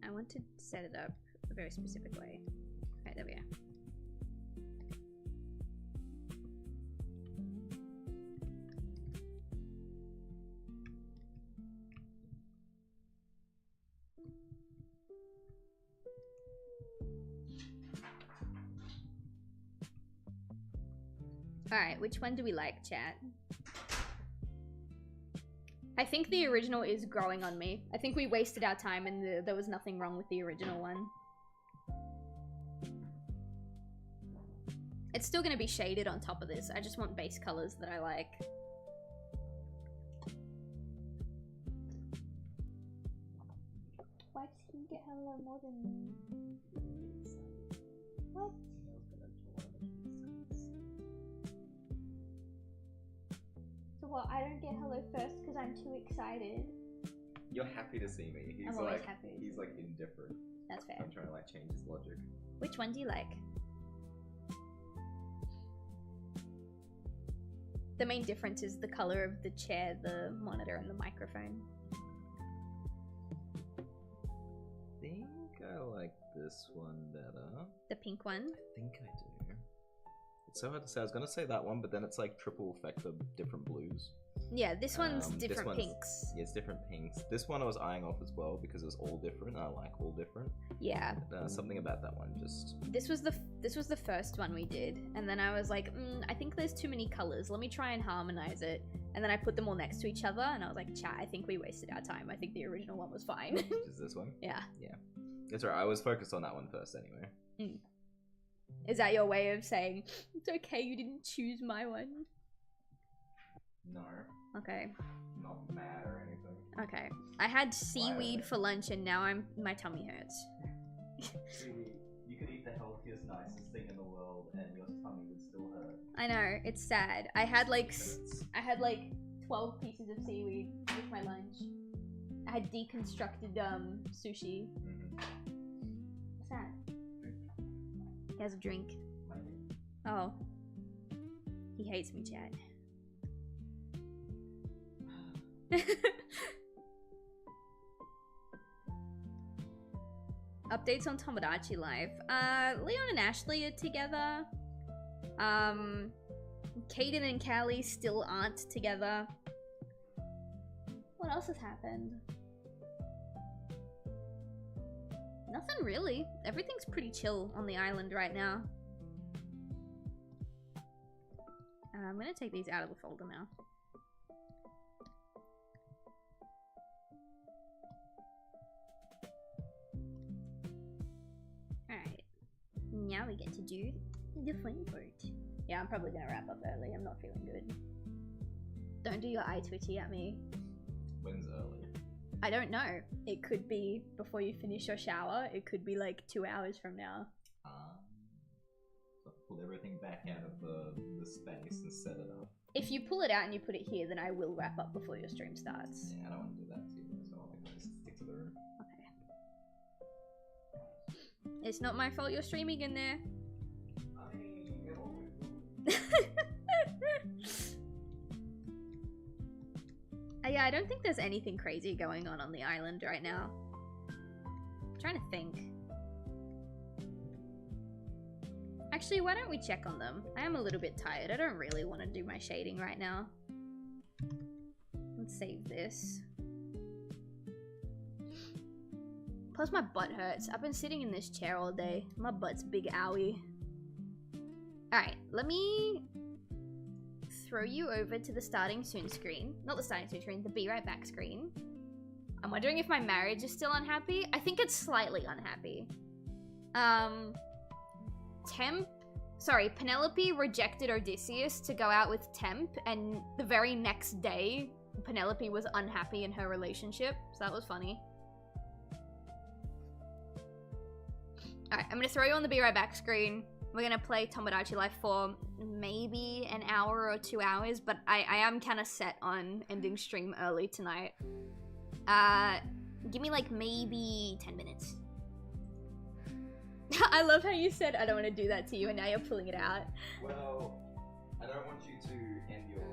[SPEAKER 2] I want to set it up a very specific way. Alright, there we are. Alright, which one do we like, chat? I think the original is growing on me. I think we wasted our time and there was nothing wrong with the original one. It's still gonna be shaded on top of this. I just want base colors that I like. Why does he get hello more than me? What? So what, I don't get hello first because I'm too excited?
[SPEAKER 18] You're happy to see me. He's
[SPEAKER 2] I'm always
[SPEAKER 18] like,
[SPEAKER 2] happy.
[SPEAKER 18] he's like indifferent.
[SPEAKER 2] That's fair.
[SPEAKER 18] I'm trying to like change his logic.
[SPEAKER 2] Which one do you like? The main difference is the color of the chair, the monitor, and the microphone.
[SPEAKER 18] I think I like this one better.
[SPEAKER 2] The pink one?
[SPEAKER 18] I think I do. It's so hard to say. I was gonna say that one, but then it's like triple effect of different blues.
[SPEAKER 2] Yeah, this one's
[SPEAKER 18] This
[SPEAKER 2] different
[SPEAKER 18] one's-
[SPEAKER 2] pinks.
[SPEAKER 18] Yeah, it's different pinks. This one I was eyeing off as well because it's all different. I like all different.
[SPEAKER 2] Yeah.
[SPEAKER 18] Something about that one just.
[SPEAKER 2] This was the first one we did, and then I was like, I think there's too many colors. Let me try and harmonize it. And then I put them all next to each other, and I was like, chat, I think we wasted our time. I think the original one was fine.
[SPEAKER 18] Is this one?
[SPEAKER 2] Yeah.
[SPEAKER 18] Yeah. That's right. I was focused on that one first anyway.
[SPEAKER 2] Mm. Is that your way of saying, it's okay, you didn't choose my one?
[SPEAKER 18] No.
[SPEAKER 2] Okay.
[SPEAKER 18] Not mad or anything.
[SPEAKER 2] Okay. I had seaweed for lunch, and now my tummy hurts.
[SPEAKER 18] See, you could eat the healthiest, nicest thing in the world, and your tummy would still hurt.
[SPEAKER 2] I know, it's sad. I had like 12 pieces of seaweed with my lunch. I had deconstructed sushi. What's that? He has a drink. Oh. He hates me, chat. Updates on Tomodachi Life. Leon and Ashley are together. Kaden and Callie still aren't together. What else has happened? Nothing really. Everything's pretty chill on the island right now. I'm gonna take these out of the folder now. Alright. Now we get to do the fun part. Yeah, I'm probably gonna wrap up early. I'm not feeling good. Don't do your eye twitchy at me.
[SPEAKER 18] When's early?
[SPEAKER 2] I don't know. It could be before you finish your shower. It could be like 2 hours from now.
[SPEAKER 18] So pull everything back out of the space and set it up.
[SPEAKER 2] If you pull it out and you put it here, then I will wrap up before your stream starts.
[SPEAKER 18] Yeah, I don't want to do that to you, so I'll just stick to the room.
[SPEAKER 2] Okay. It's not my fault you're streaming in there. Yeah, I don't think there's anything crazy going on the island right now. I'm trying to think. Actually, why don't we check on them? I am a little bit tired. I don't really want to do my shading right now. Let's save this. Plus my butt hurts. I've been sitting in this chair all day. My butt's big owie. Alright, let me throw you over to the starting soon screen. Not the starting soon screen, the be right back screen. I'm wondering if my marriage is still unhappy. I think it's slightly unhappy. Penelope rejected Odysseus to go out with Temp, and the very next day, Penelope was unhappy in her relationship, so that was funny. Alright, I'm gonna throw you on the be right back screen. We're gonna play Tomodachi Life for maybe an hour or 2 hours, but I am kind of set on ending stream early tonight. Give me like maybe 10 minutes. I love how you said I don't want to do that to you and now you're pulling it out.
[SPEAKER 18] Well, I don't want you to end your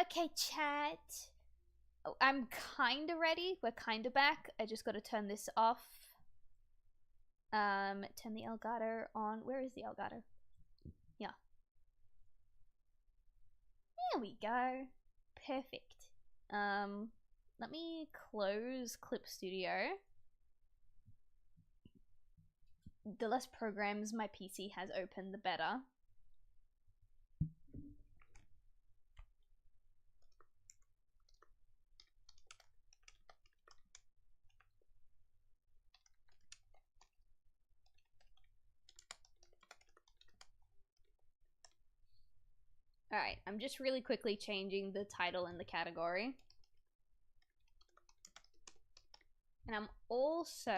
[SPEAKER 2] Okay, chat. Oh, I'm kinda ready. We're kinda back. I just gotta turn this off. Turn the Elgato on. Where is the Elgato? Yeah. There we go. Perfect. Let me close Clip Studio. The less programs my PC has open, the better. Alright, I'm just really quickly changing the title and the category. And I'm also